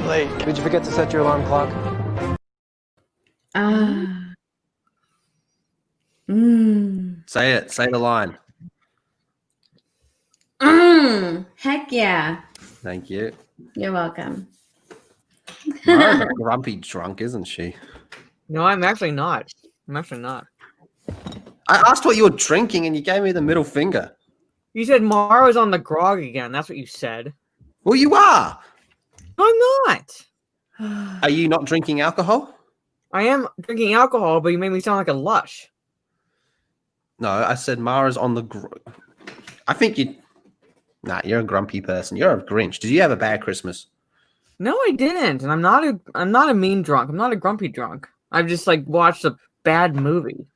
late. Did you forget to set your alarm clock? Say it. Say the line. Heck yeah. Thank you. You're welcome. Mara's a grumpy drunk, isn't she? No, I'm actually not. I asked what you were drinking and you gave me the middle finger. You said Mara's on the grog again. That's what you said. Well, you are. I'm not. Are you not drinking alcohol? I am drinking alcohol, but you made me sound like a lush. No, I said Mara's on the... I think you... Nah, you're a grumpy person. You're a Grinch. Did you have a bad Christmas? No, I didn't. And I'm not a mean drunk. I'm not a grumpy drunk. I've just watched a bad movie.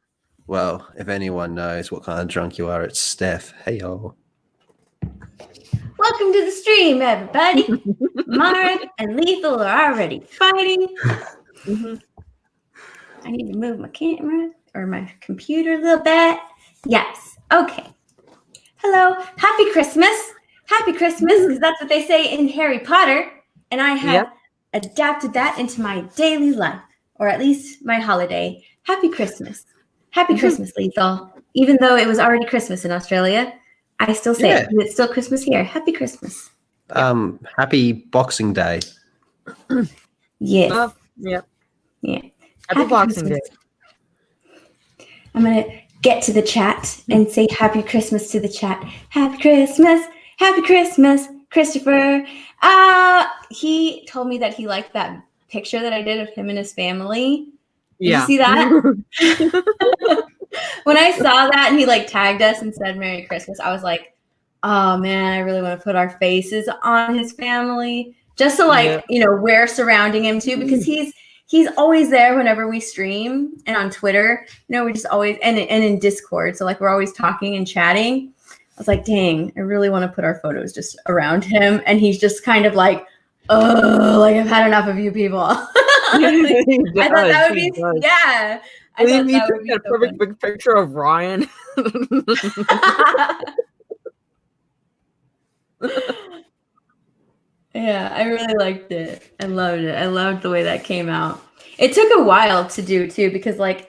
Well, if anyone knows what kind of drunk you are, it's Steph. Hey, yo. Welcome to the stream, everybody. Mara and Lethal are already fighting. I need to move my camera or my computer a little bit. Yes. Okay. Hello. Happy Christmas. Happy Christmas, because that's what they say in Harry Potter. And I have adapted that into my daily life, or at least my holiday. Happy Christmas. Happy Christmas, Lethal. Even though it was already Christmas in Australia, I still say it. It's still Christmas here. Happy Christmas. Happy Boxing Day. Yes. Yeah. Happy Boxing Christmas. Day. I'm going to get to the chat and say Happy Christmas to the chat. Happy Christmas. Happy Christmas, Christopher. He told me that he liked that picture that I did of him and his family. Did you see that? When I saw that and he tagged us and said Merry Christmas, I was like, oh man, I really want to put our faces on his family. Just so we're surrounding him too, because he's always there whenever we stream and on Twitter. We're just always and in Discord. So we're always talking and chatting. I was like, dang, I really want to put our photos just around him. And he's just kind of like, oh, I've had enough of you people. I thought that would be, yeah. I thought that would be a perfect big picture of Ryan. Yeah, I really liked it. I loved it. I loved the way that came out. It took a while to do too, because I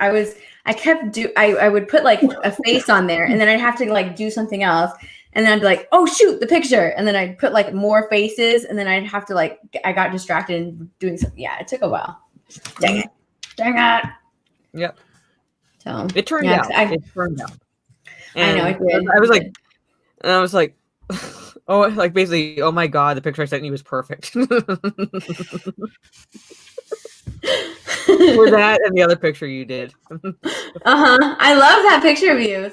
would put a face on there and then I'd have to do something else. And then I'd be like, oh shoot, the picture. And then I'd put more faces and then I'd have to I got distracted and doing something. Yeah, it took a while. Dang it. Yep. So it turned out. It turned out. And I know it did. I was like, oh, basically, oh my God, the picture I sent you was perfect. For that and the other picture you did. I love that picture of you.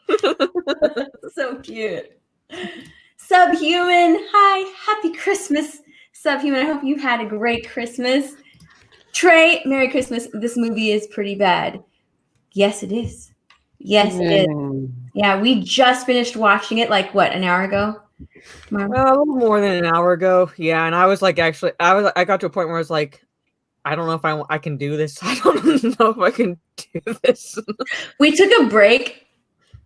It's so cute. Subhuman, hi, happy Christmas, Subhuman. I hope you had a great Christmas. Trey, Merry Christmas. This movie is pretty bad. Yes, it is. Yes, it is. Yeah, we just finished watching it an hour ago? A little more than an hour ago. Yeah, and I was I got to a point where I was like, I don't know if I can do this. I don't know if I can do this. We took a break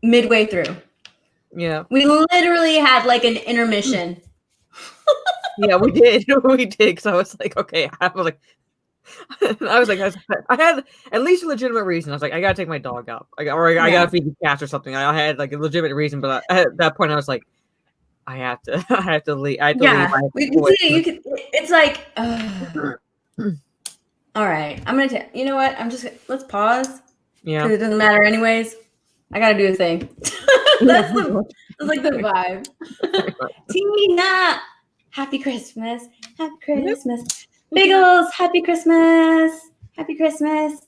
midway through. Yeah. We literally had an intermission. Yeah, we did. We did. Because I was like, okay. I had at least a legitimate reason. I was like, I gotta take my dog out. I gotta feed the cats or something. I had a legitimate reason, but at that point I was like, I have to leave. I have to leave. It's all right. I'm gonna you know what? Let's pause. Yeah. Because it doesn't matter anyways. I gotta do a thing. That's the vibe. Tina, happy Christmas. Happy Christmas. Biggles, happy Christmas. Happy Christmas.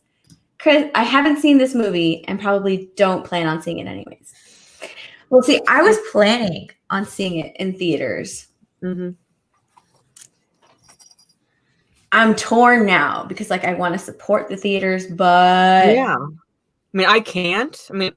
Chris, I haven't seen this movie and probably don't plan on seeing it anyways. Well, see, I was planning on seeing it in theaters. Mm-hmm. I'm torn now because I want to support the theaters, but yeah. I mean, I can't. I mean,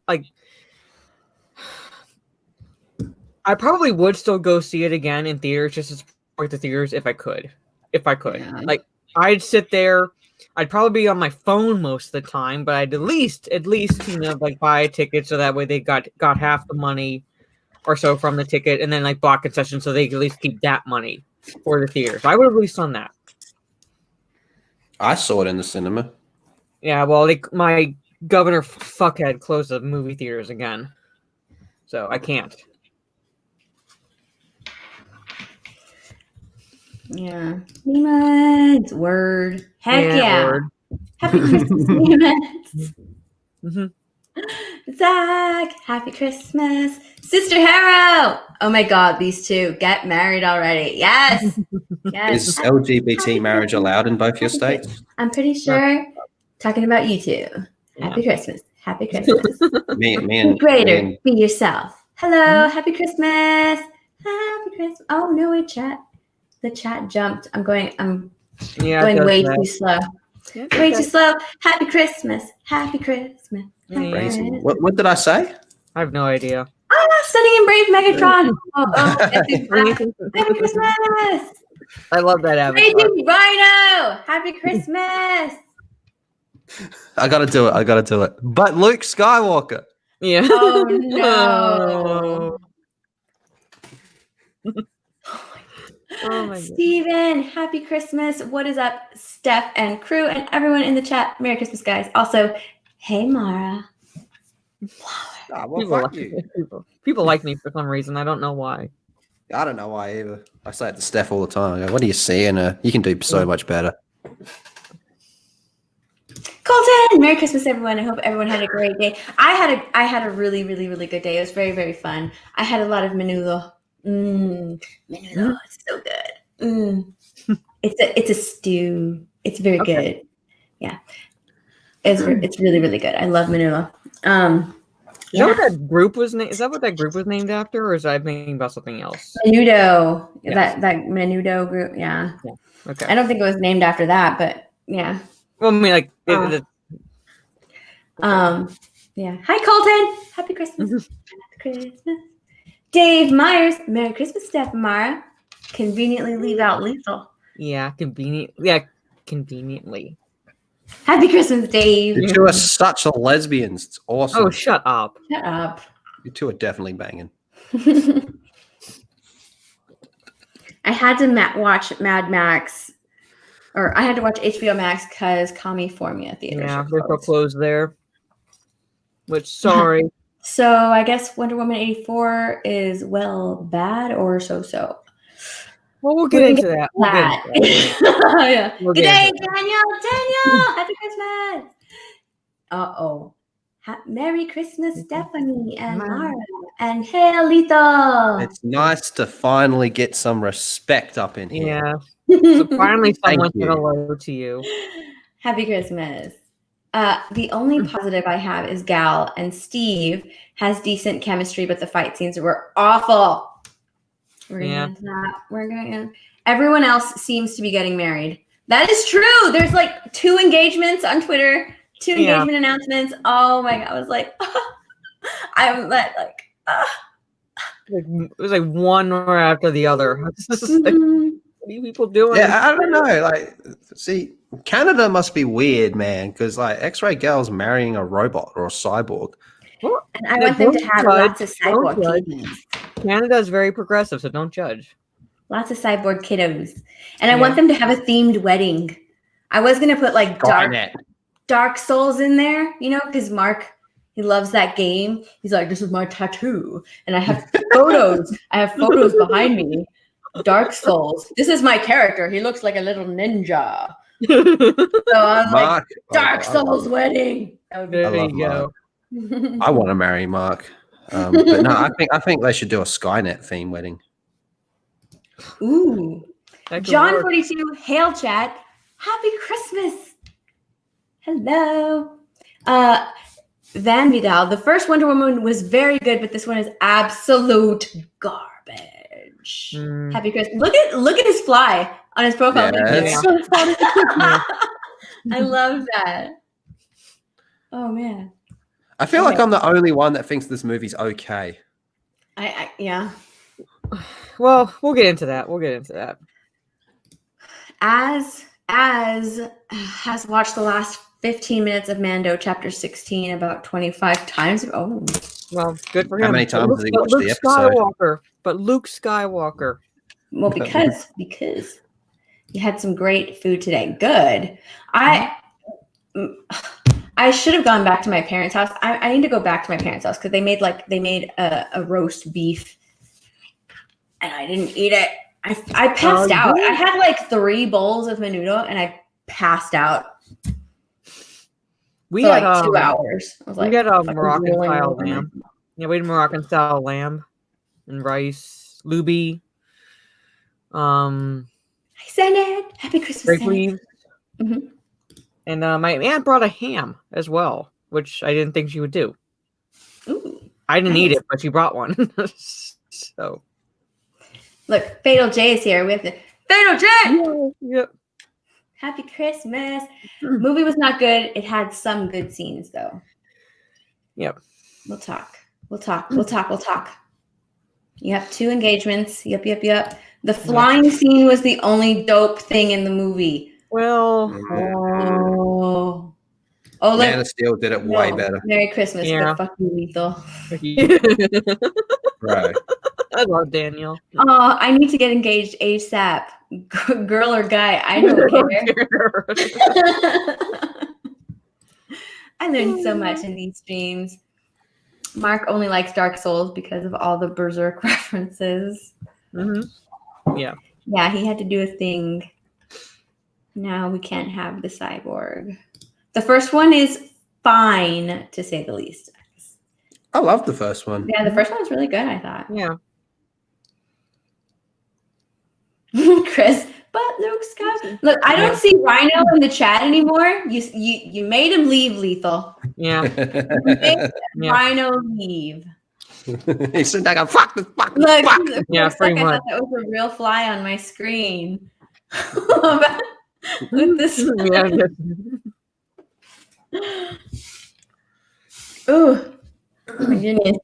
I probably would still go see it again in theaters just to support the theaters if I could. Yeah. I'd sit there. I'd probably be on my phone most of the time, but I'd at least buy a ticket so that way they got half the money or so from the ticket, and then bought concessions so they could at least keep that money. for the theaters. I would have released on that. I saw it in the cinema. Yeah, well, my governor fuckhead closed the movie theaters again, so I can't. Yeah. Demons. Word. Heck yeah. Word. Happy Christmas, Demons. Mm-hmm. Zach, happy Christmas. Sister Harrow. Oh my God, these two get married already. Yes. Yes. Is LGBT marriage allowed in both your states? I'm pretty sure. Talking about you two. Happy Christmas. Happy Christmas. Me Be and greater. Be yourself. Hello. Happy Christmas. Happy Christmas. Oh no, wait, chat. The chat jumped. I'm going way too slow. Yeah, Way too slow. Happy Christmas. Happy Christmas. Crazy. What did I say? I have no idea. Sending in Brave Megatron. Happy Christmas. I love that avatar. Raging Rhino. Happy Christmas. I gotta do it. But Luke Skywalker. Yeah. Oh no. Oh my God. Steven, happy Christmas. What is up, Steph and crew and everyone in the chat? Merry Christmas, guys. Also, hey, Mara. Well, fuck you. People like me for some reason. I don't know why. I don't know why either. I say it to Steph all the time. I go, what do you see in her? You can do so much better. Colton, Merry Christmas, everyone. I hope everyone had a great day. I had a really, really, really good day. It was very, very fun. I had a lot of menudo. Menudo, it's so good. It's a stew. It's very good. Yeah, it's really, really good. I love menudo. Is that what that group was named? Is that what that group was named after, or is I thinking about something else? Menudo. Yes. That Menudo group. Yeah. Okay. I don't think it was named after that, but yeah. Well, I mean, like. Yeah. Hi, Colton. Happy Christmas. Happy Christmas. Dave Myers. Merry Christmas, Steph and Mara. Conveniently leave out lethal. Yeah, conveniently. Happy Christmas, Dave. You two are such lesbians. It's awesome. Oh, shut up. Shut up. You two are definitely banging. I had to watch Mad Max, or I had to watch HBO Max because California theaters. Yeah, they're so closed there. Which, sorry. So I guess Wonder Woman 84 is, bad or so-so. Well, we'll get into that. Yeah. Good day, Daniel. Happy Christmas. Uh-oh. Merry Christmas, Stephanie and Mara. And hey, Lethal. It's nice to finally get some respect up in here. Yeah. So finally someone said hello to you. Happy Christmas. The only positive I have is Gal and Steve has decent chemistry, but the fight scenes were awful. We're going into that. We're going in. Everyone else seems to be getting married. That is true. There's like 2 engagements on Twitter, 2 engagement announcements. Oh my God. I was like, I'm like, It was like one right after the other. Like, what are you people doing? Yeah, I don't know. Like, see, Canada must be weird, man, because like X-Ray Girl's marrying a robot or a cyborg. And I want them to have lots of cyborg kiddos. Canada is very progressive, so don't judge. Lots of cyborg kiddos. And I want them to have a themed wedding. I was going to put like Dark Souls in there, because Mark, he loves that game. He's like, this is my tattoo. And I have photos. Behind me. Dark Souls. This is my character. He looks like a little ninja. So I was like, Dark Souls wedding. That would be there you go. I want to marry Mark. But no, I think they should do a Skynet theme wedding. Ooh. John 42, hail chat. Happy Christmas. Hello. Van Vidal, the first Wonder Woman was very good, but this one is absolute garbage. Happy Christmas. Look at his fly on his profile. Yes. I love that. Oh man. I feel like I'm the only one that thinks this movie's okay. Yeah. Well, we'll get into that. As has watched the last 15 minutes of Mando chapter 16 about 25 times. Oh. Well, good for him. How many times has he watched the episode? Luke Skywalker. Well, because you had some great food today. Good. I should have gone back to my parents' house. I need to go back to my parents' house because they made a roast beef, and I didn't eat it. I passed out. I had like 3 bowls of Menudo, and I passed out. We for had like 2 hours. I was like, we had a fucking Moroccan rolling style over my- lamb. Yeah, we had Moroccan style lamb and rice, lubi, Hi, Senate. Happy Christmas, grape Senate. leaves, and my aunt brought a ham as well, which I didn't think she would do. Ooh. I didn't eat Nice. it, but she brought one. So Look, Fatal J is here. We have to Fatal J. yep. Happy Christmas. Movie was not good. It had some good scenes though. Yep. We'll talk. You have 2 engagements. Yep. The flying scene was the only dope thing in the movie. Well, Oh, look. Man of Steel did it way better. Merry Christmas, Yeah. but fuck you, Lethal. Right. I love Daniel. Oh, I need to get engaged ASAP. Girl or guy, I don't care. I learned so much in these streams. Mark only likes Dark Souls because of all the Berserk references. Yeah. Yeah, he had to do a thing. Now we can't have the cyborg. The first one is fine, to say the least. I love the first one. Yeah, the first one was really good, I thought. Yeah. Chris, but Luke Skywalker. Look, I don't see Rhino in the chat anymore. You made him leave, Lethal. Yeah. You made Yeah. Rhino leave. He's sitting there going, fuck this, fuck this, Look, fuck. for Yeah, a second, pretty I much. thought that was a real fly on my screen. With this. Yeah. Oh my goodness.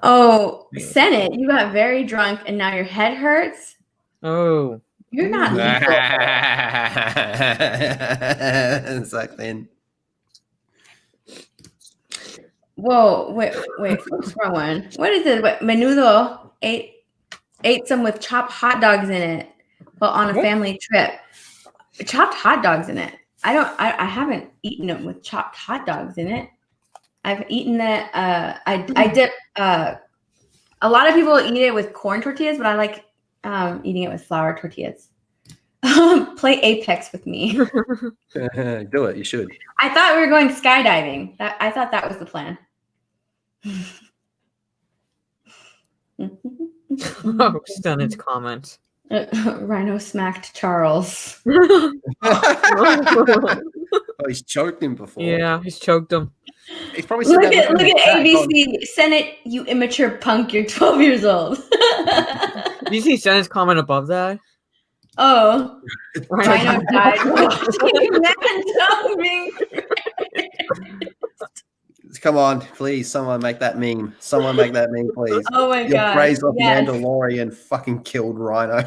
Oh, Senate, you got very drunk and now your head hurts. Oh. You're not lethal. It's like then. Whoa, wait, wrong one. What is it? What, Menudo ate some with chopped hot dogs in it while on a family trip. Chopped hot dogs in it. I haven't eaten it with chopped hot dogs in it. I've eaten it. I dip. A lot of people eat it with corn tortillas, but I like eating it with flour tortillas. Play Apex with me. Do it. You should. I thought we were going skydiving. I thought that was the plan. Oh, Stunned's comment. Rhino smacked Charles. Oh, he's choked him before. Yeah, he's choked him. He's probably Look at ABC. Senate, you immature punk. You're 12 years old. Did you see Stunned's comment above that? Oh, Rhino died watching Menudo being. Come on, please. Someone make that meme. Someone make that meme, please. Oh my Your god! praise of Yes. Mandalorian fucking killed Rhino.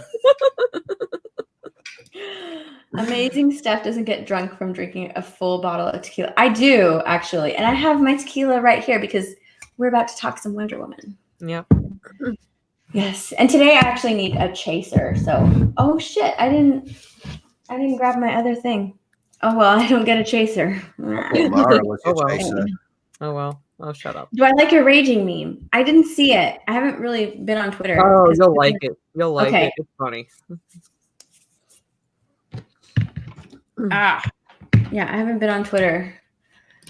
Amazing Steph doesn't get drunk from drinking a full bottle of tequila. I do actually, and I have my tequila right here because we're about to talk some Wonder Woman. Yeah. Yes, and today I actually need a chaser. So, oh shit, I didn't grab my other thing. Oh well, I don't get a chaser. Mara was your Oh, well. chaser. Oh well. Oh, shut up. Do I like your raging meme? I didn't see it. I haven't really been on Twitter. Oh, you'll like it. You'll like Okay. it. It's funny. Yeah, I haven't been on Twitter.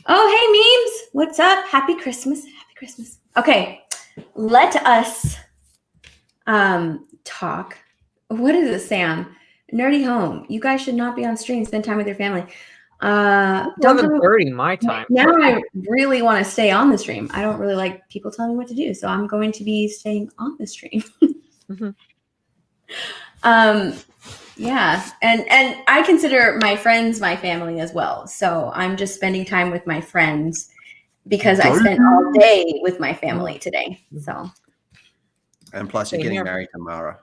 Oh, hey, memes. What's up? Happy Christmas. Happy Christmas. Okay, let us talk. What is it, Sam? Nerdy home. You guys should not be on stream. Spend time with your family. Don't 11:30 my time. Now I really want to stay on the stream. I don't really like people telling me what to do, so I'm going to be staying on the stream. Yeah, and I consider my friends my family as well. So I'm just spending time with my friends because I spent all day with my family today. So, And plus, you're getting married to Mara.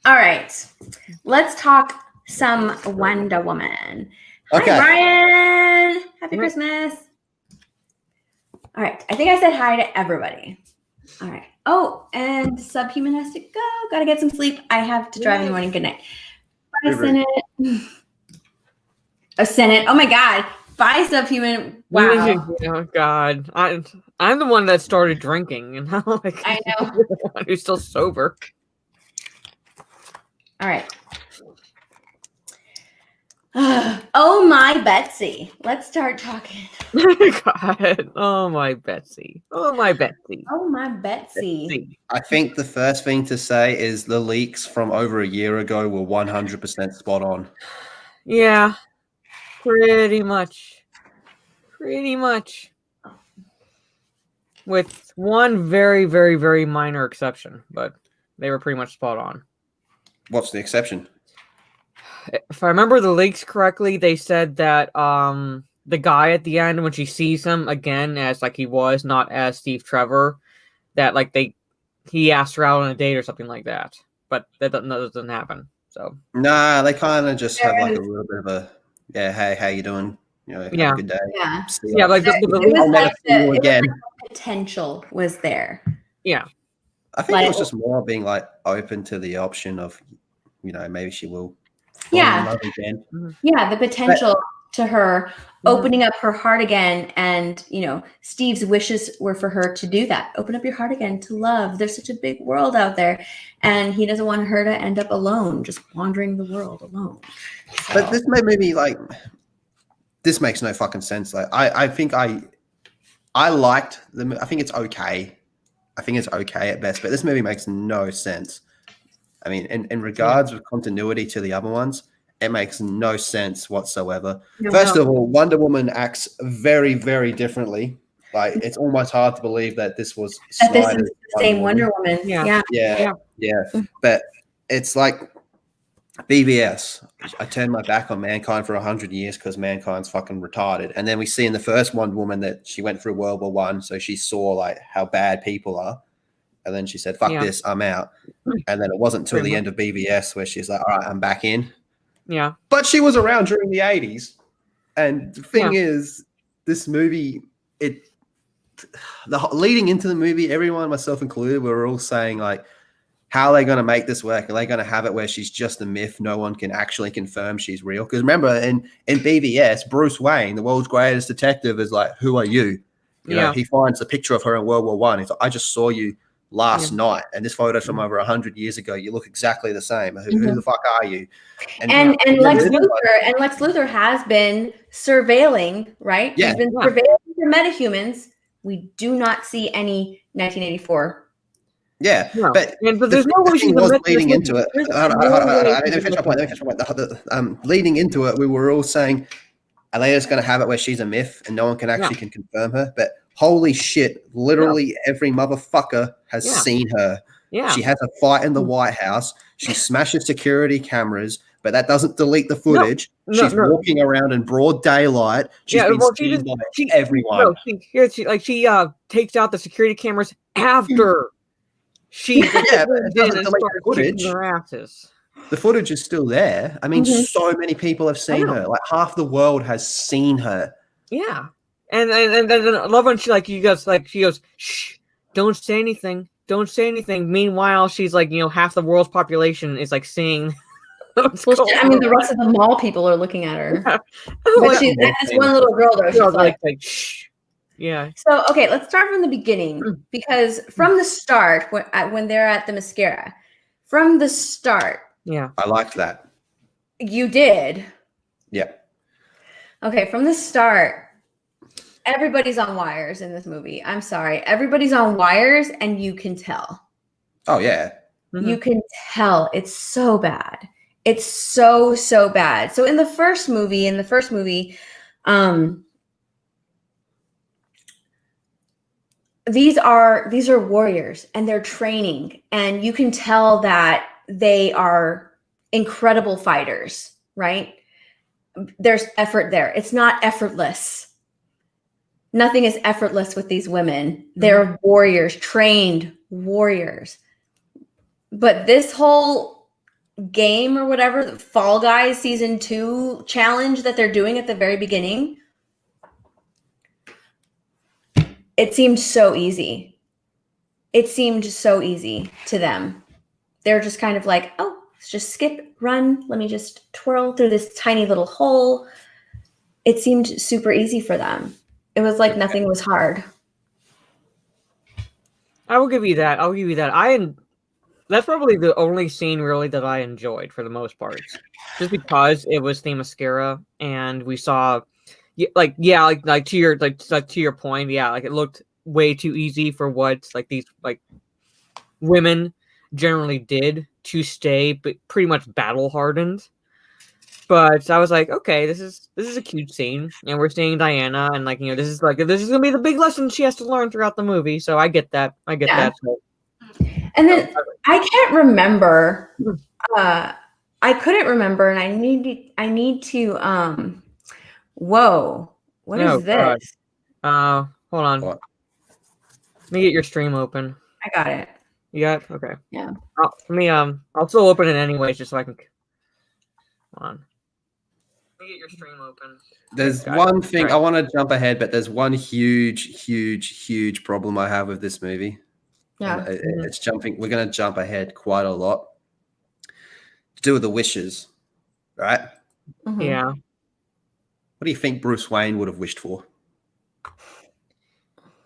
all right, let's talk some Wonder Woman. Okay. Hi, Brian. Happy Christmas. All right. I think I said hi to everybody. All right. Oh, and Subhuman has to go. Gotta get some sleep. I have to drive in the morning. Good night. Bye, Senate. Oh, Senate. Oh my God. Bye, Subhuman. Wow. Oh God. I'm the one that started drinking, and I'm like, I know. the one who's still sober. All right. Oh my Betsy. Let's start talking. God. Oh my Betsy. Oh my Betsy. Oh my Betsy. I think the first thing to say is the leaks from over a year ago were 100% spot on. Yeah. Pretty much. Pretty much. With one very, very, very minor exception, but they were pretty much spot on. What's the exception? If I remember the leaks correctly, they said that the guy at the end, when she sees him again as like he was, not as Steve Trevor, that like he asked her out on a date or something like that. But that doesn't happen. So Nah, they kind of just have like a little bit of a hey, how you doing? You know, have a good day. Yeah. Yeah, like I'll never see you again. The potential was there. Yeah. I think it was just more being like open to the option of, maybe she will. Yeah. Again. Yeah, the potential to her opening up her heart again. And, Steve's wishes were for her to do that. Open up your heart again to love. There's such a big world out there. And he doesn't want her to end up alone, just wandering the world alone. So. But this made me like, this makes no fucking sense. Like, I think I liked the, I think it's okay. I think it's okay at best, but this movie makes no sense. I mean, in regards with continuity to the other ones, it makes no sense whatsoever. First of all, Wonder Woman acts very, very differently. Like, it's almost hard to believe that this was the same Wonder Woman. Yeah. But it's like BVS. I turned my back on mankind for 100 years because mankind's fucking retarded. And then we see in the first Wonder Woman that she went through World War I, so she saw like how bad people are. And then she said, fuck this, I'm out. And then it wasn't until the end of BVS where she's like, all right, I'm back in. Yeah. But she was around during the 80s. And the thing is, this movie, leading into the movie, everyone, myself included, we were all saying, like, how are they going to make this work? Are they going to have it where she's just a myth? No one can actually confirm she's real? Because remember, in BVS, Bruce Wayne, the world's greatest detective, is like, who are you? You know, he finds a picture of her in World War I. He's like, I just saw you last night, and this photo's from over 100 years ago. You look exactly the same. Who the fuck are you? And Lex Luthor has been surveilling, right? Yeah. He's been surveilling the metahumans. We do not see any 1984. Yeah, no. but there's no way she was leading into it. Let me finish my point. Leading into it, we were all saying, Alea's going to have it where she's a myth and no one can actually can confirm her. But holy shit, literally every motherfucker has seen her. Yeah. She has a fight in the White House. She smashes security cameras, but that doesn't delete the footage. She's walking around in broad daylight. She's been seen by everyone. She takes out the security cameras after she but it doesn't delete the footage. Their asses. The footage is still there. I mean, so many people have seen her. Like, half the world has seen her. Yeah. And I love when she goes, shh, don't say anything. Don't say anything. Meanwhile, she's like, half the world's population is like seeing. The rest of the mall people are looking at her. But she's this one little girl though. She's like shh. Yeah. So okay, let's start from the beginning because from the start, when they're at the mascara, from the start. Yeah. I liked that. You did. Yeah. Okay, from the start. Everybody's on wires in this movie. I'm sorry. Everybody's on wires and you can tell. Oh, yeah. You can tell. It's so bad. It's so, so bad. So in the first movie, these are warriors and they're training. And you can tell that they are incredible fighters, right? There's effort there. It's not effortless. Nothing is effortless with these women. They're warriors, trained warriors. But this whole game or whatever, the Fall Guys Season 2 challenge that they're doing at the very beginning, it seemed so easy. It seemed so easy to them. They're just kind of like, oh, let's just skip, run. Let me just twirl through this tiny little hole. It seemed super easy for them. It was like nothing was hard. I will give you that. That's probably the only scene really that I enjoyed for the most part, just because it was Themyscira and we saw, like to your point, like it looked way too easy for what like these like women generally did to stay, but pretty much battle hardened. But I was like, okay, this is a cute scene, and we're seeing Diana, and like this is gonna be the big lesson she has to learn throughout the movie. So I get that. So, and then I can't remember. I couldn't remember, and I need to. Whoa! What is this? God. Hold on. What? Let me get your stream open. I got it. You got it? Okay. Yeah. I'll still open it anyways, just so I can. Hold on. Let me get your stream open. There's one thing I want to jump ahead, but there's one huge problem I have with this movie. Yeah. It's jumping. We're going to jump ahead quite a lot. To do with the wishes, right? Mm-hmm. Yeah. What do you think Bruce Wayne would have wished for?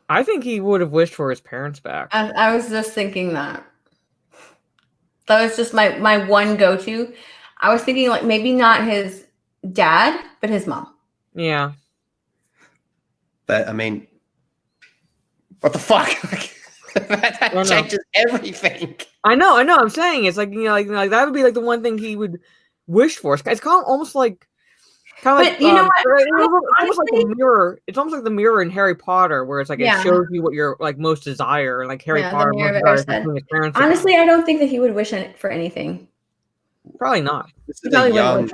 I think he would have wished for his parents back. I was just thinking that. That was just my one go-to. I was thinking like maybe not his dad, but his mom. Yeah. But I mean, what the fuck? that changes everything. I know. I'm saying it's like like that would be like the one thing he would wish for. It's kind of almost like. But you know what? It's almost like a mirror. It's almost like the mirror in Harry Potter, where it's like it shows you what you're like most desire, and like Harry Potter. His parents. Honestly, I don't think that he would wish for anything. Probably not. This is a young.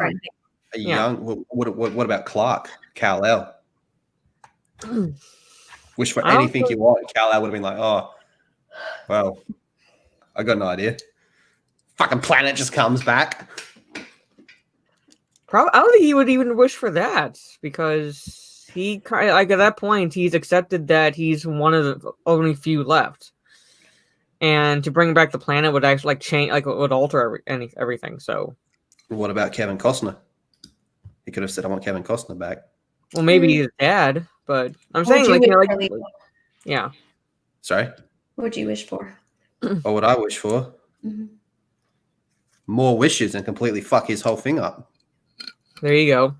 What about Clark? Kal-El. Wish for anything you want. Kal-El would have been like, oh, well, I got an idea. Fucking planet just comes back. Probably, I don't think he would even wish for that because he like at that point he's accepted that he's one of the only few left, and to bring back the planet would actually like change, like would alter everything. So, what about Kevin Costner? He could have said, "I want Kevin Costner back." Well, maybe his dad, but I'm saying like yeah. Sorry. What would you wish for? What would I wish for? Mm-hmm. More wishes and completely fuck his whole thing up. There you go.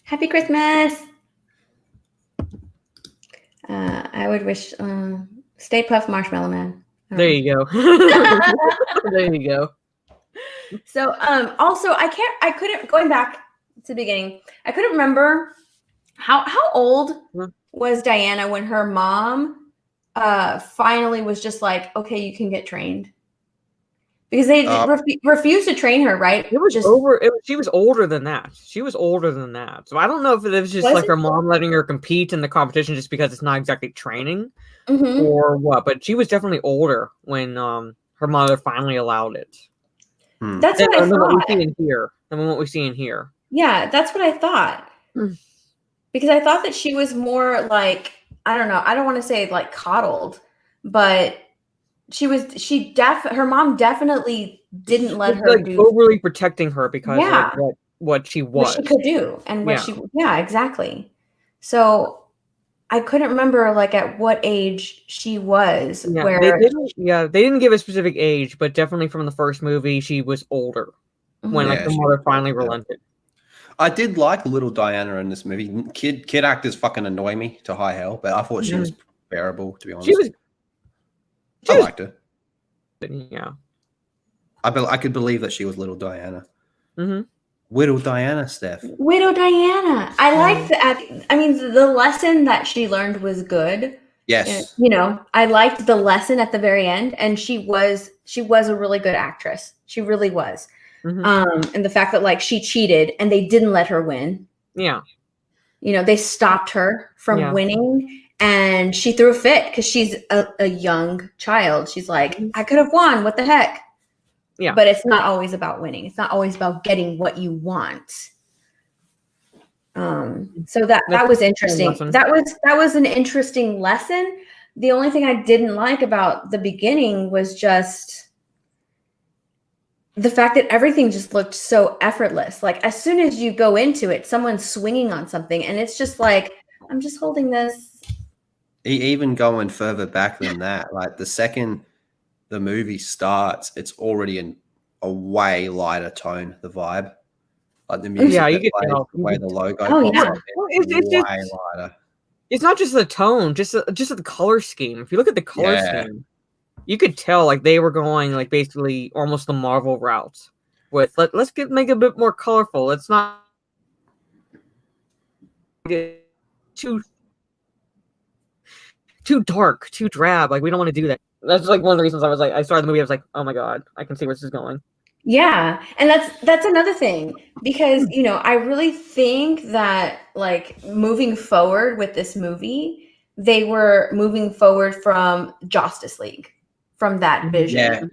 Happy Christmas. I would wish Stay Puft Marshmallow Man. There you go. There you go. So also I couldn't going back to the beginning. I couldn't remember how old was Diana when her mom finally was just like, okay, you can get trained. Because they refused to train her, right? It was she was older than that. So I don't know if it was just like her mom letting her compete in the competition just because it's not exactly training or what. But she was definitely older when her mother finally allowed it. That's what I thought. What we see in here. Yeah, that's what I thought. Because I thought that she was more like, I don't know. I don't want to say like coddled, but her mom definitely didn't let her like overly protecting her because of what she was. What she could do and what exactly. So I couldn't remember like at what age she was. Yeah, they didn't give a specific age, but definitely from the first movie, she was older when like the mother finally relented. I did like little Diana in this movie. Kid actors fucking annoy me to high hell, but I thought she was bearable, to be honest. I liked her. Yeah. I could believe that she was little Diana. Mm-hmm. Widow Diana, Steph. Widow Diana. I liked the lesson that she learned was good. Yes. I liked the lesson at the very end, and she was a really good actress. She really was. Mm-hmm. And the fact that like she cheated and they didn't let her win. Yeah. They stopped her from winning. And she threw a fit because she's a young child. She's like, I could have won. What the heck? Yeah. But it's not always about winning. It's not always about getting what you want. So that was interesting. That was an interesting lesson. The only thing I didn't like about the beginning was just the fact that everything just looked so effortless. Like as soon as you go into it, someone's swinging on something, and it's just like, I'm just holding this. Even going further back than that, like the second the movie starts, it's already in a way lighter tone. The vibe, like the music, you can plays, tell. the way the logo Oh, pops yeah. up, Well, it's way lighter. It's not just the tone, just the color scheme. If you look at the color scheme, you could tell like they were going like basically almost the Marvel route with let's make it a bit more colorful. Let's not get too dark, too drab. Like we don't want to do that. That's like one of the reasons I started the movie. I was like, oh my god, I can see where this is going. Yeah, and that's another thing, because I really think that like moving forward with this movie, they were moving forward from Justice League, from that vision.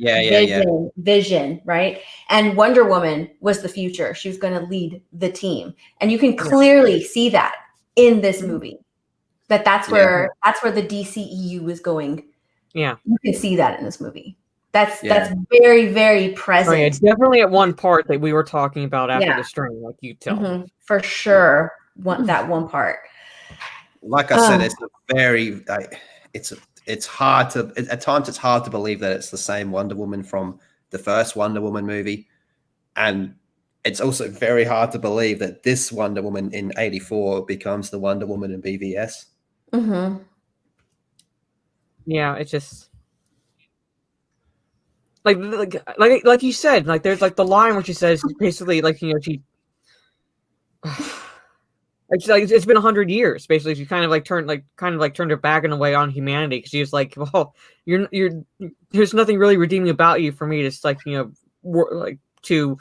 Vision, right? And Wonder Woman was the future. She was going to lead the team, and you can clearly see that in this movie. That's where the DCEU was going. Yeah, you can see that in this movie. That's very, very present. Oh, yeah, definitely at one part that we were talking about after the stream, like you tell. For sure, that one part. Like I said, it's a very it's hard to at times it's hard to believe that it's the same Wonder Woman from the first Wonder Woman movie, and it's also very hard to believe that this Wonder Woman in '84 becomes the Wonder Woman in BVS. Yeah, it's just like you said, like there's like the line where she says basically like she it's been 100 years basically. She kind of turned her back in a way on humanity, because she was like, well, you're there's nothing really redeeming about you for me to to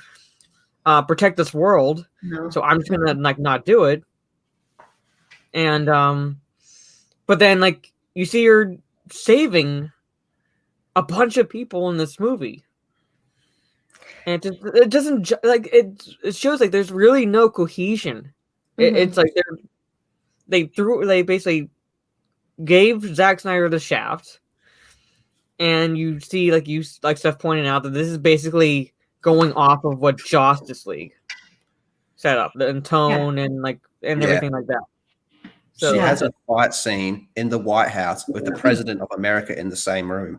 protect this world. So I'm just gonna not do it. And but then like you see her saving a bunch of people in this movie, and it doesn't like it shows like there's really no cohesion. It's like they basically gave Zack Snyder the shaft, and you see like Steph pointed out that this is basically going off of what Justice League set up, and tone and everything like that. So she has a fight scene in the White House with the President of America in the same room.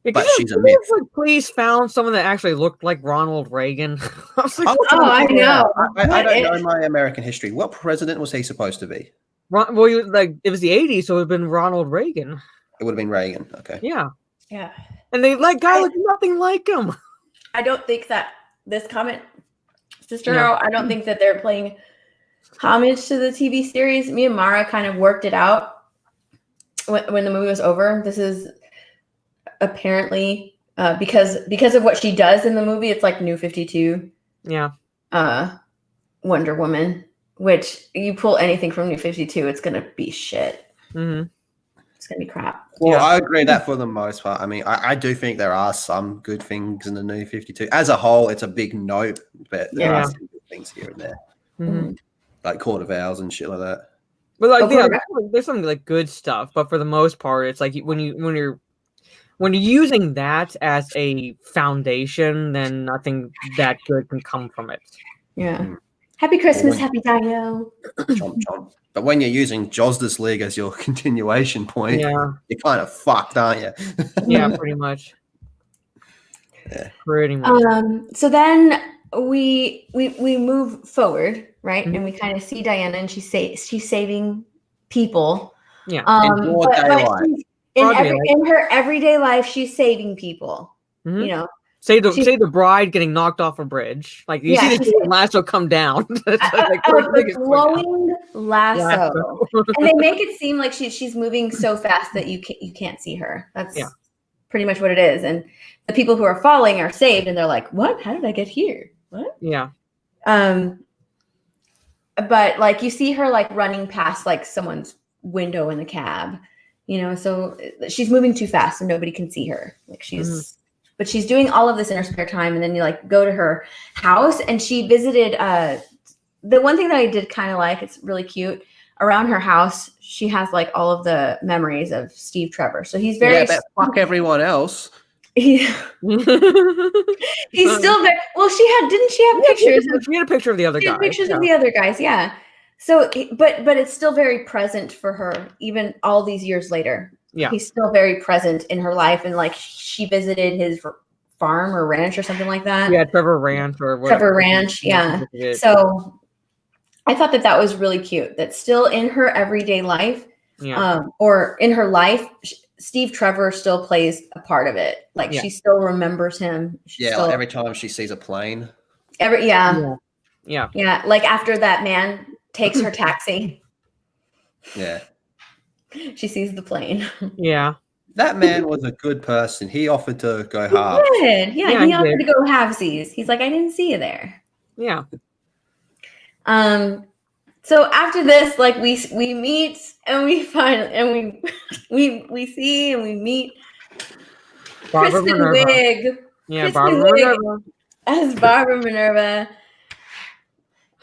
But she's a myth. Please found someone that actually looked like Ronald Reagan. I was like, I know. I don't know my American history. What president was he supposed to be? Well, it was the '80s, so it would have been Ronald Reagan. It would have been Reagan. Okay. Yeah. And guy looked nothing like him. I don't think that this comment, Sister Hero, I don't think that they're playing homage to the TV series. Me and Mara kind of worked it out when the movie was over. This is apparently because of what she does in the movie. It's like New 52. Wonder Woman, which you pull anything from New 52, it's gonna be shit. It's gonna be crap. Well, I agree that for the most part. I mean, I do think there are some good things in the New 52. As a whole, it's a big note, but there are some good things here and there, like Court of Owls and shit like that. But there's some like good stuff, but for the most part, it's like when you're using that as a foundation, then nothing that good can come from it. Happy Christmas, happy Dio. Chomp, chomp. But when you're using Justice League as your continuation point, you're kind of fucked, aren't you? Yeah, pretty much. Pretty much. So then we move forward, right? And we kind of see Diana, and she's saving people. Yeah. In her everyday life, she's saving people. You know, say the bride getting knocked off a bridge. Like you see the lasso come down. The glowing lasso, and they make it seem like she's moving so fast that you can't see her. That's pretty much what it is. And the people who are falling are saved, and they're like, "What? How did I get here? What?" Yeah. But like you see her like running past like someone's window in the cab, you know, so she's moving too fast and nobody can see her. Like but she's doing all of this in her spare time. And then you like go to her house, and she visited the one thing that I did kind of like, it's really cute. Around her house, she has like all of the memories of Steve Trevor. So he's very but fuck everyone else. He's still very well. Didn't she have pictures? She had a picture of the other guys. Pictures of the other guys, yeah. So, but it's still very present for her, even all these years later. Yeah, he's still very present in her life, and like she visited his farm or ranch or something like that. Yeah, Trevor Ranch or whatever. Trevor Ranch, yeah. So I thought that was really cute. That still in her everyday life, or in her life, Steve Trevor still plays a part of it. Like she still remembers him. Like every time she sees a plane. Yeah. Like after that man takes her taxi. Yeah. She sees the plane. Yeah. That man was a good person. He offered to go halves. He did. Yeah, he offered to go halvesies. He's like, I didn't see you there. Yeah. So after this, like we meet and we find and we see and we meet Barbara Kristen Minerva. Wiig. Yeah, Barbara Minerva. As Barbara Minerva.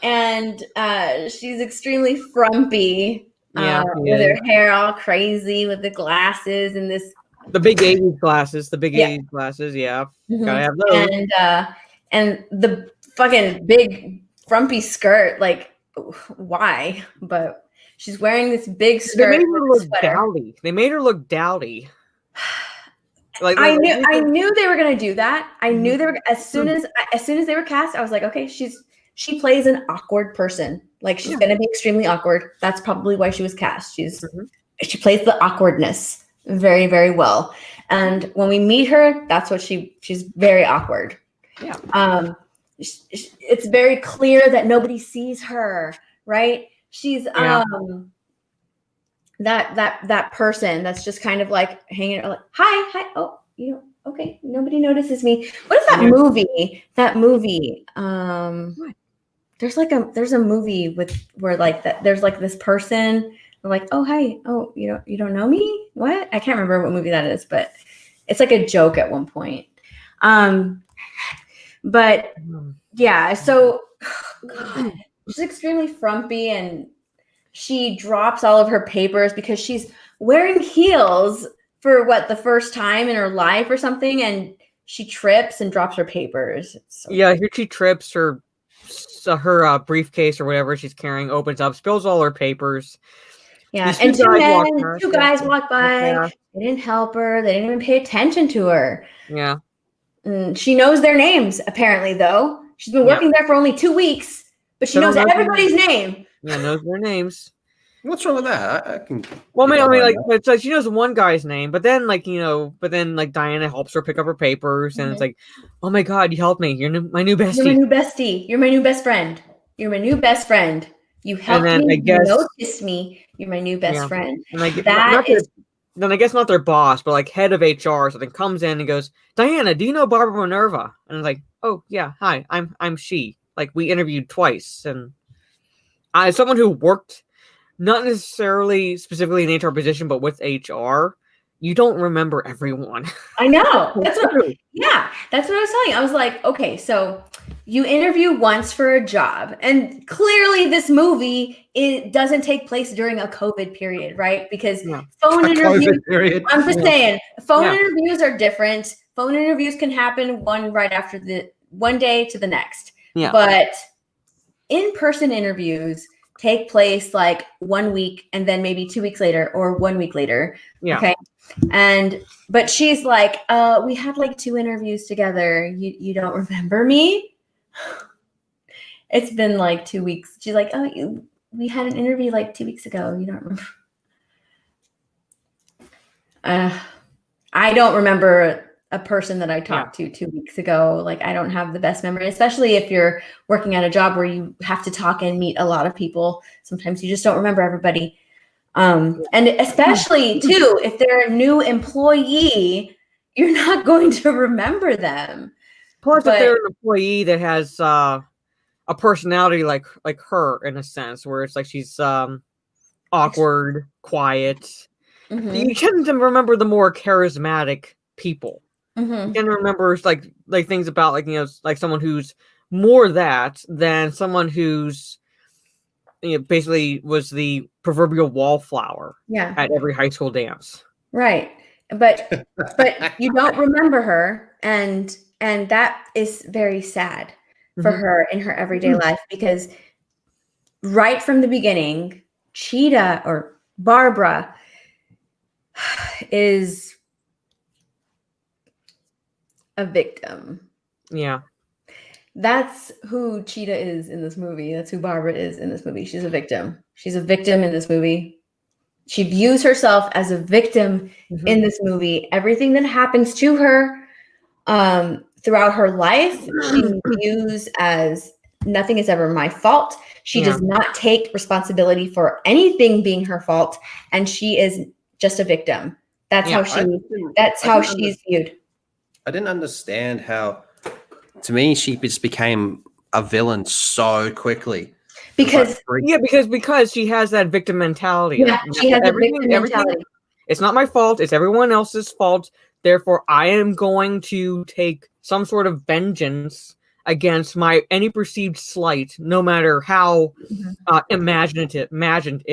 And she's extremely frumpy. With her hair all crazy, with the glasses and the big 80s glasses. The big 80s glasses, yeah. Mm-hmm. Gotta have those. And the fucking big frumpy skirt, like why? But she's wearing this big skirt. They made her look dowdy. They made her look dowdy. Like I knew they were gonna do that. I knew they were as soon as they were cast, I was like, okay, she plays an awkward person. Like she's gonna be extremely awkward. That's probably why she was cast. She plays the awkwardness very, very well. And when we meet her, that's what she's very awkward. Yeah. It's very clear that nobody sees her, right? She's that person that's just kind of like hanging like, hi, oh, okay, nobody notices me. What is that movie? That movie. What? There's a movie where like that there's like this person like, oh hi, oh you don't know me? What? I can't remember what movie that is, but it's like a joke at one point. But yeah, so God, she's extremely frumpy and she drops all of her papers because she's wearing heels for the first time in her life or something, and she trips and drops her papers. So here she trips, her briefcase or whatever she's carrying opens up, spills all her papers. Yeah, and two guys walk by. Yeah. They didn't help her. They didn't even pay attention to her. Yeah. And she knows their names, apparently, though. She's been working there for only 2 weeks, but she knows everybo's name. Yeah, knows their names. What's wrong with that? I can. Well, I mean, like, it's like she knows one guy's name, but then, like, Diana helps her pick up her papers, and it's like, oh my God, you helped me. You're my new bestie. You're my new bestie. You're my new best friend. You're my new best friend. You helped me. You noticed me. You're my new best friend. And then I guess not their boss, but like head of HR, something comes in and goes, Diana, do you know Barbara Minerva? And it's like, oh yeah, hi, I'm she. Like we interviewed twice, and as someone who worked not necessarily specifically in HR position, but with HR, you don't remember everyone. I know. That's what I was telling you. I was like, okay, so you interview once for a job, and clearly this movie doesn't take place during a COVID period, right? Because phone interviews. I'm just saying, phone interviews are different. Phone interviews can happen one day to the next. Yeah. But in-person interviews take place like 1 week and then maybe 2 weeks later or 1 week later. Yeah. Okay. But she's like, we had like 2 interviews together. You don't remember me? It's been like 2 weeks. She's like, oh, we had an interview like 2 weeks ago. You don't remember? I don't remember a person that I talked to 2 weeks ago. Like, I don't have the best memory, especially if you're working at a job where you have to talk and meet a lot of people. Sometimes you just don't remember everybody. And especially too, if they're a new employee, you're not going to remember them. Plus, if they're an employee that has a personality like her, in a sense, where it's like she's awkward, quiet. Mm-hmm. You tend to remember the more charismatic people. Mm-hmm. You tend to remember like things about like someone who's more that than someone who's basically was the proverbial wallflower Yeah. at every high school dance. Right. But you don't remember her, and that is very sad for her in her everyday life, because right from the beginning, Cheetah or Barbara is a victim. Yeah. That's who Cheetah is in this movie. That's who Barbara is in this movie. She's a victim. She's a victim in this movie. She views herself as a victim in this movie. Everything that happens to her throughout her life, she views as nothing is ever my fault. She does not take responsibility for anything being her fault, and she is just a victim. That's how she's viewed. I didn't understand how. To me, she just became a villain so quickly. Because she has that victim mentality. Yeah, she has a victim mentality. It's not my fault. It's everyone else's fault. Therefore, I am going to take some sort of vengeance against any perceived slight, no matter how imagined it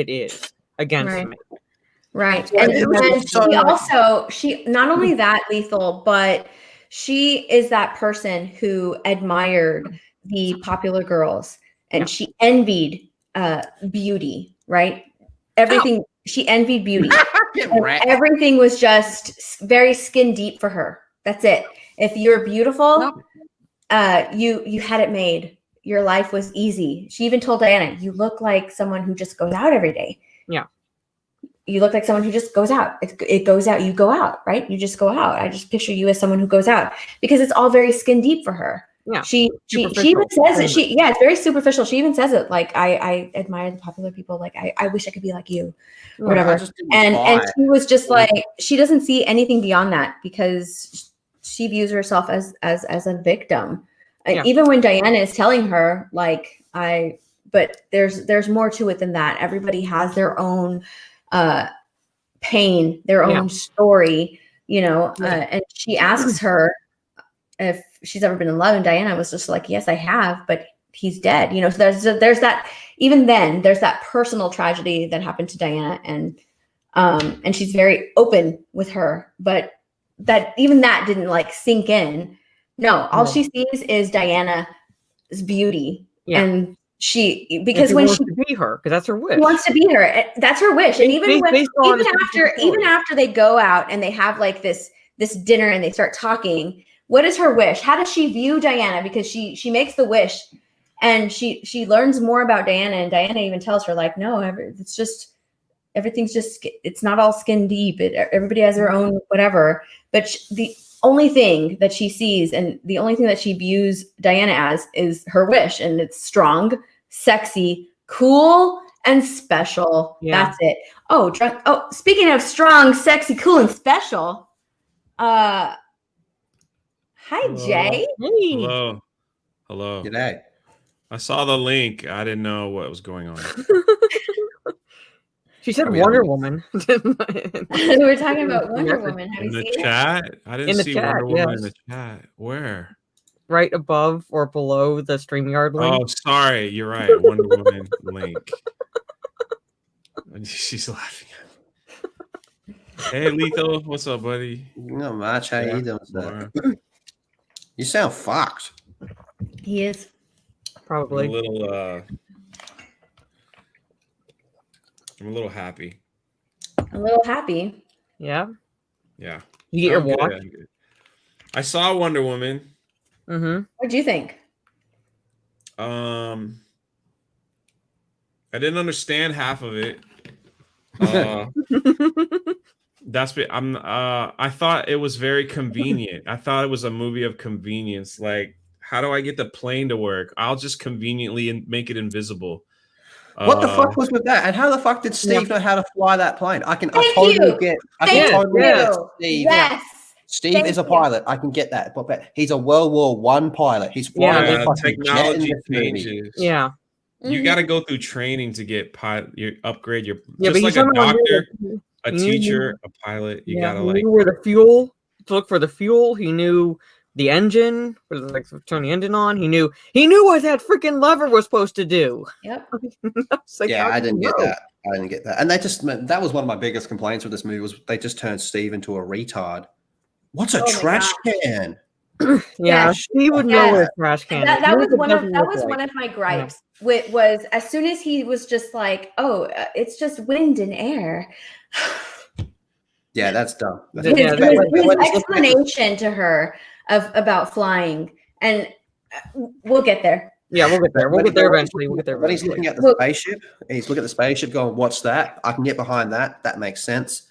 is against me. Right. And she not only that, Lethal, but she is that person who admired the popular girls, and she envied beauty, right? Everything. She envied beauty. Everything was just very skin deep for her. That's it. If you're beautiful, you had it made. Your life was easy. She even told Diana, "You look like someone who just goes out every day." Yeah. You look like someone who just goes out. It goes out. You go out, right? You just go out. I just picture you as someone who goes out, because it's all very skin deep for her. Yeah. She even says it. It's very superficial. She even says it, like, I admire the popular people. Like, I wish I could be like you, or whatever. And she was just like, she doesn't see anything beyond that, because she views herself as a victim. Even when Diana is telling her, like, but there's more to it than that. Everybody has their own pain, their own story, and she asks her if she's ever been in love, and Diana was just like, yes, I have, but he's dead. So there's that. Even then, there's that personal tragedy that happened to Diana, and she's very open with her, but that didn't like sink in. No, all she sees is Diana's beauty, and because when she be her, because that's her wish. She wants to be her. That's her wish. And even after they go out and they have like this dinner and they start talking, what is her wish? How does she view Diana? Because she makes the wish, and she learns more about Diana, and Diana even tells her, like, no, it's just, everything's just, it's not all skin deep. Everybody has their own whatever. But the only thing that she sees, and the only thing that she views Diana as, is her wish, and it's strong, sexy, cool, and special. Yeah. That's it. Speaking of strong, sexy, cool, and special, hi, Jay. Hey. Hello. G'day. I saw the link. I didn't know what was going on. She said Wonder Woman. We're talking about Wonder Woman. Have In you the seen chat? I didn't see chat, Wonder Woman yes. in the chat. Where? Right above or below the StreamYard link. Oh, sorry. You're right. Wonder Woman link. She's laughing at me. Hey, Lethal. What's up, buddy? Not much. How you doing, sir? You sound fucked. He is. Probably. I'm a little happy. A little happy. Yeah. Yeah. You get your I'm good, watch? I'm good. I saw Wonder Woman. Mm-hmm. What'd you think? I didn't understand half of it. I thought it was very convenient. I thought it was a movie of convenience. Like, how do I get the plane to work? I'll just conveniently make it invisible. What the fuck was with that? And how the fuck did Steve know how to fly that plane? I totally get Steve. Yes. Steve is a pilot. I can get that, but he's a World War One pilot. He's flying a fucking jet in technology this movie. changes. Yeah. You got to go through training to get upgrade your but just like a doctor, a he teacher, a pilot. You gotta he knew where the fuel to look for the fuel. He knew the engine, like turn the engine on. He knew what that freaking lever was supposed to do. Yep. Like, yeah, I didn't get that. I didn't get that. And that was one of my biggest complaints with this movie was they just turned Steve into a retard. What's a trash can? Yeah, he would know what a trash can. That was one of my gripes. Was as soon as he was just like, "Oh, it's just wind and air." Yeah, that's dumb. His explanation to her about flying, and we'll get there. Yeah, we'll get there. We'll get there eventually. When he's looking at the spaceship, he's looking at the spaceship going, "What's that?" I can get behind that. That makes sense.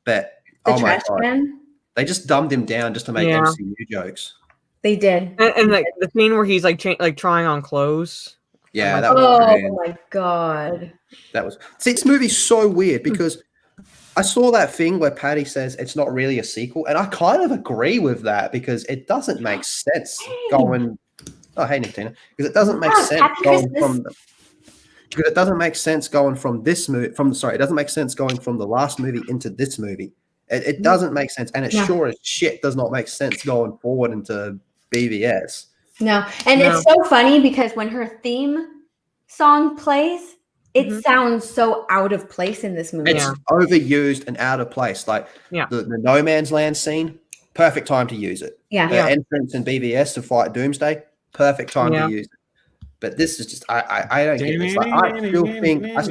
But the trash can. They just dumbed him down just to make MCU jokes. They did. And like the scene where he's like trying on clothes. Yeah, that was my god. That was this movie's so weird because I saw that thing where Patty says it's not really a sequel, and I kind of agree with that because it doesn't make sense going. Oh, hey, Nick-Tina, because it doesn't make sense going from. Because it doesn't make sense going from this movie. It doesn't make sense going from the last movie into this movie. It doesn't make sense, and it sure as shit does not make sense going forward into BVS. No, and it's so funny because when her theme song plays, it sounds so out of place in this movie. It's overused and out of place. Like the No Man's Land scene, perfect time to use it. Yeah, the entrance in BVS to fight Doomsday, perfect time to use it. But this is just I don't get this. Like, I still think this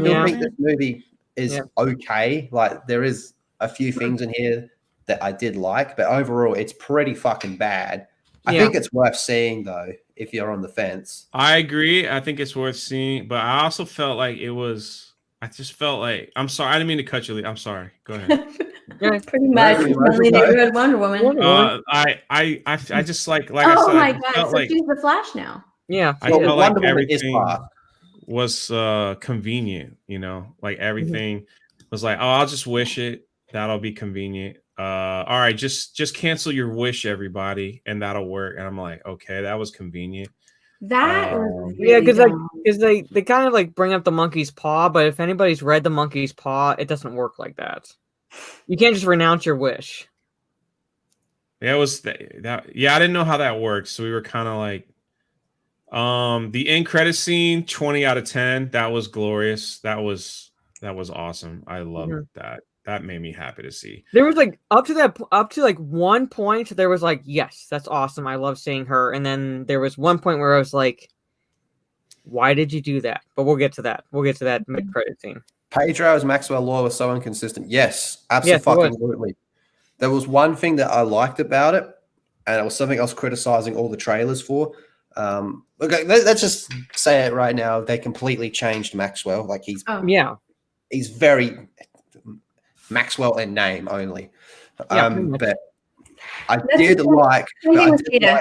movie is okay. Like there is a few things in here that I did like, but overall it's pretty fucking bad. I think it's worth seeing though if you're on the fence. I agree. I think it's worth seeing, but I also felt like I just felt like I'm sorry. I didn't mean to cut you. I'm sorry. Go ahead. Pretty much. Wonder Woman. I just like I said. Oh my god! So she's the Flash now. Yeah, I felt like everything was convenient. You know, like everything was like, oh, I'll just wish it. That'll be convenient. All right, just cancel your wish, everybody, and that'll work. And I'm like, okay, that was convenient. That was because they kind of like bring up the monkey's paw, but if anybody's read the monkey's paw, it doesn't work like that. You can't just renounce your wish. Yeah, it was that. Yeah, I didn't know how that worked, so we were kind of like, the end credit scene, 20 out of 10. That was glorious. That was awesome. I loved that. That made me happy to see. There was like up to like one point there was like, yes, that's awesome. I love seeing her. And then there was one point where I was like, why did you do that? But we'll get to that. We'll get to that mid-credit scene. Pedro as Maxwell Lord was so inconsistent. Yes, absolutely. There was one thing that I liked about it, and it was something I was criticizing all the trailers for. Okay, let's just say it right now. They completely changed Maxwell. Like he's very Maxwell in name only. But I did like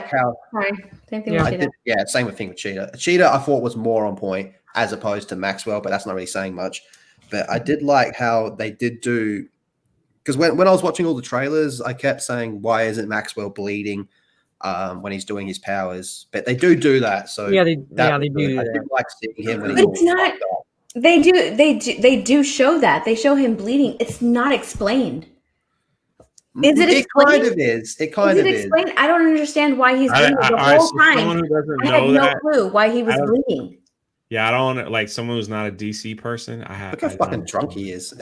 how. Sorry. Same thing with Cheetah. Same thing with Cheetah. Cheetah I thought was more on point as opposed to Maxwell, but that's not really saying much. But I did like how they did do, because when I was watching all the trailers, I kept saying, why isn't Maxwell bleeding when he's doing his powers? But they do that. So they do that. I did like seeing him when it's not. They do show that. They show him bleeding. It's not explained. Is it explained? Kind of is. It kind of is. Explained? I don't understand why he's bleeding the whole time. I had no clue why he was bleeding. Yeah, I don't like someone who's not a DC person. Look how fucking drunk he is.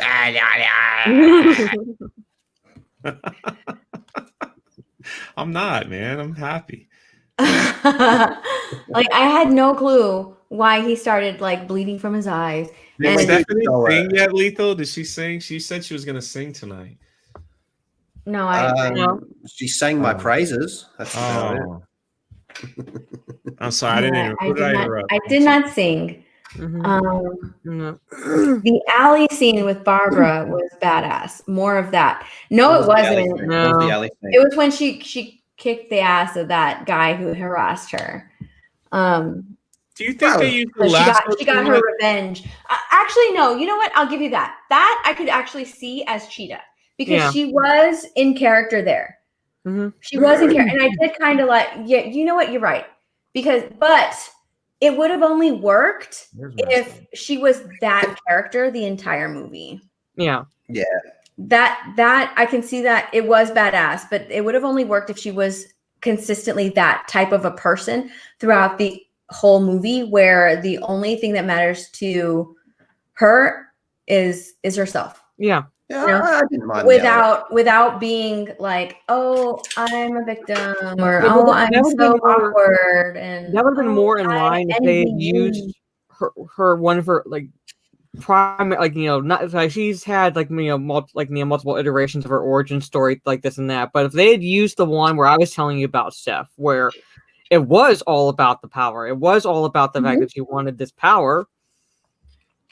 I'm not, man. I'm happy. Like I had no clue why he started like bleeding from his eyes. Did Stephanie sing yet, Lethal? Did she sing? She said she was gonna sing tonight. No, I know. She sang my praises. That's I'm sorry, I did not sing. The alley scene with Barbara was badass. More of that. No, it wasn't. It was when she kicked the ass of that guy who harassed her. Do you think they used she got her revenge? Actually, no. You know what? I'll give you that. That I could actually see as Cheetah because she was in character there. She was in character, and I did kind of like. Yeah, you know what? You're right. But it would have only worked if she was that character the entire movie. Yeah. That I can see that it was badass, but it would have only worked if she was consistently that type of a person throughout the whole movie, where the only thing that matters to her is herself. Yeah. Yeah, You know, I didn't mind the other. without being like, oh, I'm a victim, or Yeah, oh, but I'm that would've so been more- awkward, and That would have been oh, more in I line if envy they had you. used her one of her like prime, like, you know, not like she's had like, you know, multiple iterations of her origin story like this and that. But if they had used the one where I was telling you about, Steph, where it was all about the power, it was all about the fact that she wanted this power,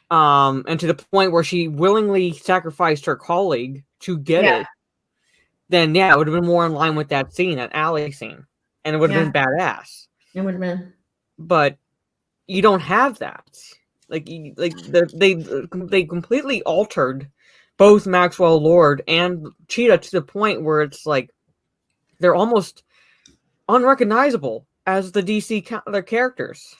and to the point where she willingly sacrificed her colleague to get it, then yeah, it would have been more in line with that scene, that alley scene, and it would have been badass. It would have been. But you don't have that. They completely altered both Maxwell Lord and Cheetah to the point where it's like they're almost unrecognizable as the DC their characters.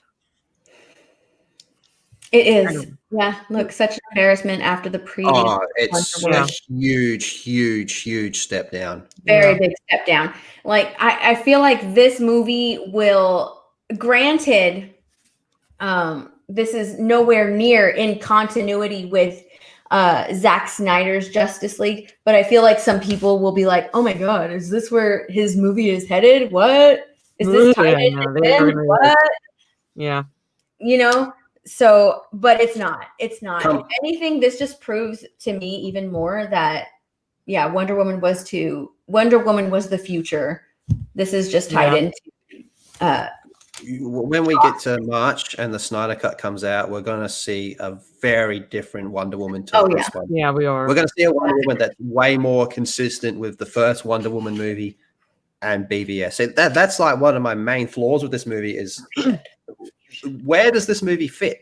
It is. Yeah, look, such an embarrassment after the previous. Oh, it's Wonder a Woman. huge step down. Very big step down. Like, I feel like this movie will, granted, this is nowhere near in continuity with Zack Snyder's Justice League, but I feel like some people will be like, oh my god, is this where his movie is headed? What is this tied in? What? Yeah. You know, so, but it's not. It's not. If anything, this just proves to me even more that, yeah, Wonder Woman was the future. This is just tied into. When we get to March and the Snyder Cut comes out, we're going to see a very different Wonder Woman to this one. Yeah, we are. We're going to see a Wonder Woman that's way more consistent with the first Wonder Woman movie and BVS. That's like one of my main flaws with this movie is where does this movie fit?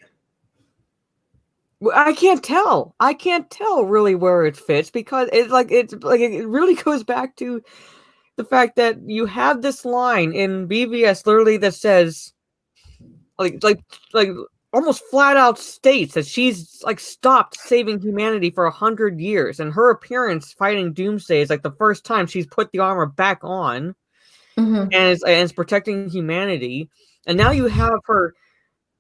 I can't tell. I can't tell really where it fits because it really goes back to the fact that you have this line in BVS literally that says like almost flat out states that she's like stopped saving humanity for 100 years, and her appearance fighting Doomsday is like the first time she's put the armor back on and is protecting humanity. And now you have her,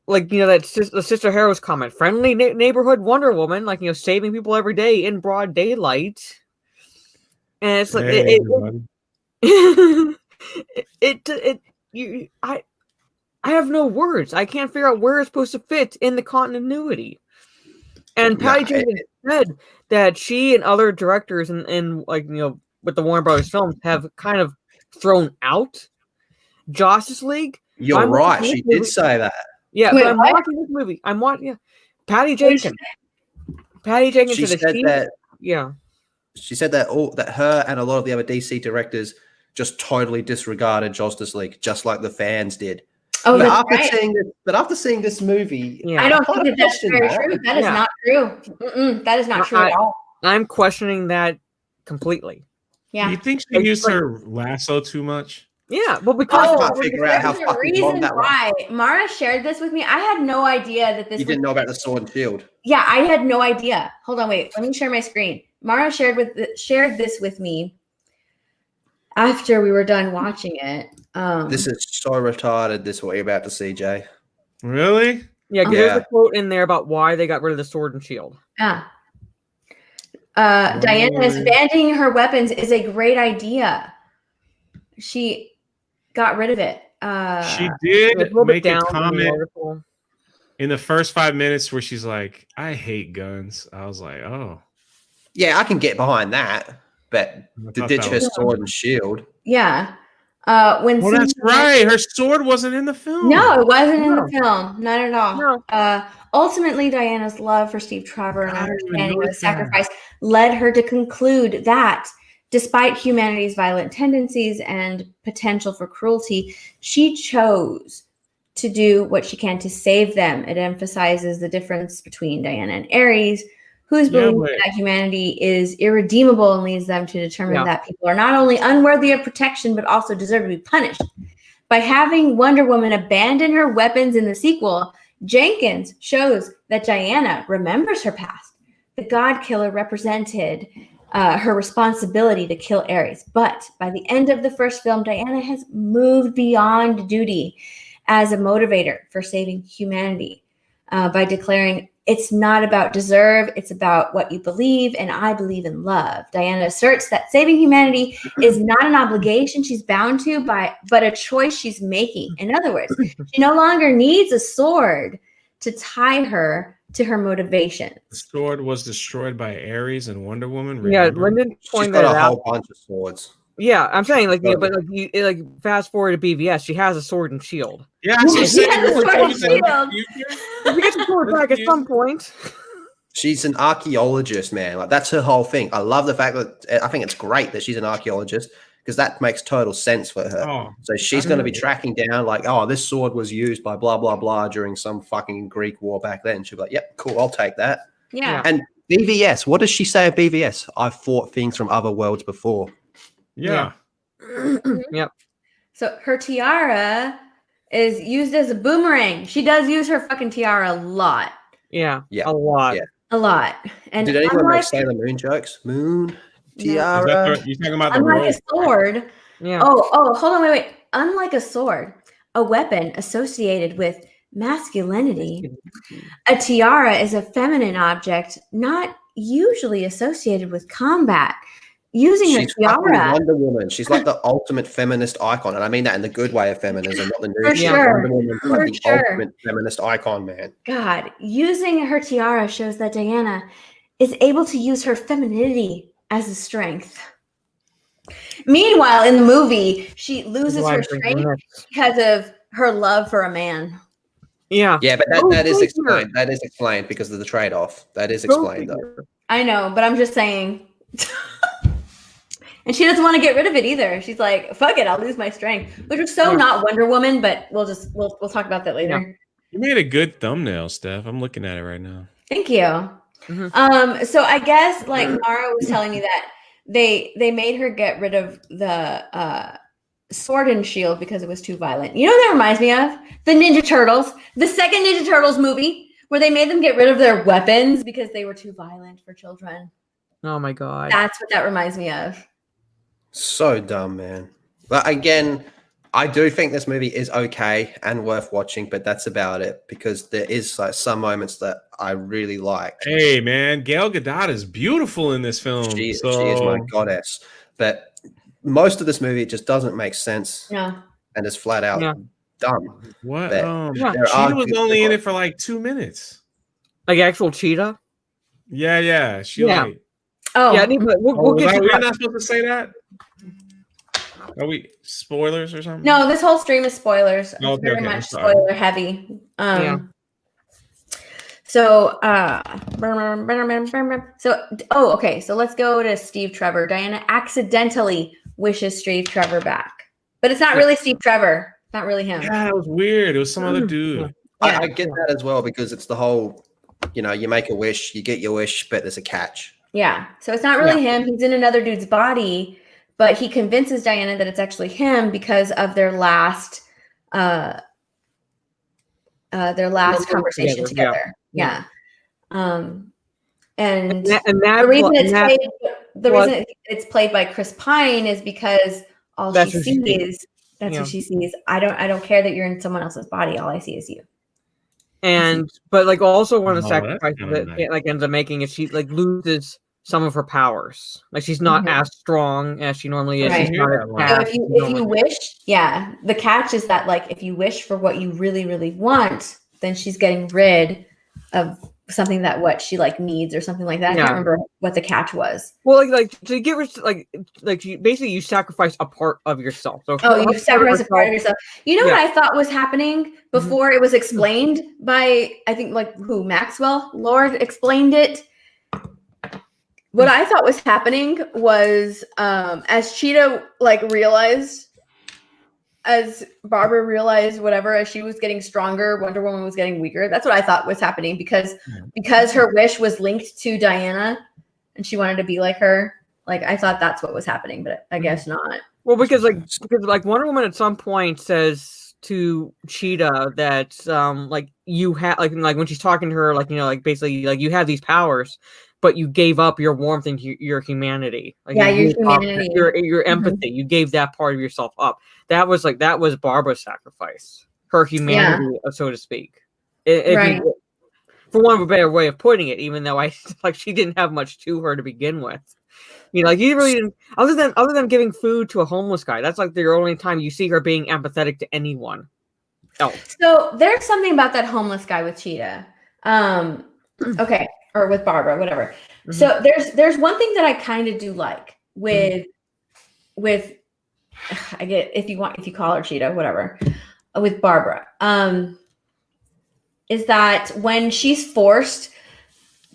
like, you know, the Sister Harrow's comment, friendly neighborhood Wonder Woman, like, you know, saving people every day in broad daylight. And it's like I have no words. I can't figure out where it's supposed to fit in the continuity. And Patty Jenkins said that she and other directors and like, you know, with the Warner Brothers films have kind of thrown out Justice League. You're right. She did say that. Yeah, but I'm watching this movie. I'm watching. Yeah, Patty Jenkins. Patty Jenkins She said that. Yeah. She said that that her and a lot of the other DC directors just totally disregarded Justice League, just like the fans did. Oh, but after seeing this movie, I don't think that's very true. That is not true. That is not true at all. I'm questioning that completely. Yeah. You think she used her lasso too much? Yeah, well, because I can't figure out how fucking long that was. Mara shared this with me. I had no idea that this. You didn't know about the sword and shield. Yeah, I had no idea. Hold on, wait. Let me share my screen. Mara shared this with me after we were done watching it. This is so retarded. This what you're about to see, Jay. Really? Yeah, there's a quote in there about why they got rid of the sword and shield. Yeah. Diana's banning her weapons is a great idea. She got rid of it. She did make a comment in the first 5 minutes where she's like, I hate guns. I was like, oh. Yeah, I can get behind that. But to ditch her sword and shield. Yeah. Well, that's right. Her sword wasn't in the film. No, it wasn't in the film. Not at all. No. Ultimately, Diana's love for Steve Trevor and understanding of the sacrifice led her to conclude that despite humanity's violent tendencies and potential for cruelty, she chose to do what she can to save them. It emphasizes the difference between Diana and Ares, whose belief that humanity is irredeemable and leads them to determine that people are not only unworthy of protection, but also deserve to be punished. By having Wonder Woman abandon her weapons in the sequel, Jenkins shows that Diana remembers her past. The God Killer represented her responsibility to kill Ares. But by the end of the first film, Diana has moved beyond duty as a motivator for saving humanity by declaring, it's not about deserve, it's about what you believe, and I believe in love. Diana asserts that saving humanity is not an obligation she's bound to, but a choice she's making. In other words, she no longer needs a sword to tie her to her motivations. The sword was destroyed by Ares and Wonder Woman. Yeah, Remember? Lyndon She's pointed got it a out. whole bunch of swords. Yeah, I'm saying like, yeah, but like fast forward to BVS, she has a sword and shield. Yeah, she said has a sword and shield. We get the sword back at some point. She's an archaeologist, man. Like that's her whole thing. I love the fact that I think it's great that she's an archaeologist because that makes total sense for her. Oh, so she's going to be tracking down like, oh, this sword was used by blah blah blah during some fucking Greek war back then. She'll be like, yep, cool, I'll take that. Yeah. And BVS, what does she say of BVS? I've fought things from other worlds before. yeah. Yep. So her tiara is used as a boomerang. She does use her fucking tiara a lot. Yeah. Yeah. A lot. Yeah. A lot. And Did anyone make unlike, Sailor Moon jokes? Moon, Is tiara. that you talking about the unlike robe? a sword. Yeah. Oh, hold on, wait. Unlike a sword, a weapon associated with masculinity, a tiara is a feminine object not usually associated with combat. Using She's a fucking tiara. Wonder Woman. She's like the ultimate feminist icon, and I mean that in the good way of feminism, not the new For shit. sure. Wonder Woman's For like the sure. ultimate feminist icon, man. God, using her tiara shows that Diana is able to use her femininity as a strength. Meanwhile, in the movie, she loses her strength because of her love for a man. Yeah. Yeah, but that is explained. That is explained because of the trade-off. That is explained, though. I know, but I'm just saying. And she doesn't want to get rid of it either. She's like, "Fuck it, I'll lose my strength," which was so not Wonder Woman. But we'll talk about that later. Yeah. You made a good thumbnail, Steph. I'm looking at it right now. Thank you. Mm-hmm. So I guess like Mara was telling me that they made her get rid of the sword and shield because it was too violent. You know what that reminds me of? The Ninja Turtles, the second Ninja Turtles movie, where they made them get rid of their weapons because they were too violent for children. Oh my god. That's what that reminds me of. So dumb, man. But again, I do think this movie is okay and worth watching, but that's about it because there is like some moments that I really like. Hey, man, Gal Gadot is beautiful in this film. She is my goddess. But most of this movie it just doesn't make sense. Yeah. And is flat out dumb. What? But Cheetah was only in it for like 2 minutes. Like actual Cheetah? Yeah. She like. Oh, yeah. We'll get we're not supposed to say that. Are we spoilers or something? No, this whole stream is spoilers. It's Okay, very okay, much sorry. spoiler heavy. So let's go to Steve Trevor. Diana accidentally wishes Steve Trevor back. But it's not really Steve Trevor. It's not really him. Yeah, it was weird. It was some other dude. I get that as well because it's the whole, you make a wish, you get your wish, but there's a catch. Yeah. So it's not really him. He's in another dude's body, but he convinces Diana that it's actually him because of their last conversation together. Yeah. And the reason it's played by Chris Pine is because all she sees that's what she sees. I don't care that you're in someone else's body. All I see is you. And but like also one of the sacrifices that like ends up making is she like loses some of her powers. Like she's not as strong as she normally is. Right. She's not So if you wish, the catch is that like if you wish for what you really, really want, then she's getting rid of something that what she like needs or something like that. I can't remember what the catch was. Well, like to get rid, like you sacrifice a part of yourself. So you sacrifice a part of yourself. You know what I thought was happening before it was explained by I think like who Maxwell Lord explained it. What I thought was happening was as Cheetah like realized, as Barbara realized whatever, as she was getting stronger, Wonder Woman was getting weaker. That's what I thought was happening because her wish was linked to Diana and she wanted to be like her. Like I thought that's what was happening, but I guess not. Well, because Wonder Woman at some point says to Cheetah that like you have like when she's talking to her like basically like you have these powers. but you gave up your warmth and your humanity. Like your you humanity, your empathy. You gave that part of yourself up. That was Barbara's sacrifice, her humanity, so to speak. Right. For one of a better way of putting it, even though she didn't have much to her to begin with. You really didn't, other than giving food to a homeless guy. That's like the only time you see her being empathetic to anyone else. So there's something about that homeless guy with Cheetah. Okay, or with Barbara, whatever. Mm-hmm. So there's one thing that I kind of do like with I get if you call her Cheetah, whatever, with Barbara. Is that when she's forced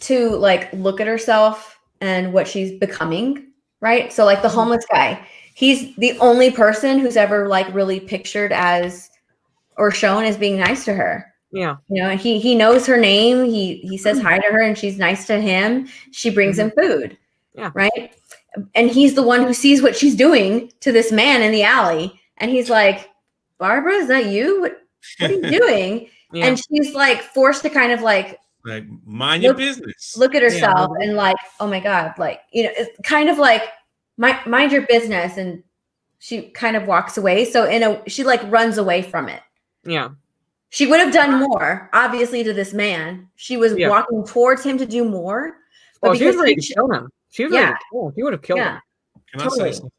to like look at herself and what she's becoming, right? So like the homeless guy, he's the only person who's ever like really pictured as or shown as being nice to her. Yeah. And he knows her name. He says hi to her and she's nice to him. She brings him food. Yeah. Right. And he's the one who sees what she's doing to this man in the alley. And he's like, Barbara, is that you? What are you doing? Yeah. And she's like forced to kind of like mind your business. Look at herself and like, oh my God, like, it's kind of like mind your business. And she kind of walks away. So she like runs away from it. Yeah. She would have done more, obviously, to this man. She was walking towards him to do more. But she was ready to kill him. She was ready to kill him. She would have killed him. Can I say something?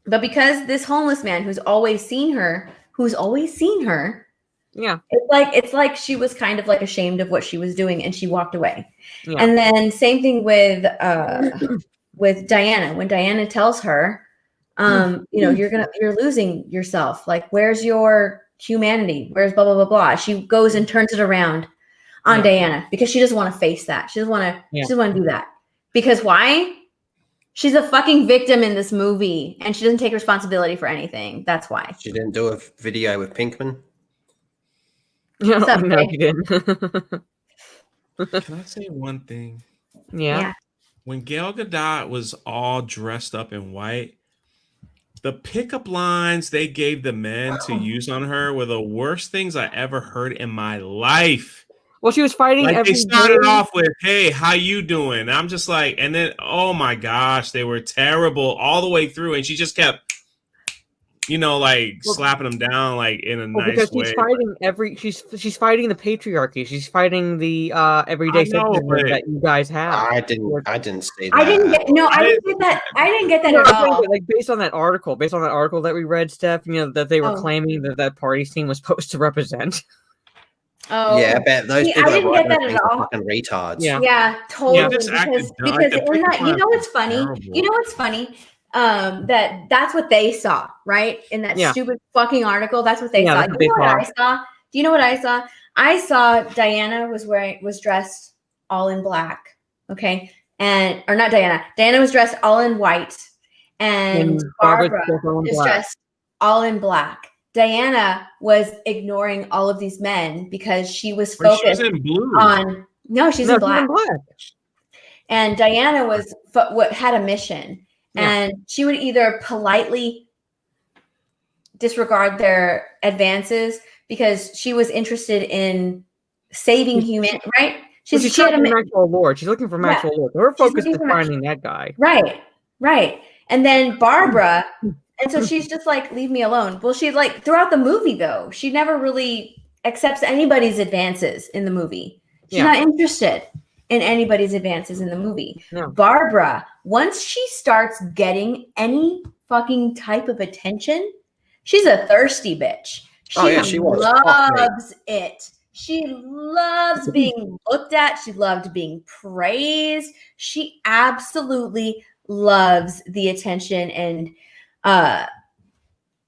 But because this homeless man who's always seen her, yeah, it's like she was kind of like ashamed of what she was doing and she walked away. Yeah. And then same thing with Diana. When Diana tells her, you're losing yourself. Like, where's your humanity? Where's blah blah blah blah? She goes and turns it around on Diana because she doesn't want to face that. She doesn't want to. She doesn't want to do that because why? She's a fucking victim in this movie and she doesn't take responsibility for anything. That's why she didn't do a video with Pinkman. No, he didn't. Can I say one thing? Yeah. When Gal Gadot was all dressed up in white, the pickup lines they gave the men to use on her were the worst things I ever heard in my life. Well, she was fighting. Like they started off with, "Hey, how you doing?" And I'm just like, and then, oh my gosh, they were terrible all the way through, and she just kept, slapping them down like in a nice way. She's fighting she's fighting the patriarchy. She's fighting the everyday sexism that you guys have. I didn't say that. I didn't get that at all. Like based on that article that we read, Steph, that they were claiming that party scene was supposed to represent. Oh yeah, I bet those people I didn't get that at all. Fucking retards. Yeah, totally. Because in that, what's funny? Terrible. What's funny? That's what they saw, right? In that stupid fucking article, that's what they saw. You know what I saw? Do you know what I saw? I saw Diana was dressed all in black. Okay. Or not Diana. Diana was dressed all in white. And Barbara was dressed all in black. Diana was ignoring all of these men because she was focused in blue. She's in black. And Diana had a mission. And she would either politely disregard their advances because she was interested in saving humanity, right? She's looking for Maxwell Lord. She's looking for Maxwell Lord. Her focus is finding that guy. Right. And then Barbara, and so she's just like, leave me alone. Well, she's like, throughout the movie, though, she never really accepts anybody's advances in the movie. She's not interested in anybody's advances in the movie. No. Barbara, once she starts getting any fucking type of attention, she's a thirsty bitch. She loves it. She loves being looked at. She loved being praised. She absolutely loves the attention, and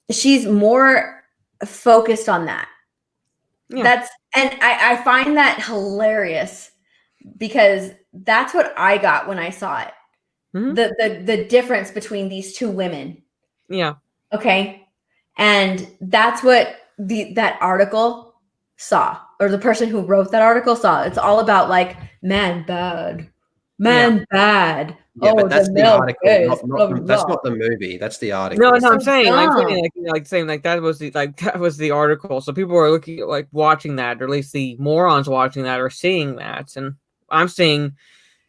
she's more focused on that. Yeah. I find that hilarious because that's what I got when I saw it. Mm-hmm. The difference between these two women. Yeah. Okay. And that's what that article saw, or the person who wrote that article saw. It's all about like man bad. Yeah, but that's the article. That's not the movie. That's the article. No, I'm saying that was the article. So people are looking watching that, or at least the morons watching that are seeing that, and I'm seeing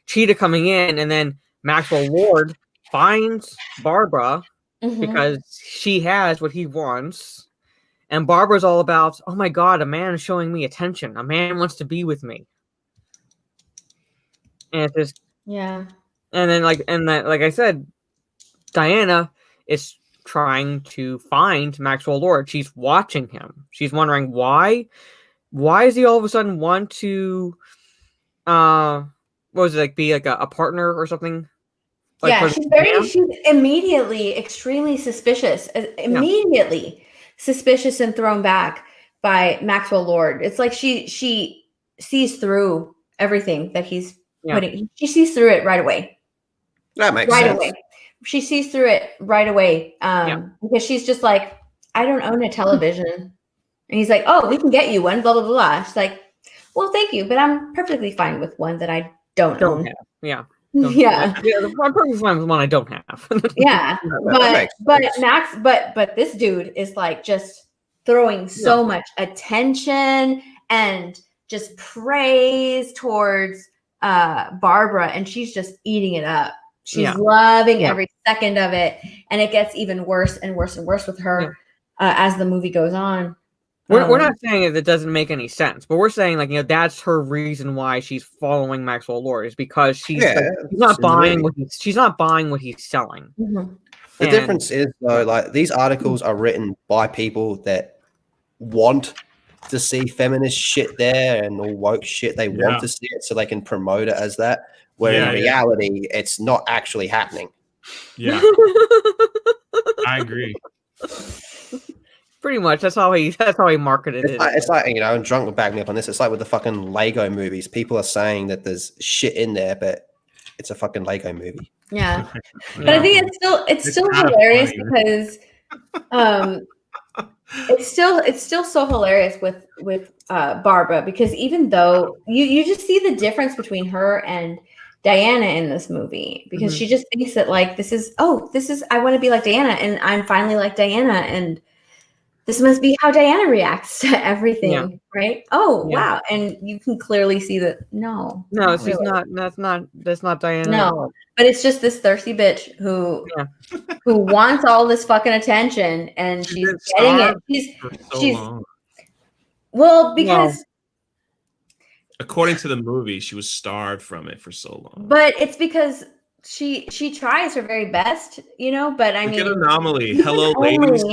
Cheetah coming in, and then Maxwell Lord finds Barbara because she has what he wants. And Barbara's all about, oh my God, a man is showing me attention. A man wants to be with me. And it's just, yeah. And then like I said, Diana is trying to find Maxwell Lord. She's watching him. She's wondering why does he all of a sudden want to what was it, like be like a partner or something? Like she's immediately extremely suspicious. Immediately suspicious and thrown back by Maxwell Lord. It's like she sees through everything that he's putting. She sees through it right away. That makes sense. Away. She sees through it right away. Because she's just like, I don't own a television. And he's like, oh, we can get you one, blah, blah, blah. She's like, well, thank you, but I'm perfectly fine with one that I don't own. Have. Yeah. Yeah. I'm perfectly fine with one I don't have. Yeah. But this dude is like just throwing so much attention and just praise towards Barbara, and she's just eating it up. She's loving every second of it, and it gets even worse and worse and worse with her as the movie goes on. We're not saying it doesn't make any sense, but we're saying that's her reason why she's following Maxwell Lord is because she's not buying what he's selling. The difference is though, like these articles are written by people that want to see feminist shit there and all woke shit. They want to see it so they can promote it as that. Where in reality, it's not actually happening. Yeah, I agree. Pretty much. That's how he marketed it. It's like and Drunk will back me up on this. It's like with the fucking Lego movies. People are saying that there's shit in there, but it's a fucking Lego movie. Yeah, but I think it's still hilarious because it's still so hilarious with Barbara, because even though you just see the difference between her and Diana in this movie, because she just thinks that like this is I want to be like Diana, and I'm finally like Diana, and this must be how Diana reacts to everything, right? Oh, wow. And you can clearly see that no, she's really. That's not Diana. No, but it's just this thirsty bitch who wants all this fucking attention, and she's getting it. Because according to the movie, she was starved from it for so long. But it's because she tries her very best, but I mean, an anomaly. Hello, ladies.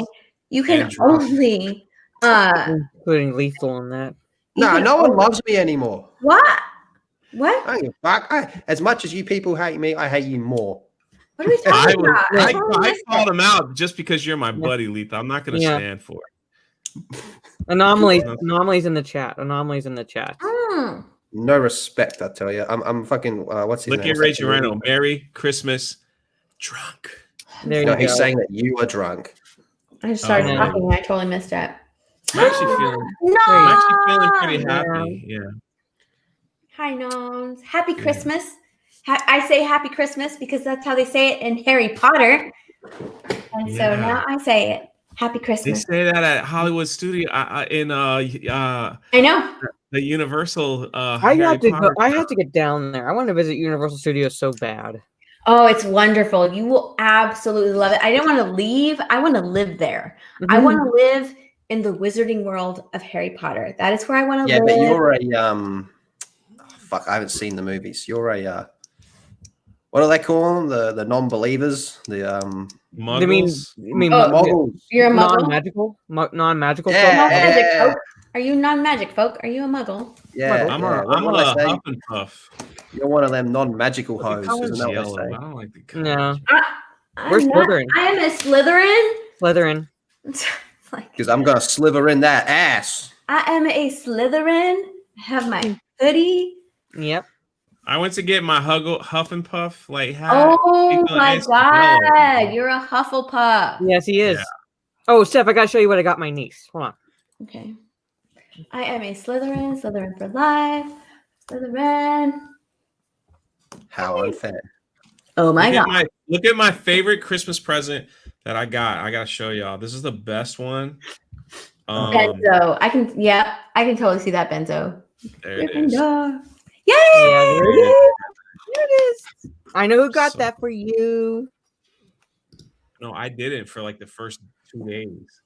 You can only including lethal in that. No one loves me anymore. What? I don't give a fuck. As much as you people hate me, I hate you more. What are we talking about? I called him out just because you're my buddy, Lethal. I'm not going to stand for it. Anomalies in the chat. Anomalies in the chat. No respect, I tell you. I'm fucking. What's his name? Look at Rachel Reno. Merry Christmas, drunk. He's saying that you are drunk. I just started talking and I totally missed it. I'm actually feeling pretty happy. Yeah. Hi, Noms. Happy Christmas. I say Happy Christmas because that's how they say it in Harry Potter. And so now I say it. Happy Christmas. They say that at Hollywood Studio in I know. The Universal I have to get down there. I want to visit Universal Studios so bad. Oh, it's wonderful. You will absolutely love it. I don't want to leave. I want to live there. I want to live in the wizarding world of Harry Potter. That is where I want to live. Yeah, but you're a fuck, I haven't seen the movies. You're a what do they call them? The non-believers? The Muggles? You mean Muggles. You're a muggle? Non-magical Non-magic folk? Are you non-magic folk? Are you a muggle? Yeah. I'm a huff and puff. You're one of them non-magical hoes. Isn't that Yellow. what they say? I don't like the color. No. Where's Slytherin? I am a Slytherin. Slytherin. Because I'm going to sliver in that ass. I am a Slytherin. I have my hoodie. Yep. I went to get my Huff and Puff hat. Oh my god, you're a Hufflepuff. Yes, he is. Yeah. Oh, Steph, I gotta show you what I got my niece. Hold on. Okay. I am a Slytherin. Slytherin for life. Slytherin. How unfair. Oh my god. Look at my favorite Christmas present that I got. I gotta show y'all. This is the best one. Benzo. I can totally see that Benzo. There it is. Yay! Here it is. I know who got So- that for you. No, I didn't for like the first 2 days.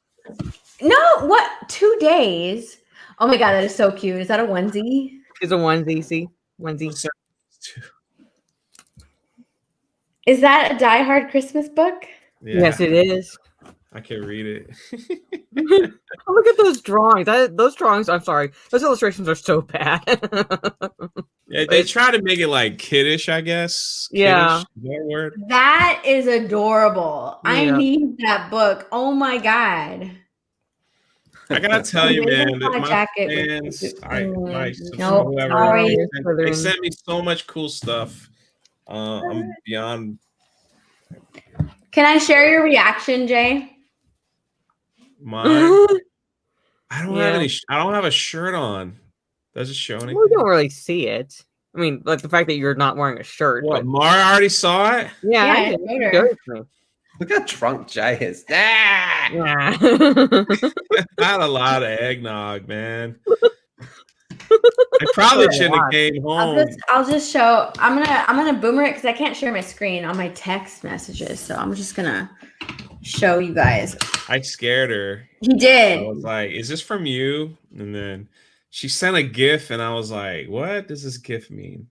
No, what? 2 days? Oh my god, that is so cute. Is that a onesie? It's a onesie. See, onesie. Is that a Die Hard Christmas book? Yeah, Yes, it is. I can read it. Oh, look at those drawings. Those drawings. I'm sorry. Those illustrations are so bad. Yeah, they try to make it like kiddish, I guess. Yeah. Kiddish, is that a word? That is adorable. I Yeah. need that book. Oh my god. I gotta tell you, man, that My my jacket with- fans, my Nope, whoever, sorry. they sent me so much cool stuff. I'm beyond. Can I share your reaction, Jay? Mine. I don't have Yeah. any. I don't have a shirt on. Does it show anything? We don't really see it. I mean, like the fact that you're not wearing a shirt. What? But Mara already saw it. yeah, Yeah, I I did. showed her. Showed it to me. Look how drunk Jay is. Ah! Yeah. I had a lot of eggnog, man. I probably shouldn't have came home. I'll just show. I'm gonna boomer it because I can't share my screen on my text messages. So I'm just gonna show you guys. I scared her. He I did. was like, "Is this from you?" And then she sent a GIF, and I was like, "What does this GIF mean?"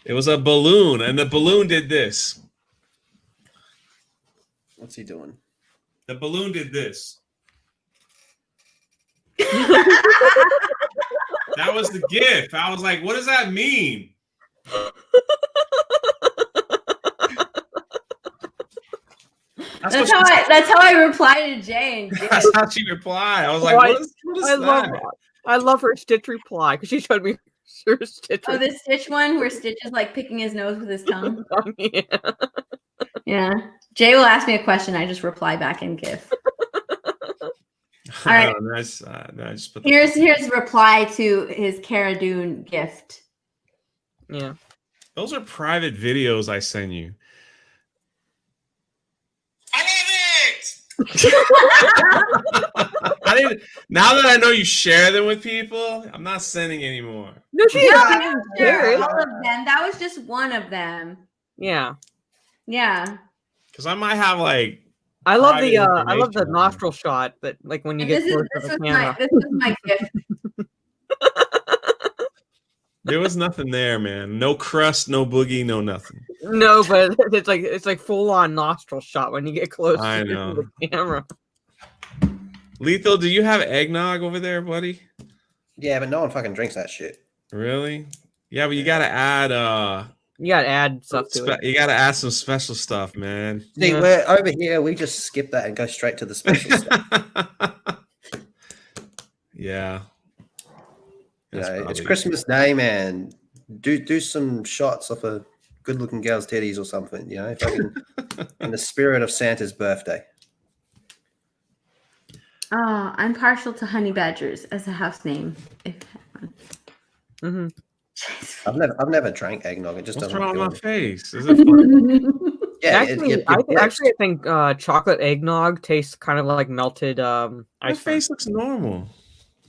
It was a balloon, and the balloon did this. What's he doing? The balloon did this. That was the GIF. I was like, "What does that mean?" That's how I replied to Jay. And That's how she replied. I was like, "What is that?" I love her Stitch reply because she showed me her Stitch. Oh, this Stitch one where Stitch is like picking his nose with his tongue. Yeah. Yeah. Jay will ask me a question. I just reply back in GIF. All right. No, I just put Here's reply to his Cara Dune gift. Yeah. Those are private videos I send you. I love it. I didn't. Now that I know you share them with people, I'm not sending anymore. No, she I didn't don't share share it. all of them. That was just one of them. Yeah. Yeah. Because I might have like. I love private the I love the information on nostril shot, but like when you And get this close to the camera. this was my gift. There was nothing there, man. No crust, no boogie, no nothing. No, but it's like full on nostril shot when you get close I to know. the camera. Lethal, do you have eggnog over there, buddy? Yeah, but no one fucking drinks that shit. Really? Yeah, but you gotta add You gotta add stuff to it. you gotta add some special stuff, man. See, Yeah. we're over here. We just skip that and go straight to the special stuff. Yeah. You That's know, it's probably- Christmas Day, man. Do some shots of a good-looking girl's titties or something. You know, fucking in the spirit of Santa's birthday. Oh, I'm partial to honey badgers as a house name. Mm-hmm. I've never drank eggnog. It just What's doesn't wrong appeal with to my me. face? Is it fun? Yeah, I think chocolate eggnog tastes kind of like melted My ice cream. face looks normal.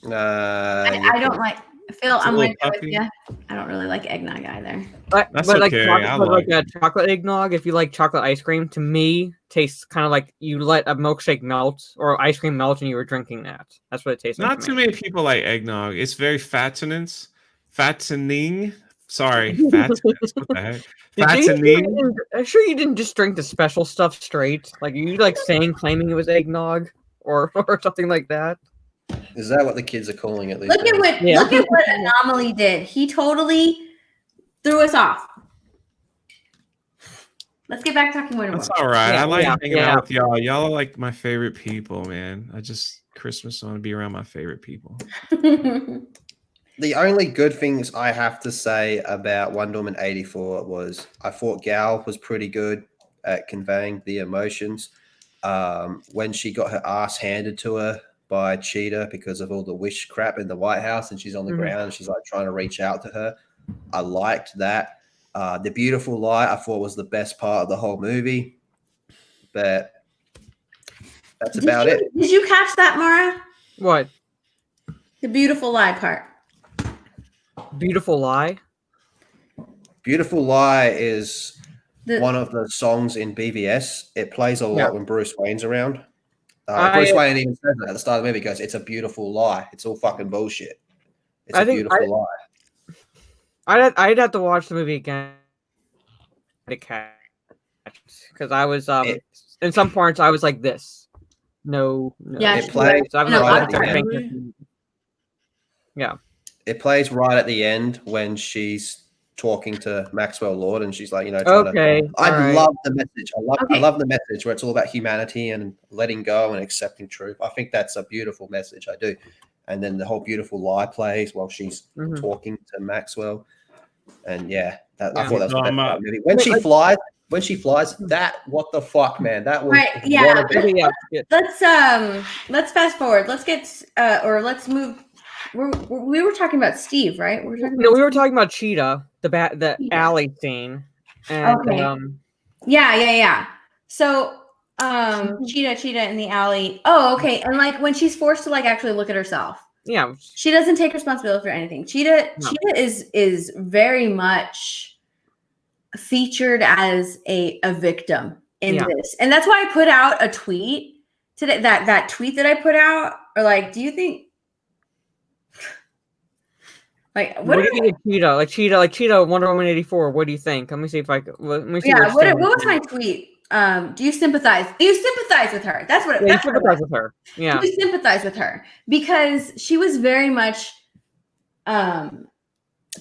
I don't like Phil. It's a I'm little right there with puffy. you. I don't really like eggnog either. But That's like okay, chocolate, I but like like chocolate eggnog, if you like chocolate ice cream, to me tastes kind of like you let a milkshake melt or ice cream melt and you were drinking that. That's what it tastes like. Not to too me. many people like eggnog. It's very fattening. Sorry, fattening. What the heck? Fattening. I'm sure you didn't just drink the special stuff straight. Like you like claiming it was eggnog or something like that. Is that what the kids are calling it? These Look at days? what Anomaly did. He totally threw us off. Let's get back talking more. That's all right. Yeah, I like yeah, hanging yeah. out with y'all. Y'all are like my favorite people, man. Christmas I want to be around my favorite people. The only good things I have to say about Wonder Woman 84 was I thought Gal was pretty good at conveying the emotions. When she got her ass handed to her by Cheetah because of all the wish crap in the White House and she's on the ground and she's like trying to reach out to her. I liked that. The Beautiful Lie I thought was the best part of the whole movie. But that's about it. Did you catch that, Mara? What? The Beautiful Lie part. Beautiful lie. Beautiful Lie is The- one of the songs in BVS. It plays a lot when Bruce Wayne's around. Bruce Wayne even says that at the start of the movie. He goes, "It's a beautiful lie. It's all fucking bullshit. It's a beautiful lie." I'd have to watch the movie again to catch, because I was in some parts I was like this. No. Yeah, it plays. So I'm right not at the end. Yeah. It plays right at the end when she's talking to Maxwell Lord, and she's like, I love the message. I love the message where it's all about humanity and letting go and accepting truth. I think that's a beautiful message. I do. And then the whole beautiful lie plays while she's talking to Maxwell. And I thought that was the best part of the movie. When she flies, what the fuck, man? That was right. Yeah. Let's fast forward. Let's get let's move. We were talking about Steve, right? We were talking about Cheetah, the alley scene. And, yeah. So, Cheetah in the alley. Oh, okay. And like when she's forced to like actually look at herself. Yeah. She doesn't take responsibility for anything. Cheetah is very much featured as a victim in this. And that's why I put out a tweet today. That tweet that I put out, or like, do you think what do you think of Cheetah? Like Cheetah, Wonder Woman 84. What do you think? Let me see if I can. Let me see. Yeah. What was my tweet? Do you sympathize? Do you sympathize with her? That's what. You sympathize with her. Yeah. Do you sympathize with her because she was very much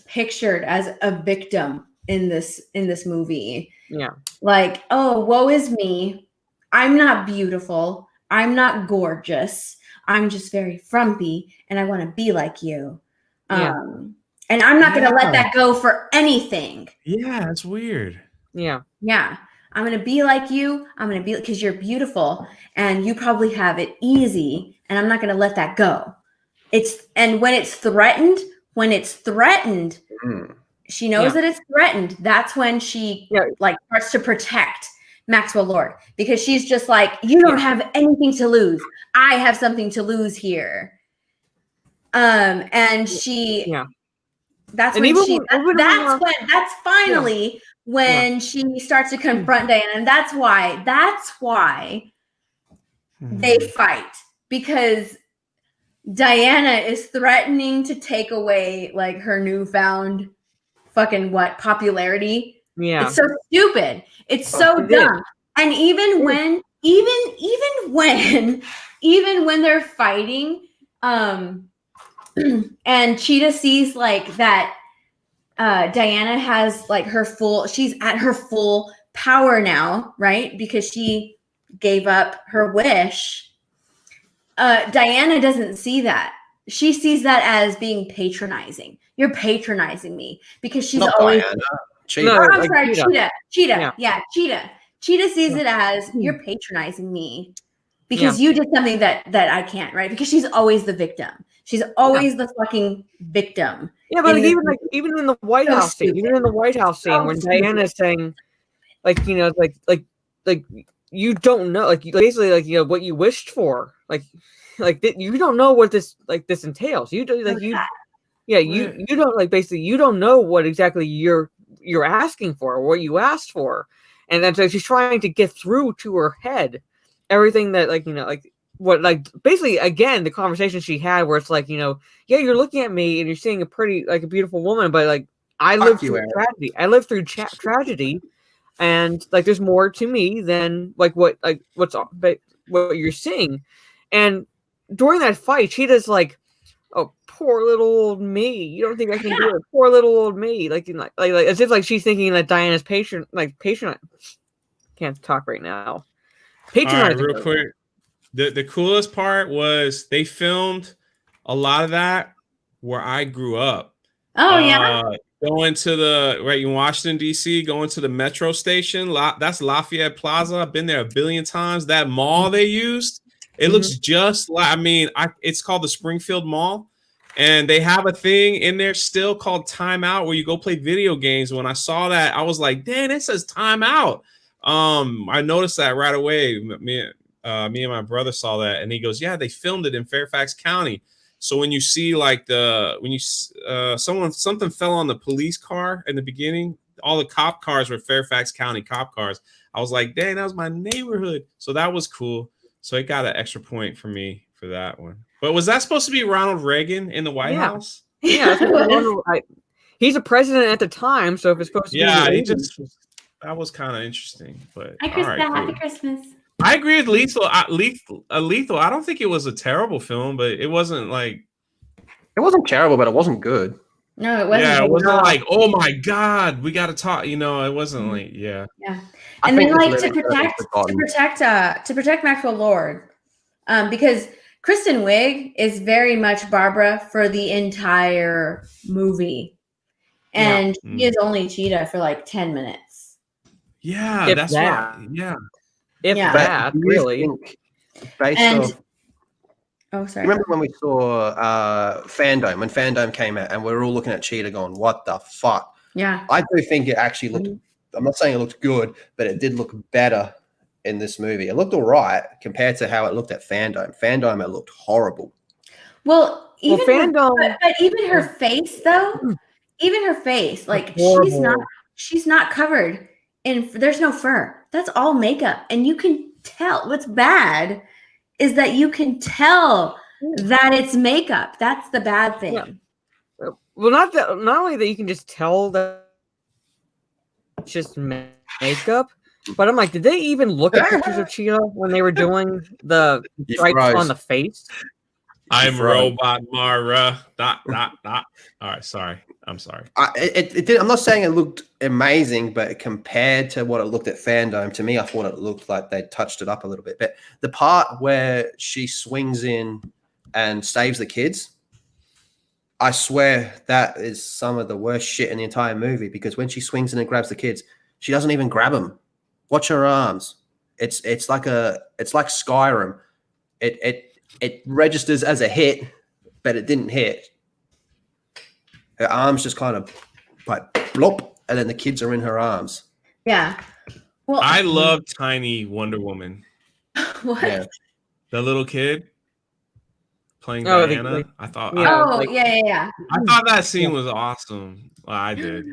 pictured as a victim in this movie. Yeah. Like, oh, woe is me. I'm not beautiful. I'm not gorgeous. I'm just very frumpy, and I want to be like you. And I'm not going to let that go for anything. Yeah, that's weird. Yeah. I'm going to be like you. I'm going to be, because you're beautiful and you probably have it easy, and I'm not going to let that go. And when it's threatened, she knows that it's threatened. That's when she like starts to protect Maxwell Lord, because she's just like, you don't have anything to lose. I have something to lose here. And she, that's when she starts to confront Diana. And that's why they fight, because Diana is threatening to take away like her newfound fucking popularity. Yeah. It's so stupid. It's so dumb. And even when they're fighting, and Cheetah sees like that Diana has like she's at her full power now, right? Because she gave up her wish. Diana doesn't see that. She sees that as being patronizing. You're patronizing me, because she's always Cheetah. I'm sorry, Cheetah. Yeah, Cheetah. Cheetah sees it as you're patronizing me because you did something that I can't, right? Because she's always the victim. She's always the fucking victim. Yeah, but even in the White House scene, when Diana's saying, like, you don't know, like, basically, like, what you wished for, like you don't know what this entails. You don't you don't, like, basically you don't know what exactly you're asking for, or what you asked for, and then so she's trying to get through to her head everything that, like, what, like, basically, again, the conversation she had where it's like, you're looking at me and you're seeing a pretty, like, a beautiful woman, but like I lived through tragedy. I lived through tragedy, and like there's more to me than like what you're seeing. And during that fight, Cheetah's like, "Oh, poor little old me. You don't think I can do it? Poor little old me." Like as if like she's thinking that Diana's patient. Can't talk right now. Patronizing. Real quick. The coolest part was they filmed a lot of that where I grew up. Oh, yeah. Going to in Washington, D.C., going to the metro station. That's Lafayette Plaza. I've been there a billion times. That mall they used, it looks just like, it's called the Springfield Mall. And they have a thing in there still called Time Out, where you go play video games. When I saw that, I was like, dang, it says Time Out. I noticed that right away. Me and my brother saw that, and he goes, yeah, they filmed it in Fairfax County. So when you see like something fell on the police car in the beginning, all the cop cars were Fairfax County cop cars. I was like, dang, that was my neighborhood. So that was cool. So it got an extra point for me for that one. But was that supposed to be Ronald Reagan in the White House? Yeah, he's a president at the time, so if it's supposed to be, that was kind of interesting. But Hi, Krista. Happy Christmas. I agree with Lethal. Lethal. I don't think it was a terrible film, but it wasn't like it wasn't terrible, but it wasn't good. No, it wasn't. Yeah, it wasn't like, oh my god, we got to talk. You know, it wasn't like, yeah. And then like to protect Maxwell Lord, because Kristen Wiig is very much Barbara for the entire movie, and she is only Cheetah for like 10 minutes. Yeah, that's that. If that really. Oh, sorry. Remember when we saw Fandom, when Fandom came out and we were all looking at Cheetah going, what the fuck? Yeah. I do think it actually looked, I'm not saying it looked good, but it did look better in this movie. It looked all right compared to how it looked at Fandom. Fandom, it looked horrible. Well, even Fandom, but even her face though, even her face, like she's not covered and there's no fur. That's all makeup. And you can tell what's bad is that you can tell that it's makeup. That's the bad thing. Yeah. Well, not only that you can just tell that it's just makeup, but I'm like, did they even look at pictures of Cheetah when they were doing the stripes on the face? I'm Robot Mara. Dot. All right, sorry. I'm sorry. It did. I'm not saying it looked amazing, but compared to what it looked at Fandom, to me, I thought it looked like they touched it up a little bit. But the part where she swings in and saves the kids, I swear that is some of the worst shit in the entire movie, because when she swings in and grabs the kids, she doesn't even grab them. Watch her arms. It's like Skyrim. It registers as a hit, but it didn't hit. Her arms just kind of like blop, and then the kids are in her arms. Yeah. Well, I love Tiny Wonder Woman. What? Yeah. The little kid playing Diana. I thought. Yeah. I thought that scene was awesome. Well, I did.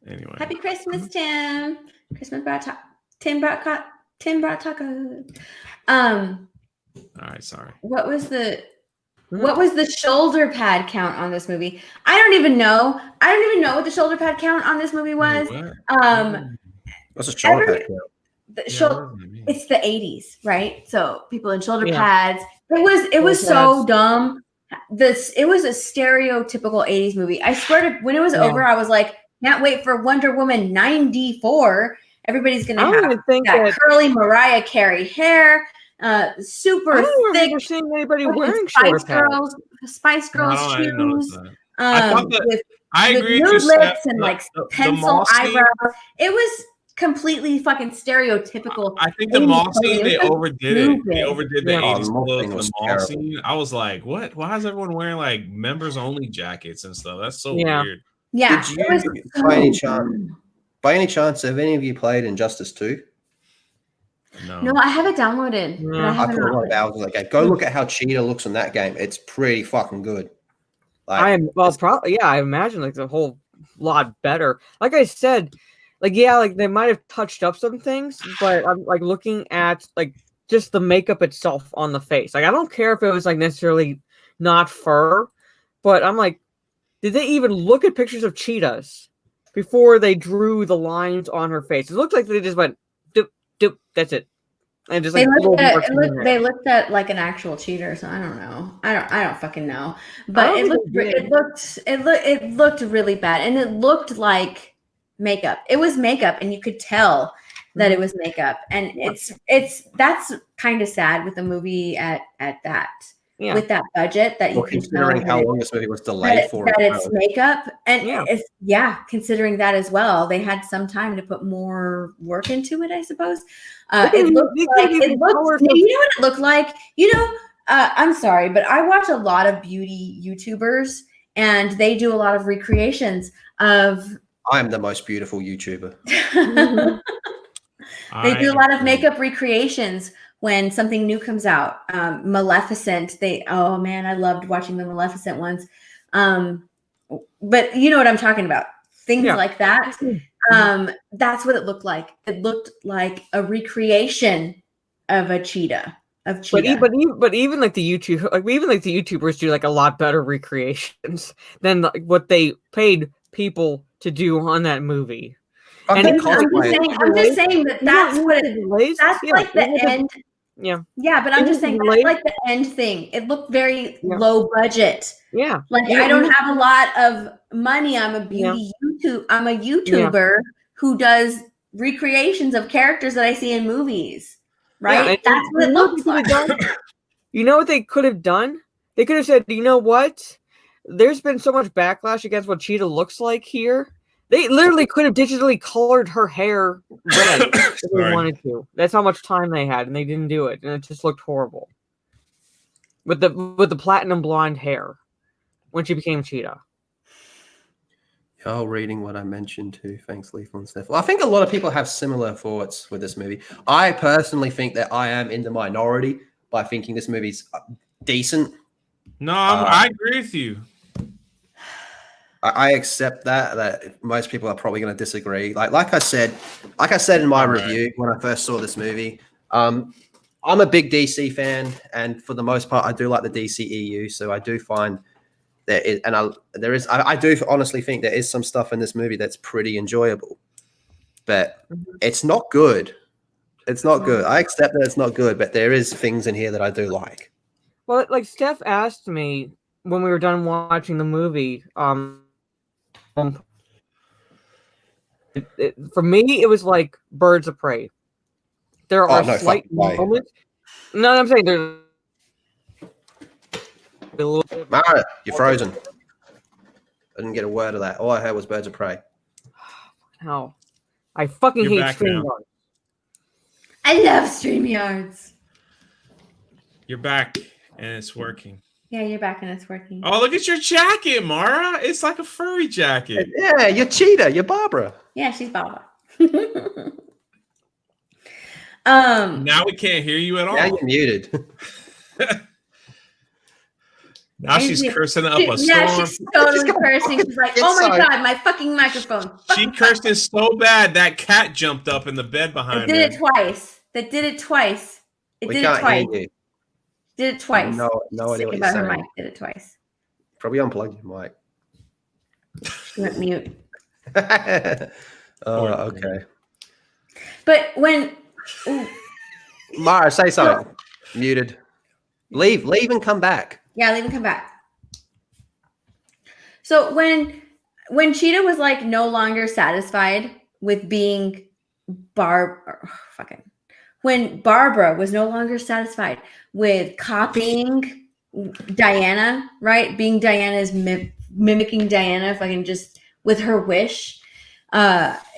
Anyway. Happy Christmas, Tim. Christmas brought Tim brought tacos. All right, sorry. What was the shoulder pad count on this movie? I don't even know what the shoulder pad count on this movie was. What's a shoulder pad count? It's the 80s, right? So people in shoulder pads. It was so dumb. It was a stereotypical 80s movie. I swear to, when it was over, I was like, can't wait for Wonder Woman 94. Everybody's gonna have that curly Mariah Carey hair. Super thick. Seeing anybody wearing Spice Girls shoes. I agree with nude lips and like pencil eyebrows. It was completely fucking stereotypical. I think the mall scene, they overdid it. They overdid the 80s clothes in the mall scene. I was like, what? Why is everyone wearing like members only jackets and stuff? That's so weird. Yeah. Did you, by any chance, have any of you played Injustice 2? No, I have it downloaded. I put a lot of hours in that game. Go look at how Cheetah looks in that game. It's pretty fucking good. I imagine like the whole lot better. Like I said, like they might have touched up some things, but I'm like looking at like just the makeup itself on the face. Like I don't care if it was like necessarily not fur, but I'm like, did they even look at pictures of cheetahs before they drew the lines on her face? It looked like they just went doop, that's it. And just they looked at like an actual cheater, so I don't know. I don't fucking know. But it looked really bad, and it looked like makeup. It was makeup, and you could tell that it was makeup. And that's kind of sad with a movie at that. Yeah. With that budget that you can considering how long this movie was delayed for that it's makeup and it's considering that as well, they had some time to put more work into it, I suppose. You know what it looked like? I'm sorry, but I watch a lot of beauty YouTubers and they do a lot of recreations of I'm the most beautiful YouTuber. They do a lot of makeup recreations when something new comes out. Maleficent, I loved watching the Maleficent ones. But you know what I'm talking about. things like that. That's what it looked like. It looked like a recreation of a cheetah. But even like the YouTubers do like a lot better recreations than like, what they paid people to do on that movie. I'm just saying that's what that's like the end. Yeah, but I'm just saying that's like the end thing. It looked very low budget. Yeah. Like I don't have a lot of money. I'm a YouTuber who does recreations of characters that I see in movies. Right? That's what it looks like. You know what they could have done? They could have said, you know what? There's been so much backlash against what Cheetah looks like here. They literally could have digitally colored her hair red if they wanted to. That's how much time they had, and they didn't do it, and it just looked horrible. With the platinum blonde hair when she became Cheetah. Y'all reading what I mentioned too. Thanks, Lethal and Steph. Well, I think a lot of people have similar thoughts with this movie. I personally think that I am in the minority by thinking this movie's decent. No, I agree with you. I accept that most people are probably going to disagree. Like I said in my review when I first saw this movie, I'm a big DC fan, and for the most part, I do like the DCEU. So I do find I do honestly think there is some stuff in this movie that's pretty enjoyable, but it's not good. It's not good. I accept that it's not good, but there is things in here that I do like. Well, like Steph asked me when we were done watching the movie, for me, it was like Birds of Prey. There are slight moments. No, I'm saying there's a little bit. Mara, you're frozen. I didn't get a word of that. All I heard was Birds of Prey. How? I fucking hate StreamYard. I love StreamYards. You're back and it's working. Yeah, you're back and it's working. Oh, look at your jacket, Mara. It's like a furry jacket. Yeah, you're Cheetah. You're Barbara. Yeah, she's Barbara. Now we can't hear you at all. Now you're muted. Now she's cursing up a storm. Yeah, she's totally cursing. She's like, oh my God, my fucking microphone. She cursed it so bad that cat jumped up in the bed behind her. Did it twice. That did it twice. It did it twice. Did it twice. No idea what you're saying. Mic. Did it twice. Probably unplug your mic. She went mute. Oh, okay. But when Mara, say something. Muted. Leave and come back. Yeah, leave and come back. So when Cheetah was like no longer satisfied with being when Barbara was no longer satisfied with copying Diana, right? Being Diana's mimicking Diana, fucking just with her wish.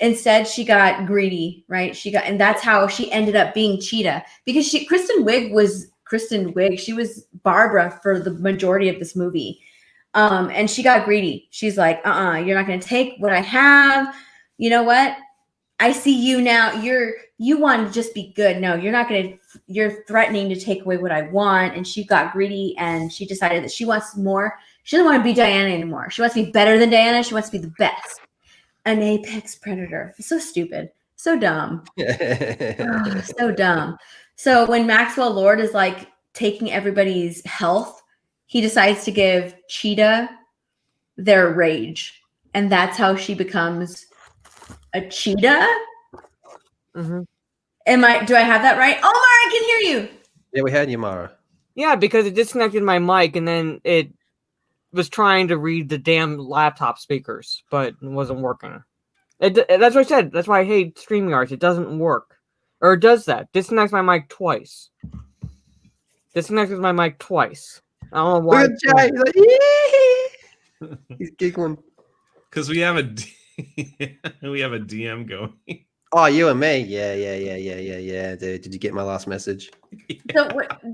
Instead, she got greedy, right? And that's how she ended up being Cheetah, because Kristen Wiig, she was Barbara for the majority of this movie. And she got greedy. She's like, you're not going to take what I have. You know what? I see you now. You want to just be good. No, you're not going to, you're threatening to take away what I want. And she got greedy and she decided that she wants more. She doesn't want to be Diana anymore. She wants to be better than Diana. She wants to be the best. An apex predator. It's so stupid. So dumb. So dumb. So when Maxwell Lord is like taking everybody's health, he decides to give Cheetah their rage. And that's how she becomes a cheetah. Mm-hmm. Do I have that right? Oh, Mara, I can hear you. Yeah, we had you, Mara. Yeah, because it disconnected my mic and then it was trying to read the damn laptop speakers, but it wasn't working. That's what I said. That's why I hate StreamYards. It doesn't work. Or it does that. Disconnects my mic twice. Disconnected my mic twice. I don't know why. Look at Jay. He's like, he's giggling. Because we have a DM going. Oh, you and me? Yeah, dude. Did you get my last message? So,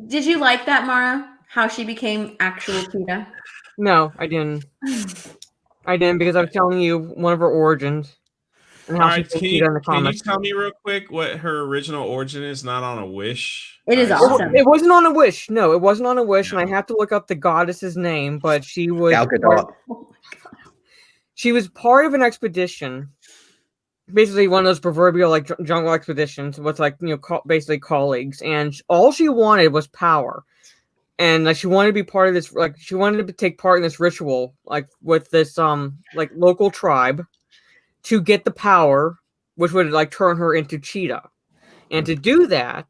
did you like that, Mara? How she became actual Cheetah? No, I didn't. I didn't, because I was telling you one of her origins. And how she can you tell me real quick what her original origin is? Not on a wish. It is awesome. It wasn't on a wish. No, it wasn't on a wish, and I have to look up the goddess's name, but she was she was part of an expedition, basically one of those proverbial like jungle expeditions with like basically colleagues, and all she wanted was power, and like she wanted to be part of this, like she wanted to take part in this ritual, like with this like local tribe, to get the power, which would like turn her into Cheetah, and to do that,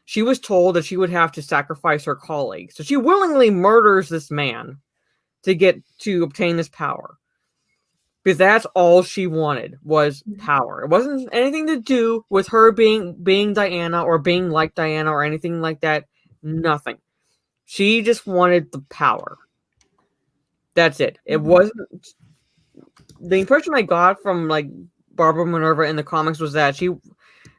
she was told that she would have to sacrifice her colleague. So she willingly murders this man to obtain this power. Because that's all she wanted was power. It wasn't anything to do with her being Diana or being like Diana or anything like that. Nothing. She just wanted the power. That's it. It wasn't. The impression I got from like Barbara Minerva in the comics was that she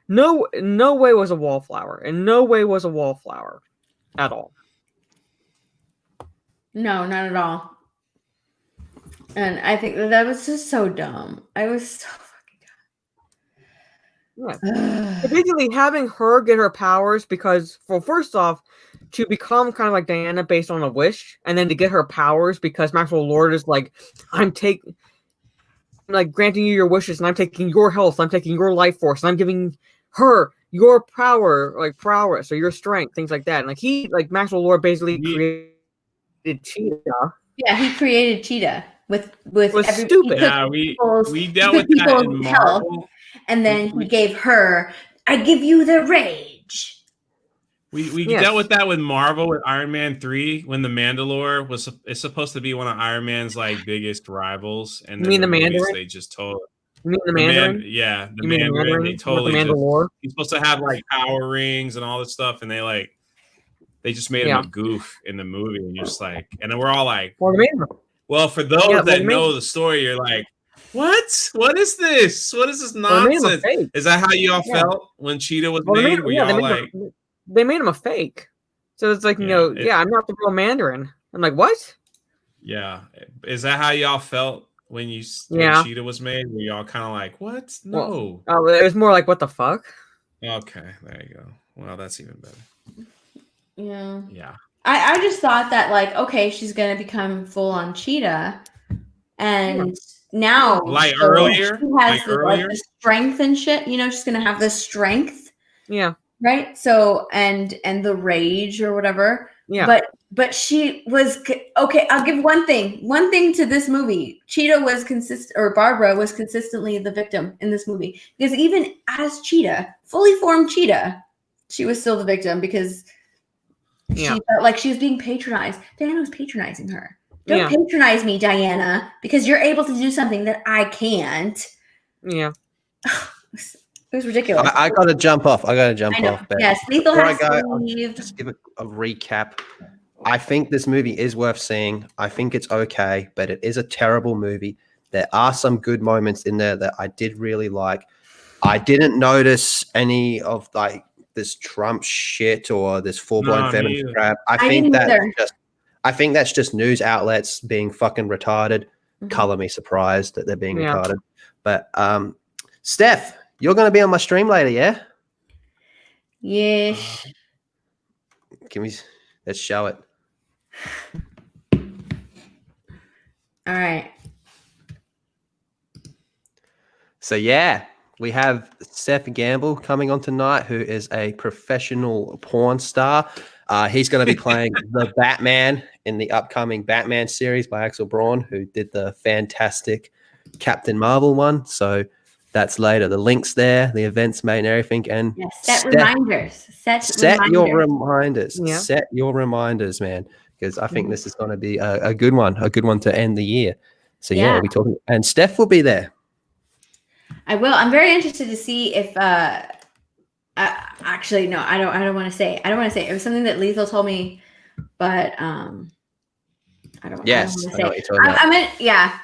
no way was a wallflower, and no way was a wallflower at all. No, not at all. And I think that was just so dumb. I was so fucking dumb. Yeah. So basically, having her get her powers because, well, first off, to become kind of like Diana based on a wish, and then to get her powers because Maxwell Lord is like, I'm granting you your wishes, and I'm taking your health, I'm taking your life force, and I'm giving her your power, like prowess or your strength, things like that. And like Maxwell Lord basically created Cheetah. Yeah, he created Cheetah with stupid. Yeah, we dealt with that in Marvel, and then he gave her, I give you the rage. We dealt with that with Marvel with Iron Man 3 when the Mandalore is supposed to be one of Iron Man's like biggest rivals, and you mean the Mandarin? They just told. You mean the Mandarin? The Mandarin. They totally he's supposed to have like power rings and all this stuff, and they just made him a goof in the movie, and you're just like, and then we're all like, well, for those that know the story, you're like, what? What is this? What is this nonsense? Is that how you all felt when Cheetah was made? They made him a fake. So it's like, I'm not the real Mandarin. I'm like, what? Yeah. Is that how y'all felt when Cheetah was made? Were y'all kind of like, what? No. Well, it was more like, what the fuck? Okay, there you go. Well, that's even better. Yeah. Yeah. I just thought that, like, okay, she's going to become full-on Cheetah. And now... Like earlier? She has the strength and shit. She's going to have the strength. Yeah. Right? So, and the rage or whatever. Yeah. But she was... Okay, I'll give one thing to this movie. Cheetah was Barbara was consistently the victim in this movie. Because even as Cheetah, fully formed Cheetah, she was still the victim because... She felt like she was being patronized. Diana was patronizing her. Don't patronize me, Diana, because you're able to do something that I can't. Yeah. It was ridiculous. I got to jump off. But yes, Lethal has to leave. I'll just give a recap. I think this movie is worth seeing. I think it's okay, but it is a terrible movie. There are some good moments in there that I did really like. I didn't notice any of like this Trump shit or this full-blown feminist crap. I think that's just news outlets being fucking retarded. Color me surprised that they're being retarded. But Steph, you're going to be on my stream later, yeah? Yes. Let's show it. All right. So yeah, we have Seth Gamble coming on tonight, who is a professional porn star. He's going to be playing the Batman in the upcoming Batman series by Axel Braun, who did the fantastic Captain Marvel one. So that's later. The link's there, the events made and everything. And set reminders. Set your reminders. Yeah. Set your reminders, man, because I think this is going to be a good one to end the year. So yeah, we'll be talking. And Steph will be there. I will. I'm very interested to see if actually no, I don't want to say. It was something that Lethal told me, but I don't want to say. Yeah.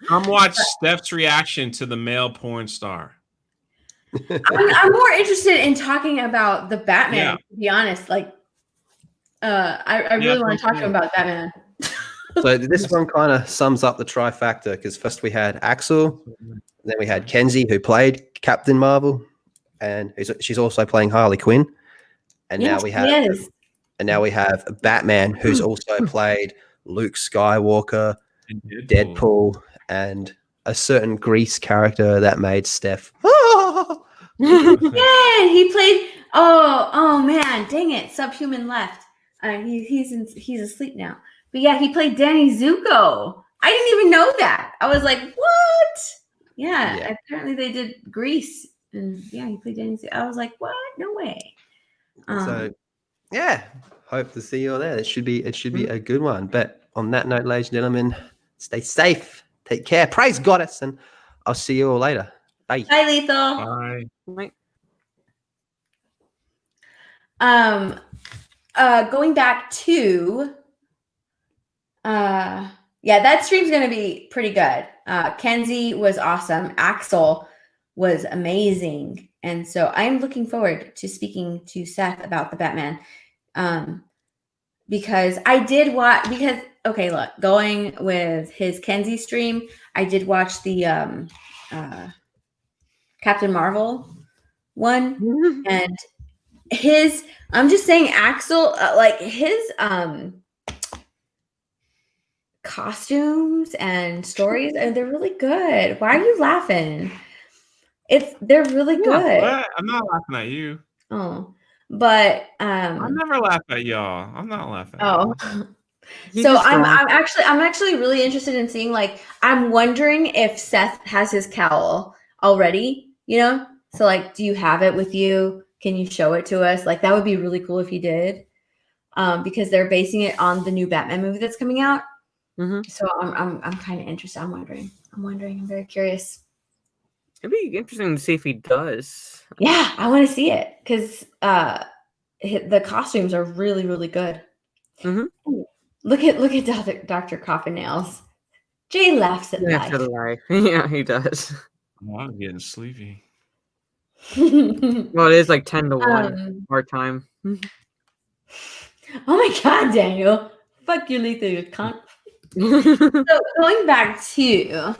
Come watch Steph's reaction to the male porn star. I'm more interested in talking about the Batman, to be honest. Like I really want to talk to him about Batman. So this one kind of sums up the trifecta, because first we had Axel, then we had Kenzie, who played Captain Marvel, and she's also playing Harley Quinn, and now we have Batman, who's also played Luke Skywalker, Deadpool, and a certain Grease character that made Steph. Yeah, he played. Oh man, dang it! Subhuman left. He's asleep now. But yeah, he played Danny Zuko. I didn't even know that. I was like, what? Yeah. Apparently they did Grease, and yeah, he played Danny Zuko. I was like, what? No way. So yeah, hope to see you all there. It should be a good one. But on that note, ladies and gentlemen, stay safe, take care, praise Goddess, and I'll see you all later. Bye. Bye, Lethal. Bye. Going back to that stream's gonna be pretty good. Kenzie was awesome. Axel was amazing. And so I'm looking forward to speaking to Seth about the Batman. Because I did watch look, going with his Kenzie stream, I did watch the Captain Marvel one, and I'm just saying Axel, like his costumes and stories, and they're really good. Why are you laughing? They're really good. What? I'm not laughing at you. Oh, but I never laugh at y'all. I'm not laughing. So I'm actually really interested in seeing, like, I'm wondering if Seth has his cowl already, so like, do you have it with you? Can you show it to us? Like, that would be really cool if you did, because they're basing it on the new Batman movie that's coming out. So I'm kind of interested. I'm wondering. I'm very curious. It'd be interesting to see if he does. Yeah, I want to see it because the costumes are really, really good. Look at Dr. Coffin Nails. Jay laughs at life. Yeah, he does. Well, I'm getting sleepy. Well, it is like 10 to 1 our time. Oh my God, Daniel. Fuck you, Lethal, you cunt. So going back to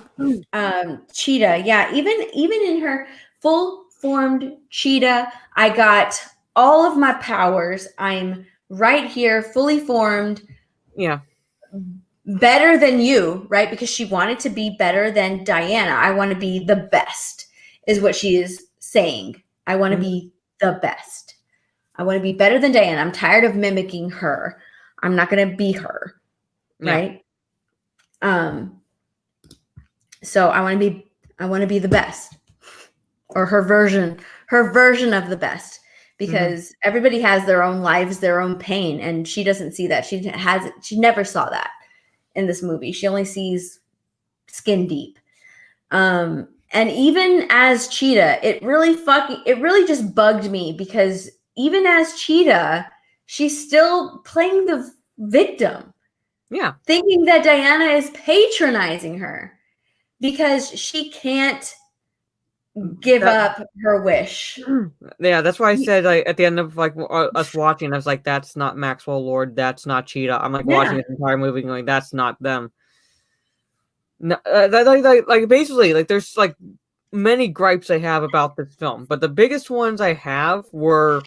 Cheetah, yeah, even in her full formed Cheetah, I got all of my powers. I'm right here, fully formed. Yeah. Better than you, right? Because she wanted to be better than Diana. I want to be the best, is what she is saying. I want to be the best. I want to be better than Diana. I'm tired of mimicking her. I'm not going to be her, right? So I want to be the best, or her version of the best, because everybody has their own lives, their own pain, and she doesn't see that. She never saw that in this movie. She only sees skin deep. And even as Cheetah, it really just bugged me, because even as Cheetah, she's still playing the victim. Yeah. Thinking that Diana is patronizing her because she can't give up her wish. Yeah, that's why I said, like, at the end of like us watching, I was like, that's not Maxwell Lord, that's not Cheetah. I'm like watching this entire movie going, that's not them. No, like basically, like, there's like many gripes I have about this film, but the biggest ones I have were,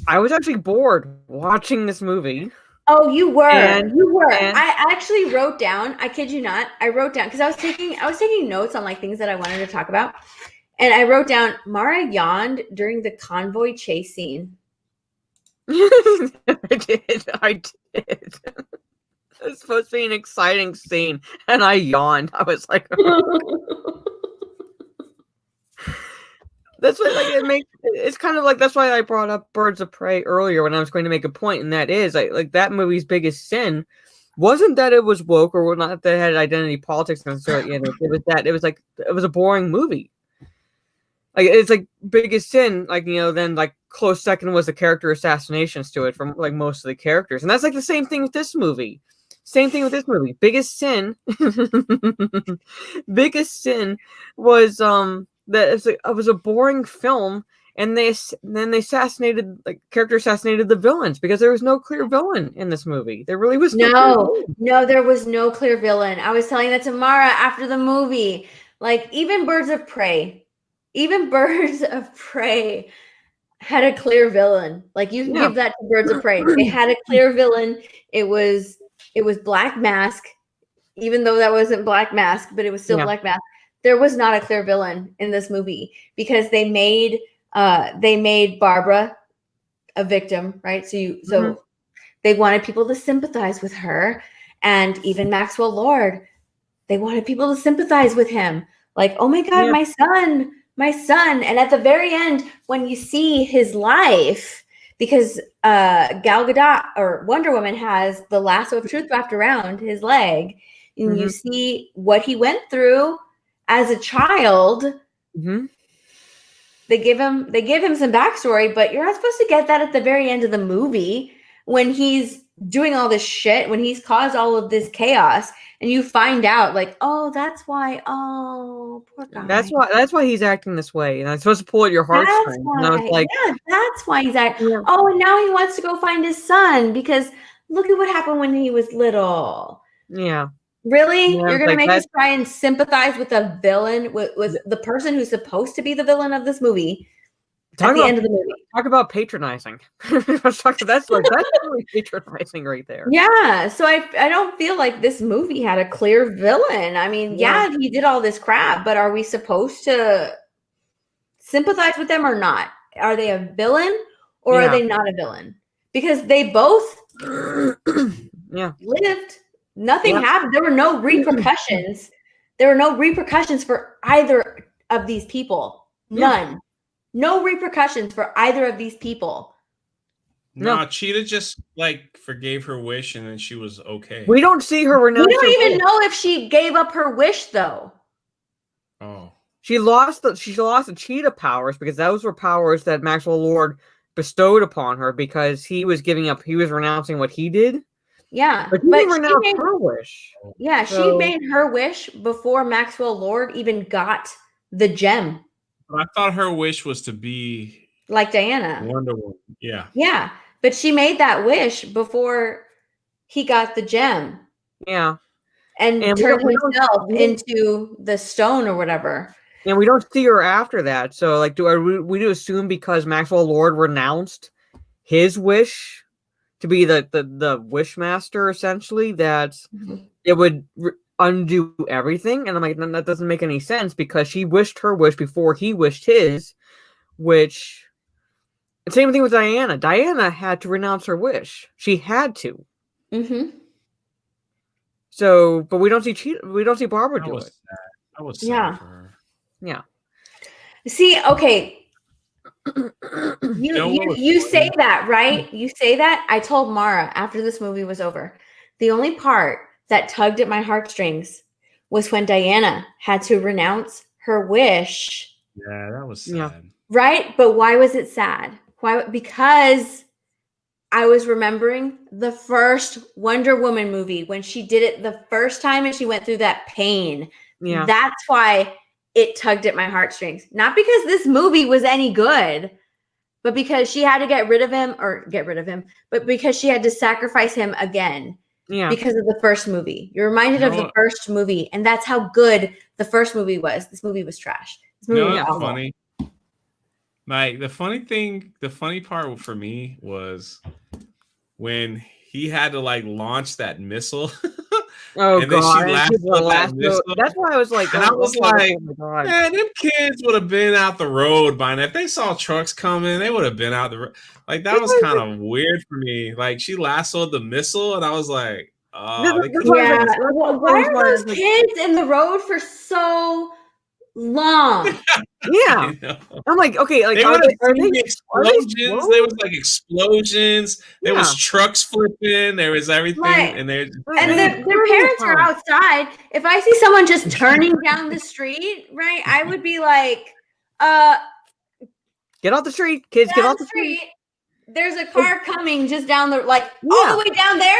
I was actually bored watching this movie. Oh, you were. I actually wrote down, I kid you not, I wrote down, because I was taking notes on like things that I wanted to talk about. And I wrote down, Mara yawned during the convoy chase scene. I did. It was supposed to be an exciting scene, and I yawned. I was like, that's what, like, it's kind of like, that's why I brought up Birds of Prey earlier when I was going to make a point, and that is, like that movie's biggest sin wasn't that it was woke, or not that it had identity politics necessarily. It was a boring movie. Like, it's like biggest sin, like, then like close second was the character assassinations to it from like most of the characters, and that's like the same thing with this movie. Biggest sin was that it was a boring film, and then they assassinated the villains, because there was no clear villain in this movie. There really was no, there was no clear villain. I was telling that to Mara after the movie. Like, even Birds of Prey had a clear villain. Like, you can give that to Birds of Prey. They had a clear villain. It was Black Mask. even though that wasn't Black Mask, but it was still Yeah. Black Mask. There was not a clear villain in this movie because they made Barbara a victim, right? So they wanted people to sympathize with her, and even Maxwell Lord, they wanted people to sympathize with him. Like, oh my God, my son. And at the very end, when you see his life, because Gal Gadot or Wonder Woman has the lasso of truth wrapped around his leg, and you see what he went through as a child. They give him some backstory, but you're not supposed to get that at the very end of the movie when he's doing all this shit, when he's caused all of this chaos, and you find out like, oh, that's why. Oh, poor guy. That's why he's acting this way, and I'm supposed to pull at your heartstrings. And I was like, yeah, that's why he's acting. Yeah. Oh, and now he wants to go find his son because look at what happened when he was little. Yeah. Really? Yeah, you're going to make us try and sympathize with a villain, with the person who's supposed to be the villain of this movie at the end of the movie. Talk about patronizing. That's really patronizing right there. Yeah. So I don't feel like this movie had a clear villain. I mean, yeah, he did all this crap, but are we supposed to sympathize with them or not? Are they a villain or are they not a villain? Because they both lived. Nothing happened. There were no repercussions. There were no repercussions for either of these people. None. No repercussions for either of these people. No, Cheetah just like forgave her wish and then she was okay. We don't see her renounce. We don't even know if she gave up her wish though. Oh. She lost the Cheetah powers because those were powers that Maxwell Lord bestowed upon her because he was renouncing what he did. Yeah, but she made her wish. Yeah, she made her wish before Maxwell Lord even got the gem. I thought her wish was to be like Diana. Wonder Woman. Yeah. Yeah, but she made that wish before he got the gem. Yeah. And turned himself into the stone or whatever. And we don't see her after that. So, like, we do assume because Maxwell Lord renounced his wish to be the wish master, essentially, that it would undo everything. And I'm like, that doesn't make any sense because she wished her wish before he wished his, which same thing with Diana. Diana had to renounce her wish. She had to. So, but we don't see Barbara do it. Sad. I was sad for her. Yeah. See, okay. You say that, right? You say that. I told Mara after this movie was over, the only part that tugged at my heartstrings was when Diana had to renounce her wish. Yeah, that was sad. Right? But why was it sad? Why? Because I was remembering the first Wonder Woman movie when she did it the first time and she went through that pain. Yeah. That's why it tugged at my heartstrings. Not because this movie was any good, but because she had to get rid of him, but because she had to sacrifice him again. Yeah. Because of the first movie. You're reminded of the first movie, and that's how good the first movie was. This movie was trash. This movie was awful. Funny. Like the funny part for me was when he had to like launch that missile. Oh, and then God. she laughed at that missile. That's why I was like, and I was like, man, them kids would have been out the road by now. If they saw trucks coming, they would have been out the road. Like that was kind of weird for me. Like she lassoed the missile, and I was like, oh, why are those kids in the road for so long? Yeah, I'm like, okay, like are they explosions? There was like explosions. There was trucks flipping. There was everything, and their parents are outside. If I see someone just turning down the street, right, I would be like, get off the street, kids, get off the street. There's a car coming just down the all the way down there,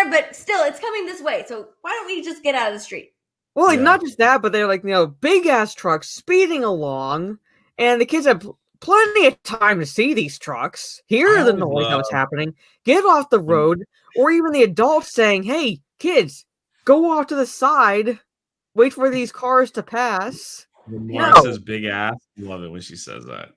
but still, it's coming this way. So why don't we just get out of the street? Well, like not just that, but they're like, big ass trucks speeding along, and the kids have plenty of time to see these trucks, hear the noise that was happening, get off the road, or even the adults saying, "Hey, kids, go off to the side, wait for these cars to pass." When Mark says "big ass," I love it when she says that.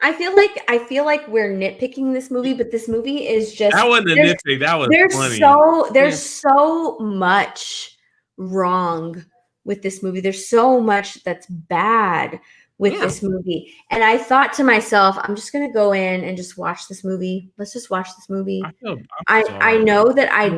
I feel like we're nitpicking this movie, but this movie is just That wasn't a nitpick. That was funny. There's so much wrong with this movie. There's so much that's bad with this movie. And I thought to myself, I'm just gonna go in and just watch this movie. Let's just watch this movie. I know that I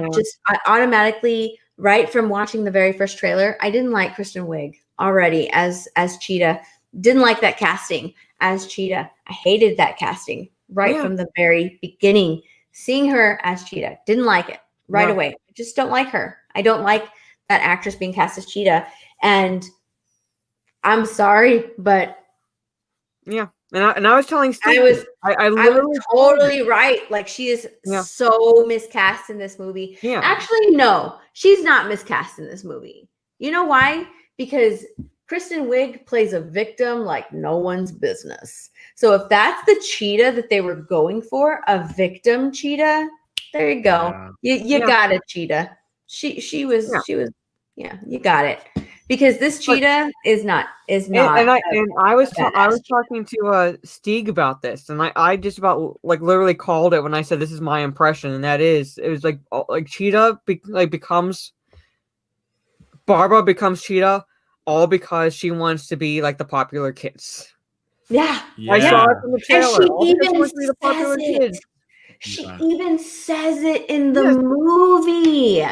automatically, right from watching the very first trailer, I didn't like Kristen Wiig already as Cheetah. Didn't like that casting as Cheetah. I hated that casting right from the very beginning. Seeing her as Cheetah, didn't like it right away. I just don't like her. I don't like that actress being cast as Cheetah. And I'm sorry, but and I was telling Steve, I was totally right. Like, she is so miscast in this movie. Yeah. Actually, no, she's not miscast in this movie. You know why? Because Kristen Wiig plays a victim like no one's business. So if that's the Cheetah that they were going for, a victim Cheetah, there you go. You got it, Cheetah. She was you got it. Because this Cheetah is not. And I was talking to Stieg about this, and I just about like literally called it when I said this is my impression, and it was like Cheetah becomes Barbara becomes Cheetah all because she wants to be like the popular kids. Yeah. I saw it from the trailer. She even says it in the movie.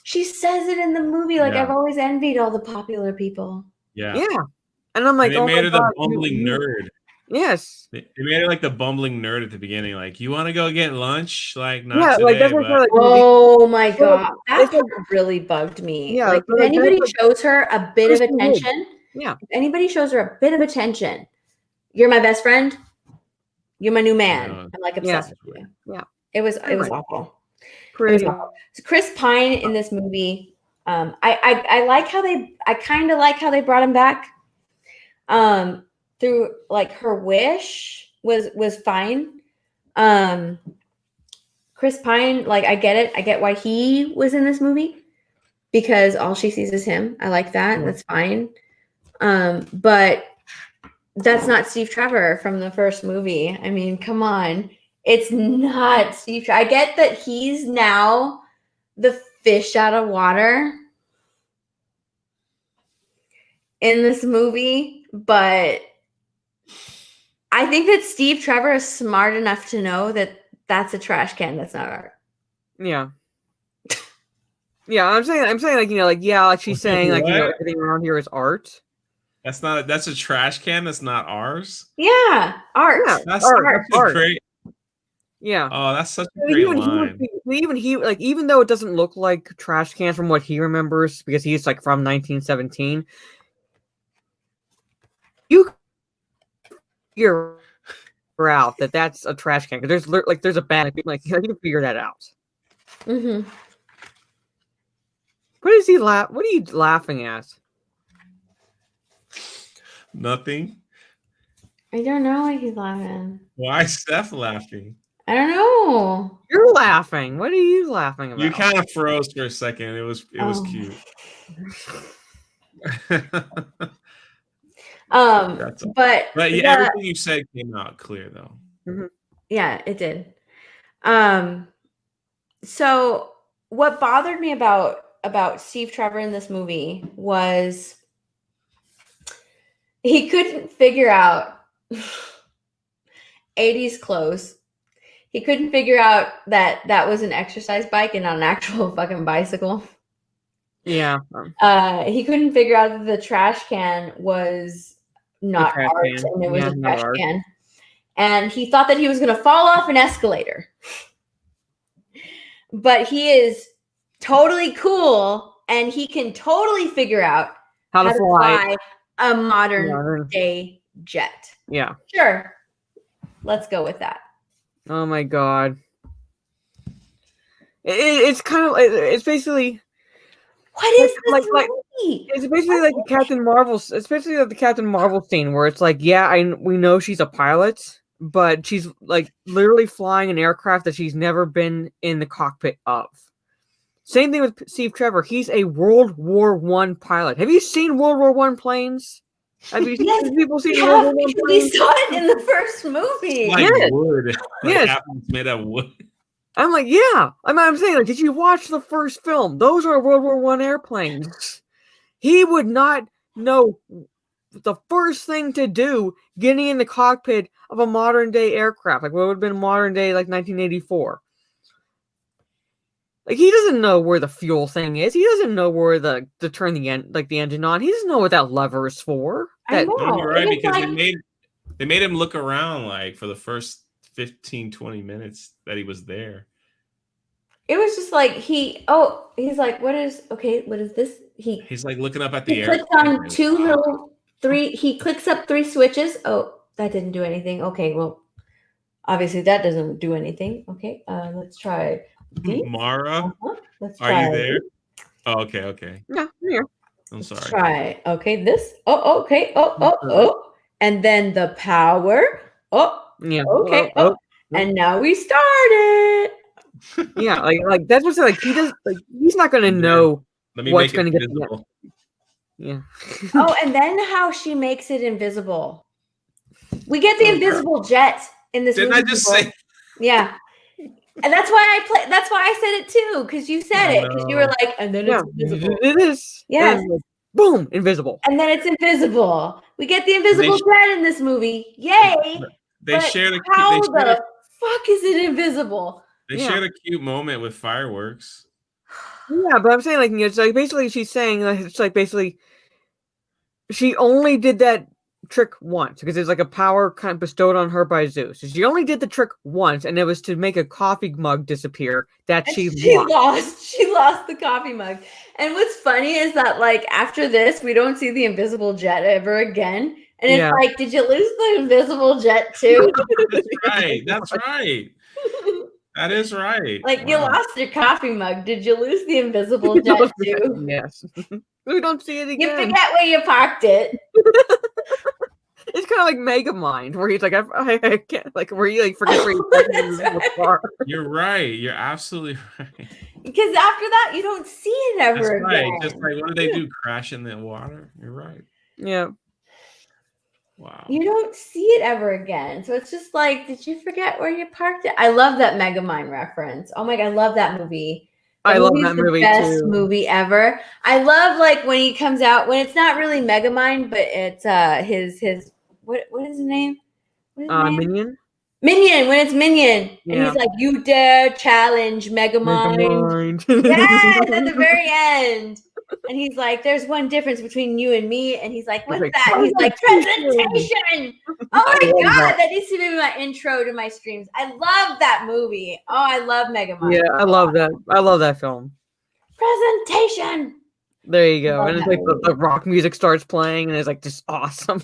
She says it in the movie. Like, I've always envied all the popular people. Yeah. And I'm like, they made her the bumbling nerd. Yes. They made her like the bumbling nerd at the beginning. Like, you want to go get lunch? Like, not today, like that's what oh my god, that's what really bugged me. Yeah, like, if anybody shows her a bit of attention, if anybody shows her a bit of attention, you're my best friend. You're my new man. I'm like obsessed with you. Yeah. It was awful. Pretty. So Chris Pine in this movie, I like how I kind of like how they brought him back. Through like her wish was fine. Chris Pine, like, I get it. I get why he was in this movie because all she sees is him. I like that. That's fine. But that's not Steve Trevor from the first movie. I mean, come on. It's not Steve Trevor. I get that he's now the fish out of water in this movie, but I think that Steve Trevor is smart enough to know that that's a trash can. That's not art. Yeah. I'm saying like she's saying like everything around here is art. That's a trash can. That's not ours. Yeah, art. Yeah, that's art. Great. Yeah. Oh, that's such a great line. Even though it doesn't look like trash can from what he remembers, because he's like from 1917, you figure out that that's a trash can because there's a bag like you can figure that out. Mm-hmm. What is he What are you laughing at? Nothing. I don't know why he's laughing. Why is Steph laughing? I don't know. You're laughing. What are you laughing about? You kind of froze for a second. It was cute. But yeah, everything you said came out clear though. Mm-hmm. Yeah, it did. So what bothered me about Steve Trevor in this movie was he couldn't figure out 80s clothes. He couldn't figure out that was an exercise bike and not an actual fucking bicycle. Yeah. He couldn't figure out that the trash can was not art and it was a trash can. And he thought that he was going to fall off an escalator. But he is totally cool and he can totally figure out how to fly a modern day jet. Yeah. Sure. Let's go with that. Oh my god. It's kind of it's basically what is this movie? It's basically like the Captain Marvel. It's basically like the Captain Marvel scene where it's like, we know she's a pilot, but she's like literally flying an aircraft that she's never been in the cockpit of. Same thing with Steve Trevor. He's a World War I pilot. Have you seen World War I planes? Have you Yes, people seen yeah, World War I because we planes? saw it in the first movie. Like Yes. wood. Like Yes. half of it's made of wood. I'm like, yeah. I'm saying, like, did you watch the first film? Those are World War I airplanes. He would not know the first thing to do getting in the cockpit of a modern day aircraft, like what would have been modern day, like 1984. Like, he doesn't know where the fuel thing is. He doesn't know where to turn the engine on. He doesn't know what that lever is for. I know. No, you're right, It was because like- they made him look around like for the first 15, 20 minutes that he was there. It was just like he's like, what is this? He's like looking up at the He air. clicks on he clicks up 3 switches. Oh, that didn't do anything. Okay, well, obviously that doesn't do anything. Okay, let's try these. Mara, Let's are try you there? Oh, okay. Yeah, I'm here. I'm sorry. Let's try. Okay, this. Oh, okay. Oh. And then the power. Oh, Yeah. okay. Oh. And now we started. Yeah, like that's what's like he does like he's not gonna know Let me what's make it gonna get visible. Yeah. Oh, and then how she makes it invisible. We get the invisible jet in this Didn't movie. I just say? Yeah. And that's why I said it too, because you said it, because you were like, and then it's invisible. It is. Yes. And, like, boom, invisible. And then it's invisible. We get the invisible jet in this movie. Yay! They shared a how the fuck is it invisible? They shared a cute moment with fireworks. Yeah, but I'm saying like it's like basically she's saying like it's like basically she only did that trick once because it's like a power kind of bestowed on her by Zeus. So she only did the trick once, and it was to make a coffee mug disappear that she lost. She lost the coffee mug. And what's funny is that like after this, we don't see the invisible jet ever again. And it's like, did you lose the invisible jet too? That's right. That's right. That is right. Like you lost your coffee mug. Did you lose the invisible jet too? Yes. We don't see it again. You forget where you parked it. It's kind of like Megamind, where he's like, I can't, like, where you like forget where you parked the car. You're right. You're absolutely right. Because after that, you don't see it ever again. Right. Just like, what do they do? Crash in the water? You're right. Yeah. Wow. You don't see it ever again. So it's just like, did you forget where you parked it? I love that Megamind reference. Oh my God, I love that movie. I love that movie too. Best too. Movie ever. I love like when he comes out, when it's not really Megamind, but it's his what is his name? Minion? Minion, when it's Minion. Yeah. And he's like, you dare challenge Megamind. Yes, at the very end. And he's like, there's one difference between you and me. And he's like, what's that? And he's like, presentation. Oh my God, that needs to be my intro to my streams. I love that movie. Oh, I love Megamind. Yeah, I love that. I love that film. Presentation. There you go. And it's like the rock music starts playing and it's like just awesome.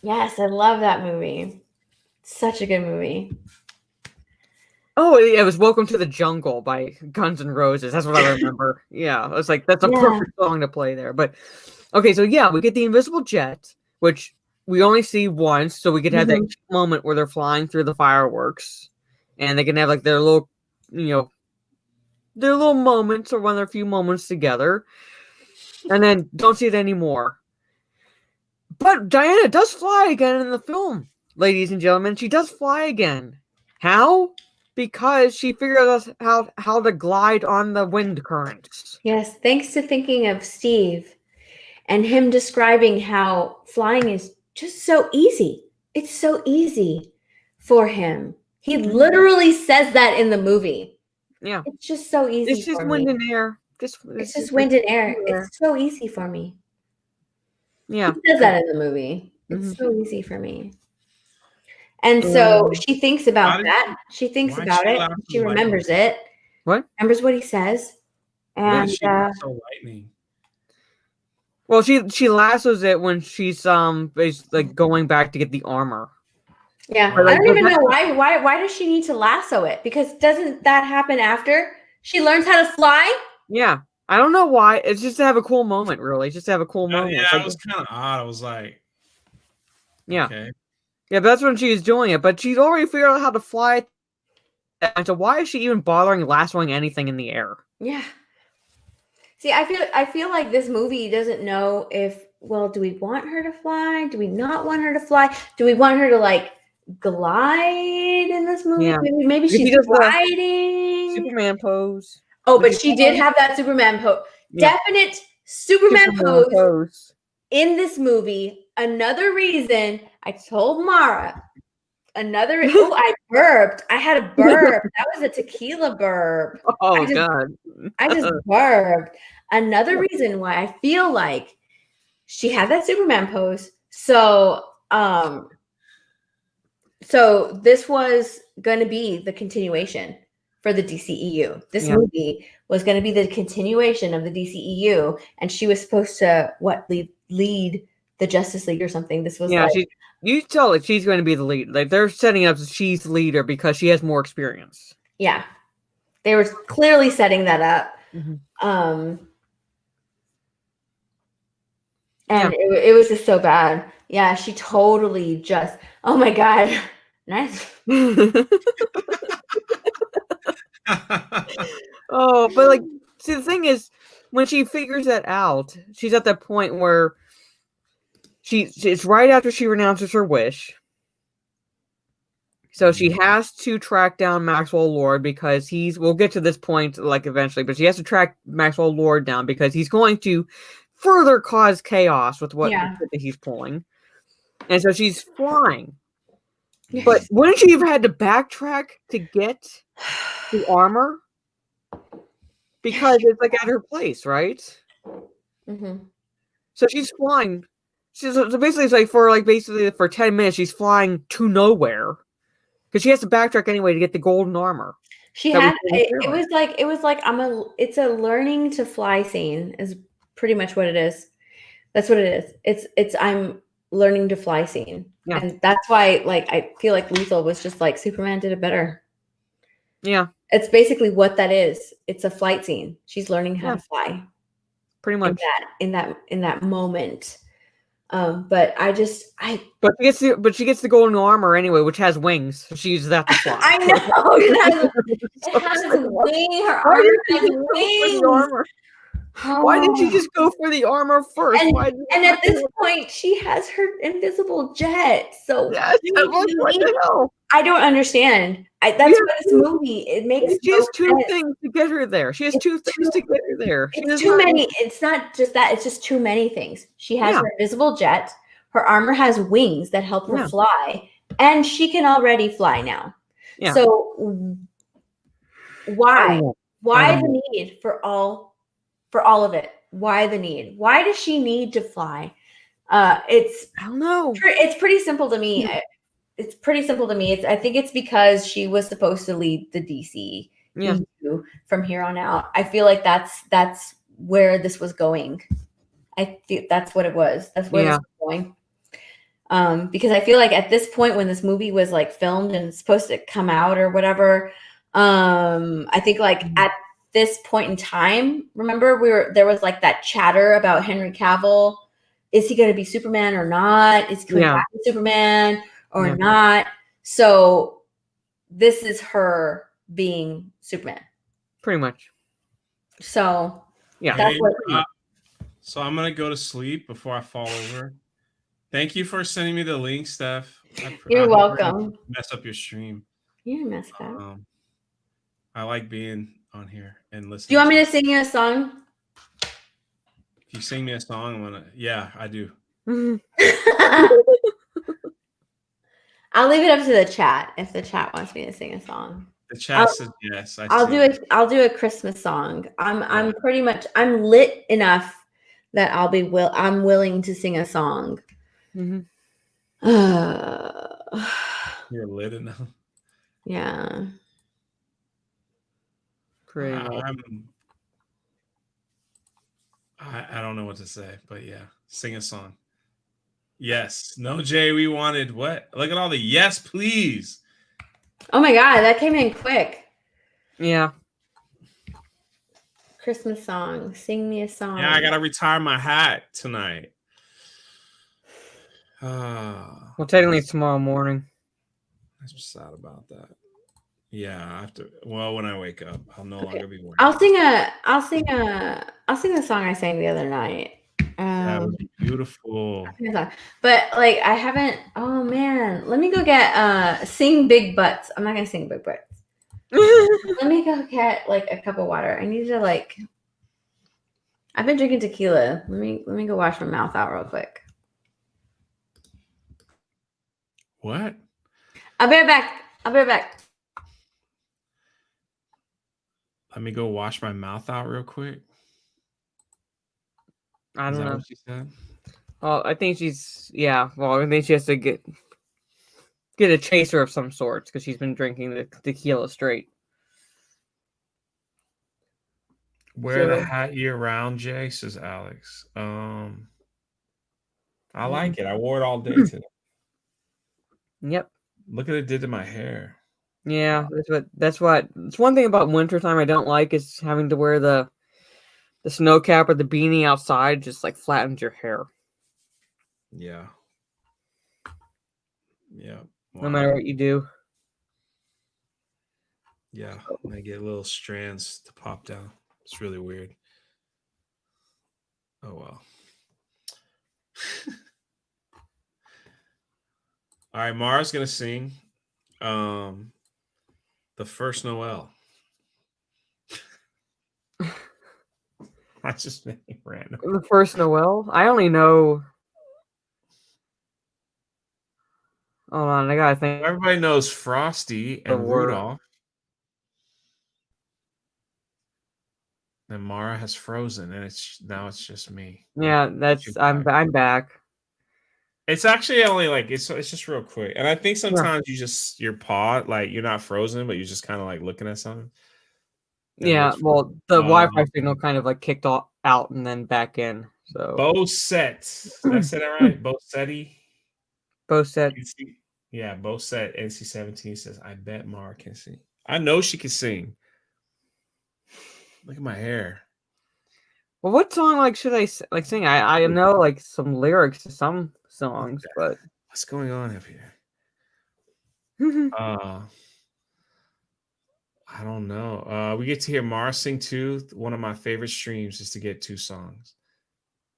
Yes, I love that movie. Such a good movie. Oh, it was Welcome to the Jungle by Guns N' Roses. That's what I remember. Yeah, it's like that's a perfect song to play there. But okay, so yeah, we get the invisible jet, which we only see once, so we could have that moment where they're flying through the fireworks, and they can have like their little, their little moments or one of their few moments together, and then don't see it anymore. But Diana does fly again in the film, ladies and gentlemen. She does fly again. How? Because she figured out how to glide on the wind currents. Yes, thanks to thinking of Steve and him describing how flying is just so easy. It's so easy for him. He literally says that in the movie. Yeah. It's just so easy. It's just wind and air. It's just wind and air. It's so easy for me. Yeah. He says that in the movie. It's so easy for me. And so she thinks about that. She thinks about it. She remembers it. What? Remembers what he says. And so lightning. Well, she lassos it when she's like going back to get the armor. Yeah, I don't even know why does she need to lasso it? Because doesn't that happen after she learns how to fly? Yeah, I don't know why. It's just to have a cool moment, really. Just to have a cool moment. Yeah, it was kind of odd. I was like, yeah. Okay. Yeah, but that's when she's doing it. But she's already figured out how to fly. And so why is she even bothering lassoing anything in the air? Yeah. See, I feel like this movie doesn't know if well, do we want her to fly? Do we not want her to fly? Do we want her to like glide in this movie? Yeah. Maybe she's gliding. Superman pose. Oh, but she did have that Superman pose. Yeah. Definite Superman pose in this movie. Another reason I told Mara. Oh, I burped. I had a burp. That was a tequila burp. Oh, God. I just burped. Another reason why I feel like she had that Superman pose. So this was going to be the continuation for the DCEU. This movie was going to be the continuation of the DCEU, and she was supposed to lead the Justice League or something. This was you tell it she's going to be the lead. Like they're setting up she's the leader because she has more experience. Yeah, they were clearly setting that up. Mm-hmm. And it was just so bad. Yeah, she totally just. Oh my God, nice. Oh, but like, see, the thing is, when she figures that out, she's at that point where it's right after she renounces her wish. So she has to track down Maxwell Lord because we'll get to this point like eventually, but she has to track Maxwell Lord down because he's going to further cause chaos with what he's pulling. And so she's flying. But wouldn't she have had to backtrack to get the armor? Because it's like at her place, right? Mm-hmm. So she's flying. So basically, it's like for 10 minutes, she's flying to nowhere because she has to backtrack anyway to get the golden armor. It was like it's a learning to fly scene is pretty much what it is. That's what it is. It's I'm learning to fly scene, and that's why like I feel like Lethal was just like Superman did it better. Yeah. It's basically what that is. It's a flight scene. She's learning how to fly. Pretty much. In that moment. But she gets the golden armor anyway, which has wings. So she uses that to fly. I know. It has a wing. Her armor has wings. Why didn't she just go for the armor first? And at this point, she has her invisible jet. So I don't understand. That's what this movie. It makes. She has two things to get her there. She has two things to get her there. It's too many. It's not just that. It's just too many things. She has her invisible jet. Her armor has wings that help her fly, and she can already fly now. Yeah. So why the need for all of it? Why the need? Why does she need to fly? I don't know. It's pretty simple to me. It's pretty simple to me. I think it's because she was supposed to lead the DC EU from here on out. I feel like that's where this was going. I feel that's what it was. That's where this was going. Because I feel like at this point when this movie was like filmed and supposed to come out or whatever, I think like at this point in time, remember there was like that chatter about Henry Cavill. Is he going to be Superman or not? Is he coming back to Superman or not? So this is her being Superman. Pretty much. So so I'm going to go to sleep before I fall over. Thank you for sending me the link, Steph. You're welcome. Mess up your stream. You didn't mess up. I like being on here and listening. Do you want me to sing you a song? If you sing me a song, I'm gonna. Yeah, I do. I'll leave it up to the chat if the chat wants me to sing a song. The chat says yes. I'll do a Christmas song. I'm pretty much lit enough that I'm willing to sing a song. Mm-hmm. You're lit enough. Yeah. I don't know what to say, but yeah, sing a song. Yes. No, Jay, we wanted what? Look at all the yes, please. Oh my God, that came in quick. Yeah. Christmas song. Sing me a song. Yeah, I gotta retire my hat tonight. Well, technically it's tomorrow morning. I'm sad about that. Yeah, I have to. Well, when I wake up, I'll no longer be working. I'll sing a song I sang the other night. That was beautiful. But like I haven't. Oh man, let me go get sing Big Butts. I'm not gonna sing Big Butts. Let me go get like a cup of water. I need to like. I've been drinking tequila. Let me go wash my mouth out real quick. What? I'll be right back. I'll be right back. Let me go wash my mouth out real quick. I don't know what she said? Well, I think she's Well, I think she has to get a chaser of some sort because she's been drinking the tequila straight. Wear the hat year round, Jay, says Alex. I like it. I wore it all day today. Yep. Look what it did to my hair. Yeah, that's what. It's one thing about wintertime I don't like is having to wear the snow cap or the beanie outside. Just like flattens your hair. Yeah. Yeah. Wow. No matter what you do. Yeah, and they get little strands to pop down. It's really weird. Oh well. All right, Mara's gonna sing the first Noel. I just made it random. The first Noel? I only know. Hold on, I gotta think. Everybody knows Frosty and Rudolph. And Mara has Frozen, and it's just me. Yeah, I'm back. It's actually only like it's just real quick, and I think sometimes your paw like you're not frozen, but you're just kind of like looking at something. Yeah, well, the Wi-Fi signal kind of like kicked out and then back in. So Boset, did I say that right? Bosetti. Boset. Yeah, Boset NC-17 says, "I bet Mara can sing. I know she can sing. Look at my hair." Well, what song like should I like sing? I know like some lyrics to some songs, but what's going on up here? I don't know. We get to hear Mara sing too. One of my favorite streams is to get 2 songs.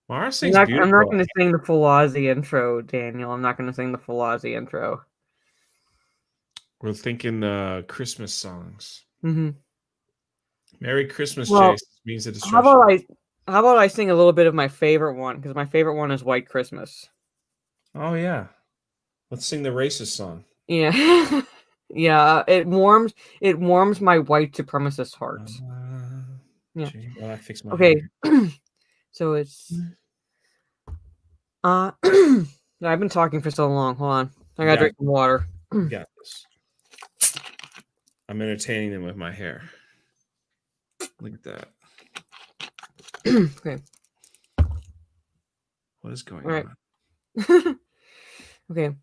Mara sings beautiful. I'm not going to sing the full Ozzy intro, Daniel. I'm not going to sing the full Ozzy intro. We're thinking Christmas songs. Mm-hmm. Merry Christmas, Jay. Means a destruction. How about I sing a little bit of my favorite one? Because my favorite one is White Christmas. Oh yeah. Let's sing the racist song. Yeah. Yeah, it warms my white supremacist heart. Yeah. Well, I fixed my hair. So it's I've been talking for so long. Hold on. I gotta drink some water. You got this. I'm entertaining them with my hair. Look at that. Okay. What is going on? Okay.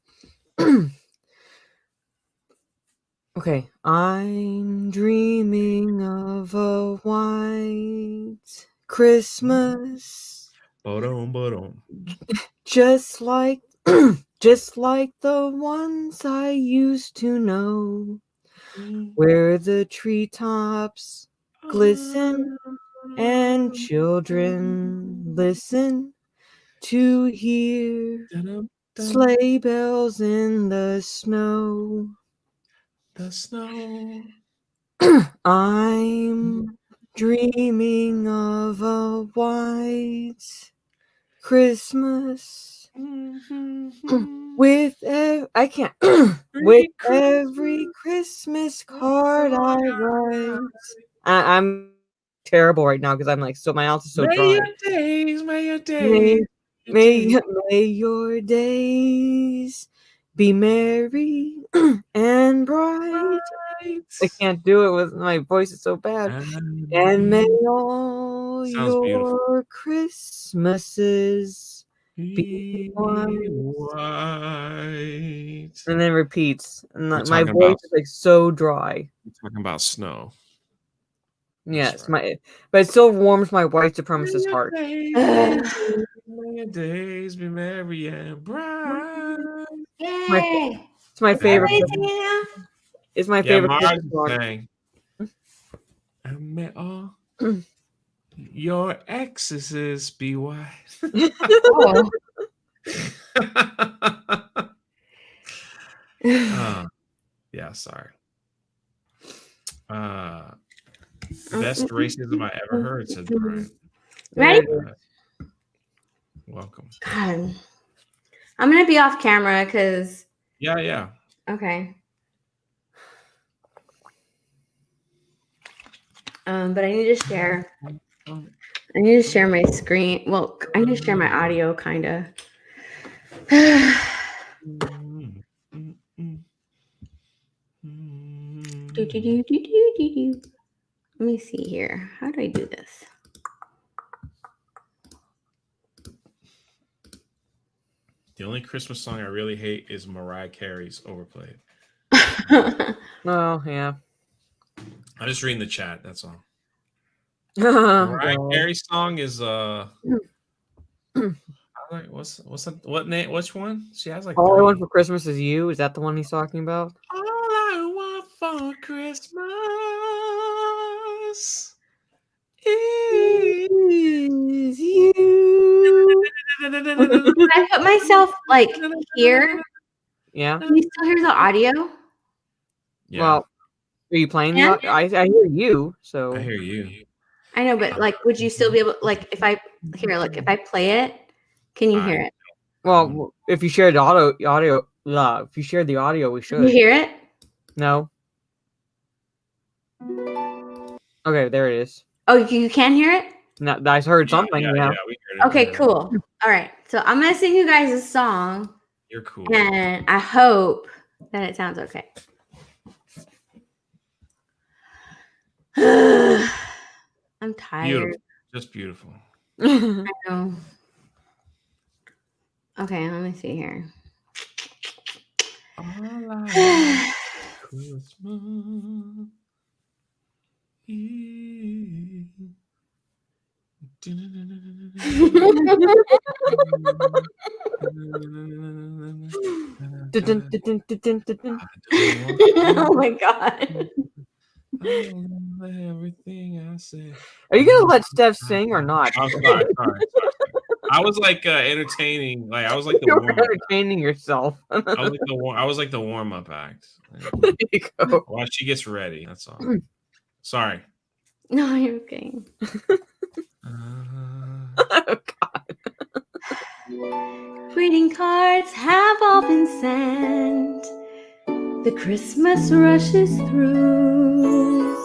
Okay. I'm dreaming of a white Christmas. Boredom. Just like the ones I used to know, where the treetops glisten and children listen to hear sleigh bells in the snow. I'm dreaming of a white Christmas with with every Christmas card I write. I'm terrible right now because I'm like my mouth is so dry. May your days be merry and bright. I can't do it with my voice is so bad. And may all your Christmases be white. And then repeats. And my voice is like so dry. You're talking about snow. Yes, right. But it still warms my white supremacist heart. May your days be merry and bright. Yay! It's my favorite. It's my favorite. Mara sang. And may all Your exes be wise. Oh. Yeah, sorry. Best racism I ever heard, said Brian. Ready? Welcome. God. I'm gonna be off camera because. Yeah. Okay. But I need to share. I need to share my screen. Well, I need to share my audio, kind of. Let me see here. How do I do this? The only Christmas song I really hate is Mariah Carey's Overplayed. Oh, yeah. I'm just reading the chat, that's all. Mariah Carey's song is what's that, what name, which one? She has like All I Want for Christmas Is You. Is that the one he's talking about? All I want for Christmas is you. Can I put myself like here? Yeah. Can you still hear the audio? Yeah. Well, are you playing? I hear you. So I hear you. I know, but like, would you still be able? Like, if I if I play it, can you hear it? Well, if you share the audio, if you share the audio, we should. Can you hear it? No. Okay, there it is. Oh, you can hear it? No, I heard something. Yeah. We heard it. Okay, cool. All right, so I'm gonna sing you guys a song. You're cool. And I hope that it sounds okay. I'm tired. Beautiful. Just beautiful. I know. Okay, let me see here. Christmas Eve. Oh my god. Everything I say. Are you gonna let Steph sing or not? I'm sorry. I was like entertaining. Like I was like the You're warm-up entertaining yourself. I was like the warm-up act. There you go. While she gets ready. That's all. Sorry. No, you're okay. Oh God. Greeting cards have all been sent. The Christmas rushes through,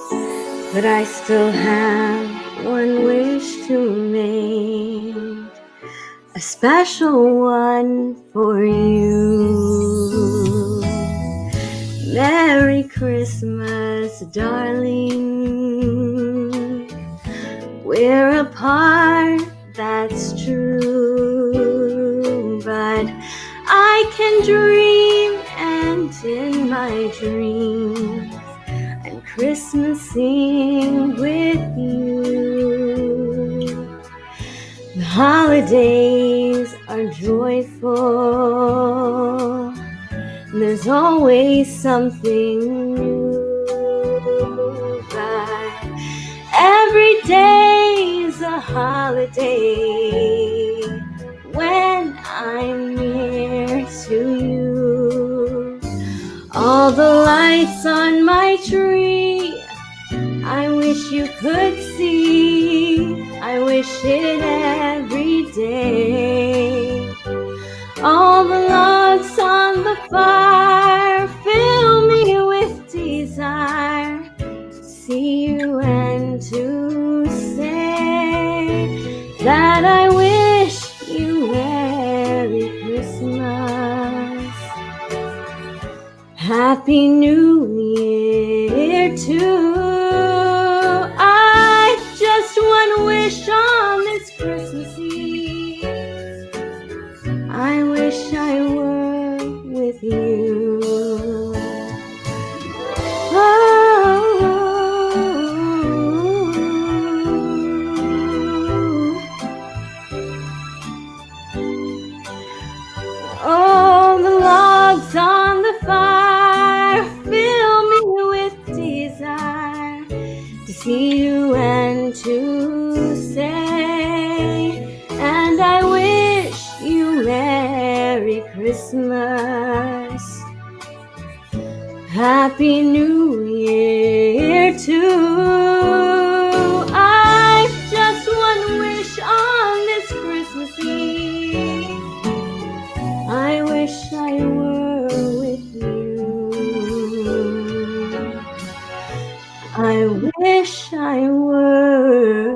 but I still have one wish to make, a special one for you. Merry Christmas, darling. We're apart, that's true, but I can dream, and in my dreams I'm Christmasing with you. The holidays are joyful, there's always something new, but every day's a holiday when I'm near to you. All the lights on my tree, I wish you could see. I wish it every day. All the logs on the fire fill me with desire to see you and to say that I wish you Merry Christmas, Happy New Year too. I just one wish on this Christmas Eve, I wish I were with you. Oh, the logs on the fire fill me with desire to see you and to Christmas. Happy New Year too. I've just one wish on this Christmas Eve. I wish I were with you. I wish I were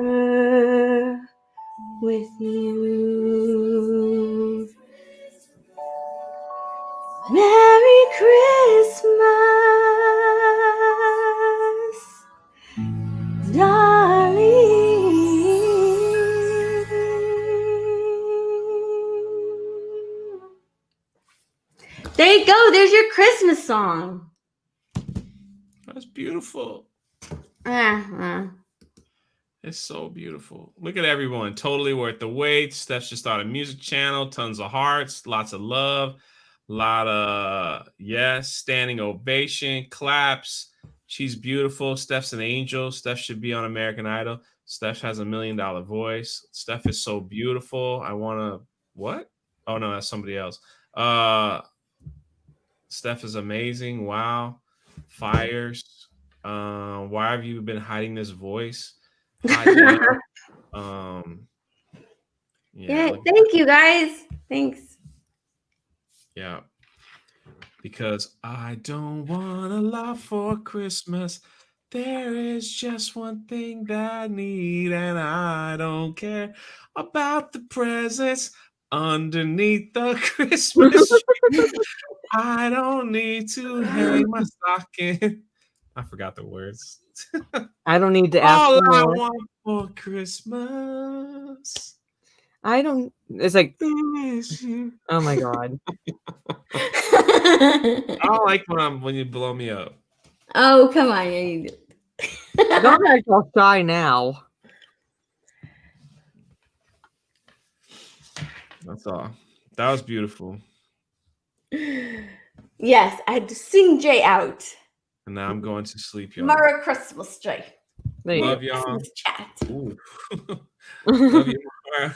with you. Merry Christmas, darling. There you go. There's your Christmas song. That's beautiful. Uh-huh. It's so beautiful. Look at everyone. Totally worth the wait. Steph's just started a music channel. Tons of hearts. Lots of love. A lot of yes. Standing ovation. Claps. She's beautiful. Steph's an angel. Steph should be on American Idol. Steph has $1 million voice. Steph is so beautiful. I want to... What? Oh, no. That's somebody else. Steph is amazing. Wow. Fires. Why have you been hiding this voice? Yeah, Thank you guys. Thanks. Yeah. Because I don't want a lot for Christmas. There is just one thing that I need, and I don't care about the presents underneath the Christmas tree. I don't need to hang my stocking. I forgot the words. I don't need to ask. All I want for Christmas. I don't. It's like, oh my god. I don't like when you blow me up. Oh, come on. Yeah, you do. Don't act all shy now. That's all. That was beautiful. Yes, I had to sing Jay out. And now I'm going to sleep, y'all. Merry Christmas, Jay. Love y'all. Christmas chat. Ooh. Love you, Mara.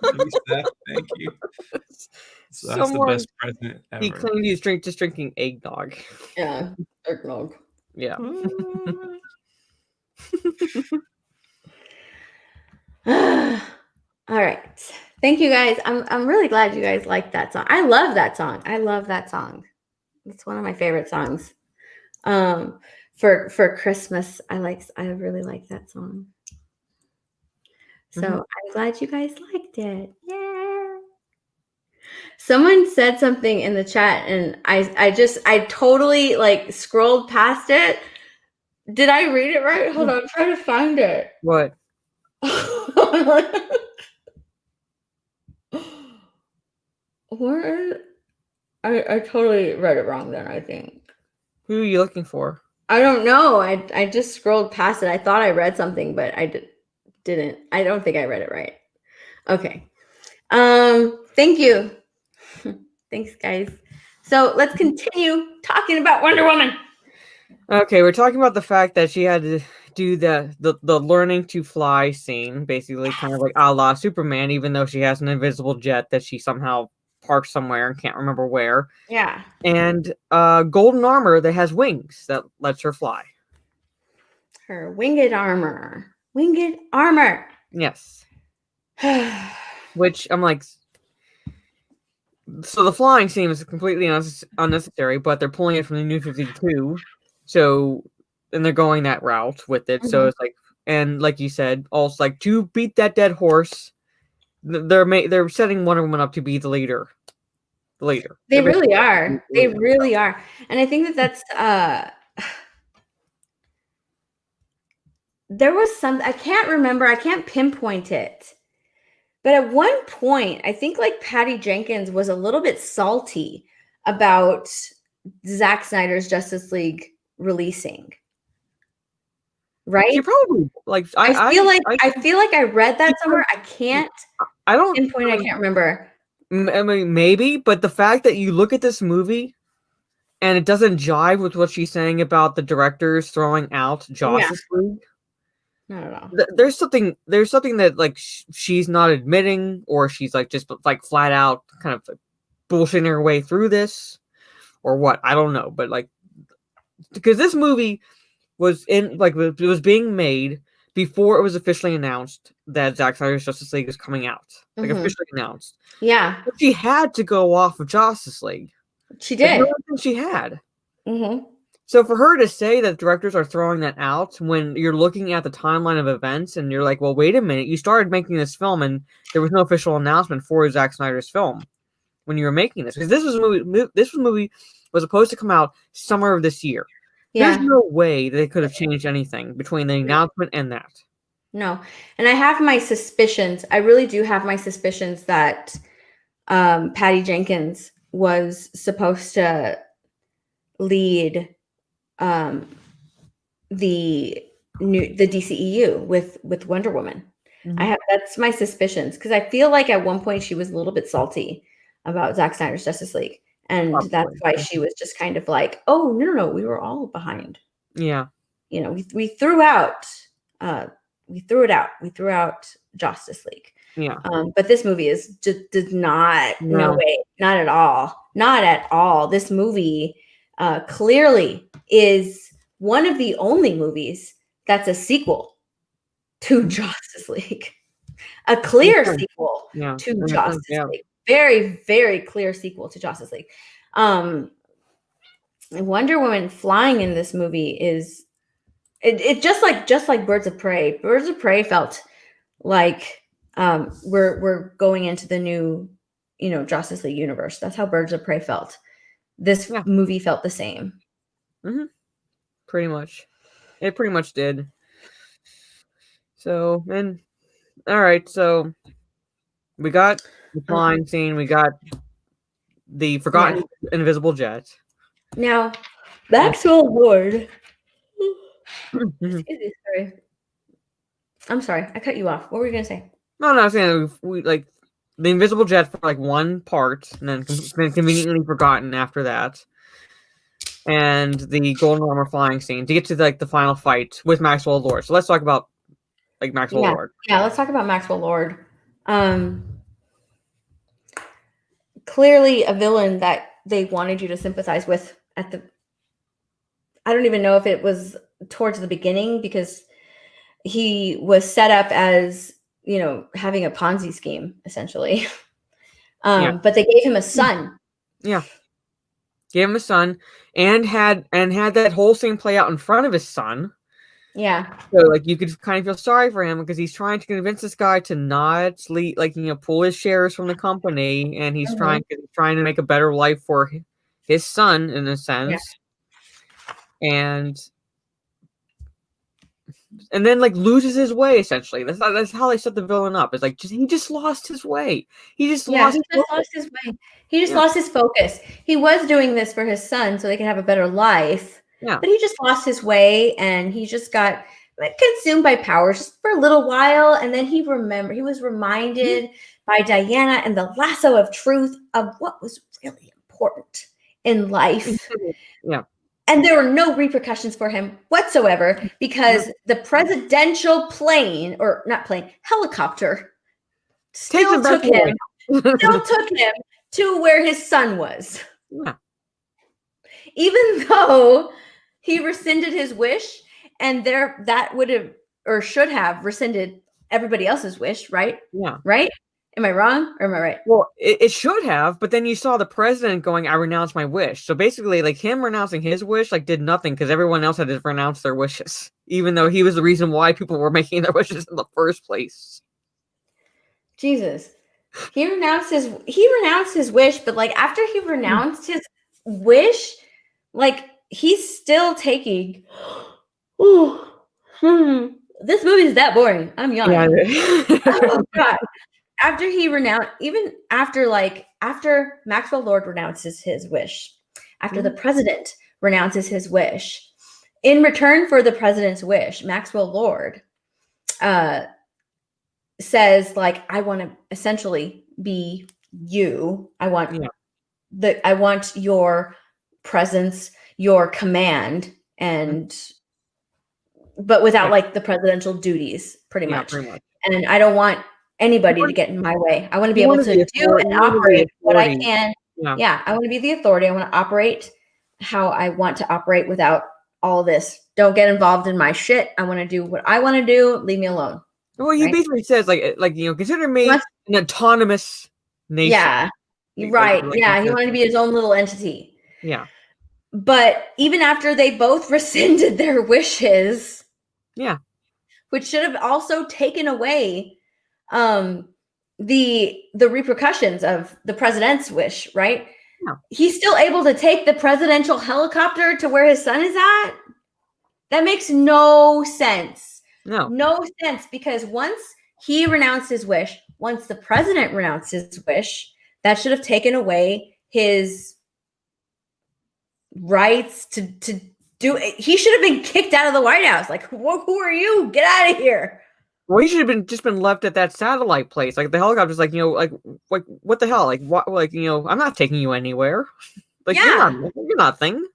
Love you, Steph. Thank you. So that's the best present ever. He claimed he's just drinking eggnog. Yeah, eggnog. Yeah. All right. Thank you guys. I'm really glad you guys liked that song. I love that song. It's one of my favorite songs. For Christmas, I really like that song. So I'm glad you guys liked it. Yeah. Someone said something in the chat and I totally like scrolled past it. Did I read it right? Hold on, I'm trying to find it. What? Where? I totally read it wrong then, I think. Who are you looking for? I don't know. I just scrolled past it. I thought I read something, but I didn't. I don't think I read it right. Okay. Thank you. Thanks, guys. So let's continue talking about Wonder Woman. Okay, we're talking about the fact that she had to do the learning to fly scene, basically kind of like a la Superman, even though she has an invisible jet that she somehow parked somewhere and can't remember where. Yeah. And golden armor that has wings that lets her fly. Her winged armor. Winged armor. Yes. Which I'm like, so the flying scene is completely unnecessary, but they're pulling it from the New 52. So, and they're going that route with it. So it's like, and like you said, also like to beat that dead horse, they're setting Wonder Woman up to be the leader. They really are. They really are. And I think that's there was some, I can't remember, I can't pinpoint it. But at one point, I think like Patty Jenkins was a little bit salty about Zack Snyder's Justice League releasing. Right? You probably like I feel like I read that somewhere. I can't pinpoint, I can't remember. I mean, maybe, but the fact that you look at this movie and it doesn't jive with what she's saying about the directors throwing out Justice League. I don't know. There's something that like she's not admitting, or she's like just like flat out kind of bullshitting her way through this or what. I don't know, but like, because this movie was it was being made before it was officially announced that Zack Snyder's Justice League is coming out, like officially announced. Yeah, but she had to go off of Justice League. She did. She had. Mm-hmm. So for her to say that directors are throwing that out when you're looking at the timeline of events and you're like, well, wait a minute, you started making this film and there was no official announcement for Zack Snyder's film when you were making this, because this movie was supposed to come out summer of this year. Yeah. There's no way they could have changed anything between the announcement and that. No, and I have my suspicions. I really do have my suspicions that Patty Jenkins was supposed to lead the DCEU with Wonder Woman. Mm-hmm. That's my suspicions, because I feel like at one point she was a little bit salty about Zack Snyder's Justice League, and that's why she was just kind of like, oh no, we were all behind. Yeah, you know, we threw out Justice League. Yeah, but this movie does not, no way, not at all. This movie clearly is one of the only movies that's a sequel to Justice League, a clear sequel to Justice League. Very, very clear sequel to Justice League. Wonder Woman flying in this movie is it just like Birds of Prey. Birds of Prey felt like we're going into the new, Justice League universe. That's how Birds of Prey felt. This movie felt the same. Mm-hmm. Pretty much. It pretty much did. So, and all right, so we got the flying scene, we got the forgotten invisible jet. Now, Maxwell Lord. Excuse me, sorry. I'm sorry, I cut you off. What were you gonna say? No, I was saying we like the invisible jet for like one part, and then conveniently forgotten after that. And the golden armor flying scene to get to like the final fight with Maxwell Lord. So let's talk about like Maxwell Lord. Yeah, let's talk about Maxwell Lord. Clearly a villain that they wanted you to sympathize with I don't even know if it was towards the beginning, because he was set up as, having a Ponzi scheme essentially. But they gave him a son. Yeah. Gave him a son and had that whole scene play out in front of his son. Yeah. So like you could kind of feel sorry for him, because he's trying to convince this guy to not pull his shares from the company, and he's trying to make a better life for his son in a sense. Yeah. And then like loses his way essentially. That's how they set the villain up. It's like he just lost his way. He just lost his way. He just lost his focus. He was doing this for his son so they could have a better life. Yeah. But he just lost his way, and he just got consumed by power just for a little while, and then he was reminded by Diana and the lasso of truth of what was really important in life. Yeah. And there were no repercussions for him whatsoever, because the presidential helicopter still took him to where his son was. Yeah. Even though he rescinded his wish, and that would have or should have rescinded everybody else's wish, right? Yeah. Right? Am I wrong or am I right? Well, it should have, but then you saw the president going, I renounce my wish. So basically, like him renouncing his wish, like did nothing, because everyone else had to renounce their wishes, even though he was the reason why people were making their wishes in the first place. Jesus. He renounced his wish, but like after he renounced his wish, like he's still taking. This movie is that boring. I'm young. Yeah. Oh God. After he renounced, even after Maxwell Lord renounces his wish, after the president renounces his wish, in return for the president's wish, Maxwell Lord says, like, I want to essentially be you. I want your presence, your command, but without like the presidential duties, pretty much. And I don't want anybody to get in my way. I want to be able to do and operate what I can Yeah. I want to be the authority. I want to operate how I want to operate without all this. Don't get involved in my shit. I want to do what I want to do. Leave me alone. Well, he basically says consider me an autonomous nation. Yeah. Right. Yeah. He wanted to be his own little entity. Yeah. But even after they both rescinded their wishes, which should have also taken away the repercussions of the president's wish, right? Yeah. He's still able to take the presidential helicopter to where his son is at. That makes no sense. No sense, because once he renounced his wish, once the president renounced his wish, that should have taken away his rights to do it. He should have been kicked out of the White House. Like, who are you? Get out of here. Well, he should have been left at that satellite place. Like the helicopter's like, what the hell? Like what? Like, I'm not taking you anywhere. Like you're nothing.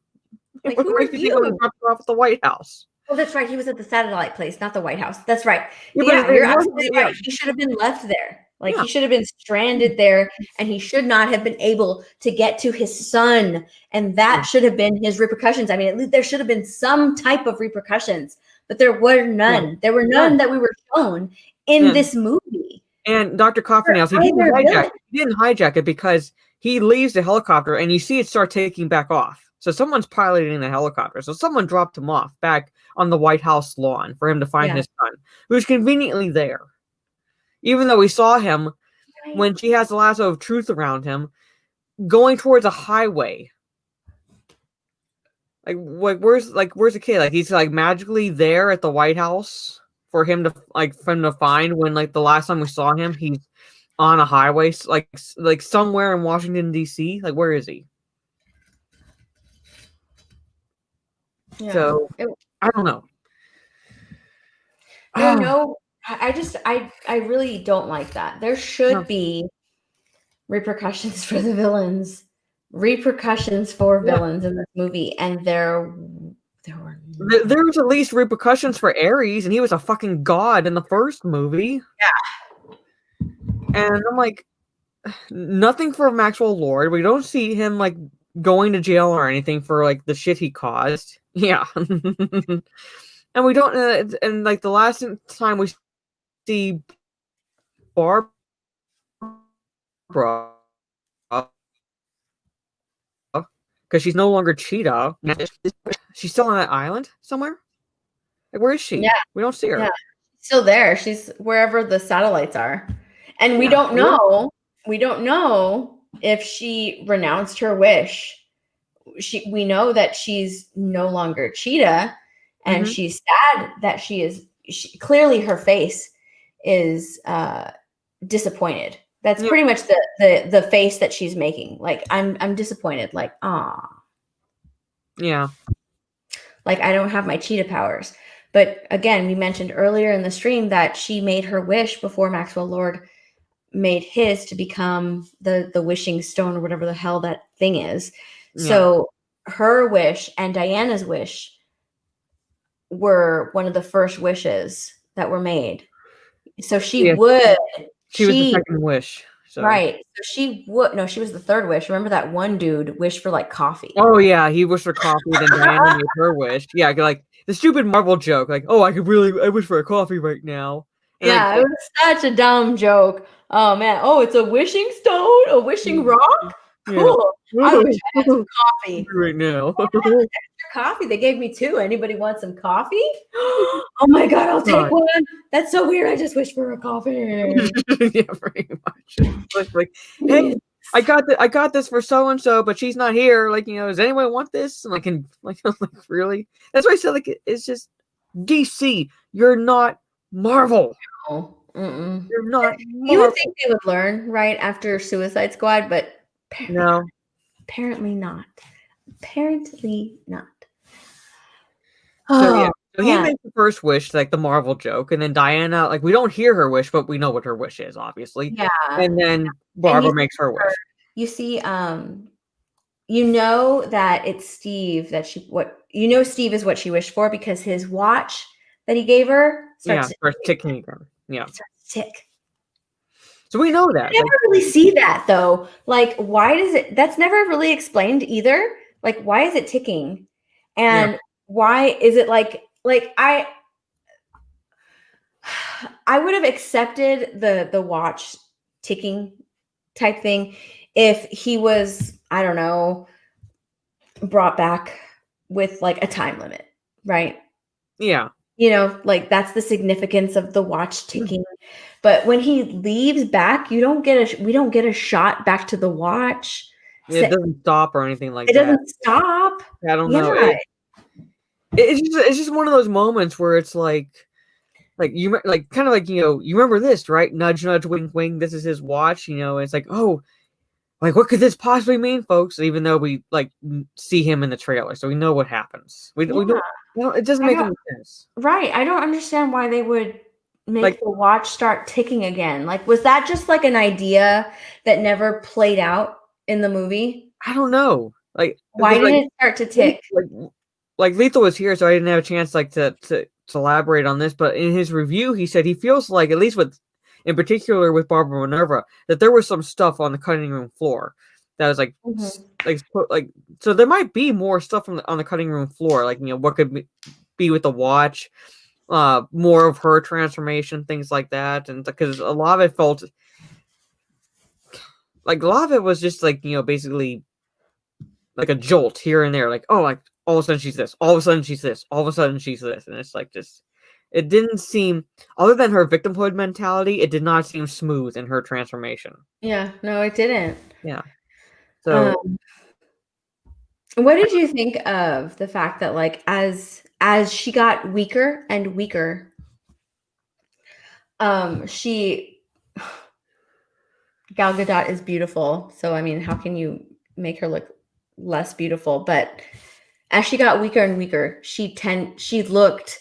Like, who are you? Drop you off at the White House. Oh, that's right. He was at the satellite place, not the White House. That's right. Yeah, You're absolutely right. He should have been left there. Like he should have been stranded there, and he should not have been able to get to his son. And that should have been his repercussions. I mean, at least there should have been some type of repercussions, but there were none. Yeah. There were none that we were shown in this movie. And Dr. Coffinails, he didn't hijack it because he leaves the helicopter and you see it start taking back off. So someone's piloting the helicopter. So someone dropped him off back on the White House lawn for him to find his son, who's conveniently there. Even though we saw him when she has the lasso of truth around him, going towards a highway. Where's the kid? Like he's like magically there at the White House for him to find when the last time we saw him, he's on a highway, like somewhere in Washington D.C. Like where is he? Yeah. So I don't know. I really don't like that. There should be repercussions for the villains. Repercussions for villains in this movie, and there were there was at least repercussions for Ares, and he was a fucking god in the first movie. Yeah. And I'm like, nothing for Maxwell Lord. We don't see him going to jail or anything for the shit he caused. Yeah. And we don't and the last time we see Barbara, because she's no longer Cheetah. She's still on that island somewhere. Where is she? Yeah. We don't see her. Yeah. Still there. She's wherever the satellites are. And we don't know. We don't know if she renounced her wish. We know that she's no longer Cheetah, and she's sad that clearly her face is disappointed. That's pretty much the face that she's making. Like I'm disappointed. Like, ah. Yeah. Like I don't have my cheetah powers. But again, we mentioned earlier in the stream that she made her wish before Maxwell Lord made his to become the wishing stone or whatever the hell that thing is. Yeah. So her wish and Diana's wish were one of the first wishes that were made. So she would. She was the second wish. So. Right. So she would. No, she was the third wish. Remember that one dude wished for coffee. Oh yeah, he wished for coffee. Then Diana made her wish. Yeah, the stupid Marvel joke. I wish for a coffee right now. And yeah, it was such a dumb joke. Oh man. Oh, it's a wishing stone, a wishing rock. Cool. Yeah. I wish I had some coffee right now. Extra coffee. They gave me 2. Anybody want some coffee? Oh my god, I'll take one. That's so weird. I just wish for a coffee. Yeah, pretty much. Hey, I got this for so and so, but she's not here. Does anyone want this? And really? That's why I said it's just DC. You're not Marvel. No. You're not. You would think they would learn right after Suicide Squad, but no. Apparently not. Apparently not. So he made the first wish, the Marvel joke, and then Diana, we don't hear her wish, but we know what her wish is, obviously. Yeah. And then Barbara makes her wish. You see, you know that it's Steve Steve is what she wished for because his watch that he gave her starts ticking again. Yeah. It starts to tick. So we know that. I never really see that though. Like, why does it? That's never really explained either. Like, why is it ticking? And why is it like I would have accepted the watch ticking type thing if he was, I don't know, brought back with like a time limit, right? Yeah. You know, like that's the significance of the watch ticking. But when he leaves back, we don't get a shot back to the watch. It doesn't stop or anything like that. It that. doesn't stop. I don't know. It's just one of those moments where it's like you like kind of like, you know, you remember this, right? Nudge, nudge, wink, wink. This is his watch. You know, it's like, oh, like what could this possibly mean, folks? Even though we like see him in the trailer, so we know what happens. We don't. You know, it doesn't make any sense. Right. I don't understand why they would make the watch start ticking again. Like, was that just like an idea that never played out in the movie? I don't know. Like, why did it start to tick? Like Lethal was here, so I didn't have a chance like to elaborate on this. But in his review, he said he feels like, at least in particular with Barbara Minerva, that there was some stuff on the cutting room floor that was like, so there might be more stuff on the cutting room floor, like, you know, what could be with the watch, more of her transformation, things like that, and because a lot of it felt like was just like, you know, basically like a jolt here and there, like, oh, like all of a sudden she's this, all of a sudden she's this, all of a sudden she's this, and it's like just. It didn't seem, other than her victimhood mentality, it did not seem smooth in her transformation. Yeah, no, it didn't. Yeah. So, what did you think of the fact that, like, as she got weaker and weaker, Gal Gadot is beautiful. So, I mean, how can you make her look less beautiful? But as she got weaker and weaker, she looked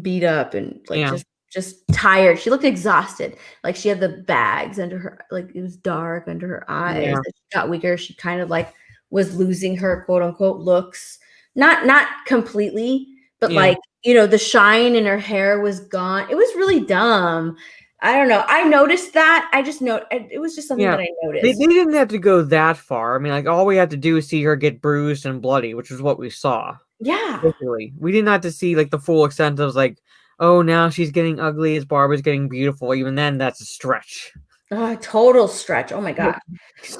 beat up and like just tired. She looked exhausted. Like she had the bags under her, like it was dark under her eyes. Yeah. As she got weaker, she kind of like was losing her quote unquote looks. Not completely, but like, you know, the shine in her hair was gone. It was really dumb. I don't know. I noticed that. I just it was just something that I noticed. They didn't have to go that far. I mean, like all we had to do is see her get bruised and bloody, which is what we saw. Yeah. Literally. We didn't have to see like the full extent of like, oh, now she's getting ugly as Barbara's getting beautiful. Even then, that's a stretch. Total stretch. Oh my God.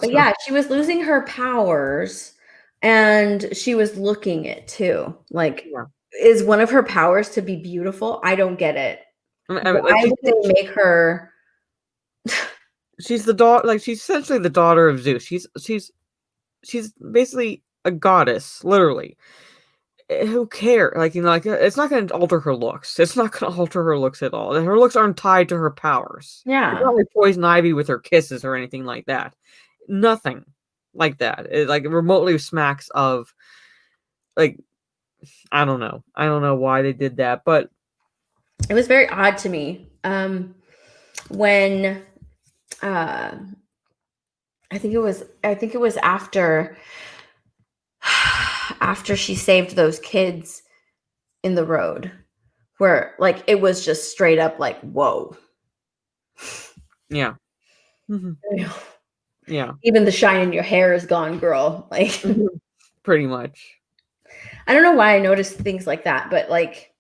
But yeah, she was losing her powers and she was looking it too. Like, is one of her powers to be beautiful? I don't get it. Why would they make her? She's the daughter. Like she's essentially the daughter of Zeus. She's basically a goddess, literally. Who cares? Like, you know, like it's not going to alter her looks. It's not going to alter her looks at all. Her looks aren't tied to her powers. Yeah, it's not like Poison Ivy with her kisses or anything like that. Nothing like that. It like remotely smacks of like I don't know why they did that, but it was very odd to me. When I think it was after she saved those kids in the road, where like it was just straight up like, whoa. Yeah. Mm-hmm. Yeah. Even the shine in your hair is gone, girl. Like pretty much. I don't know why I noticed things like that, but like,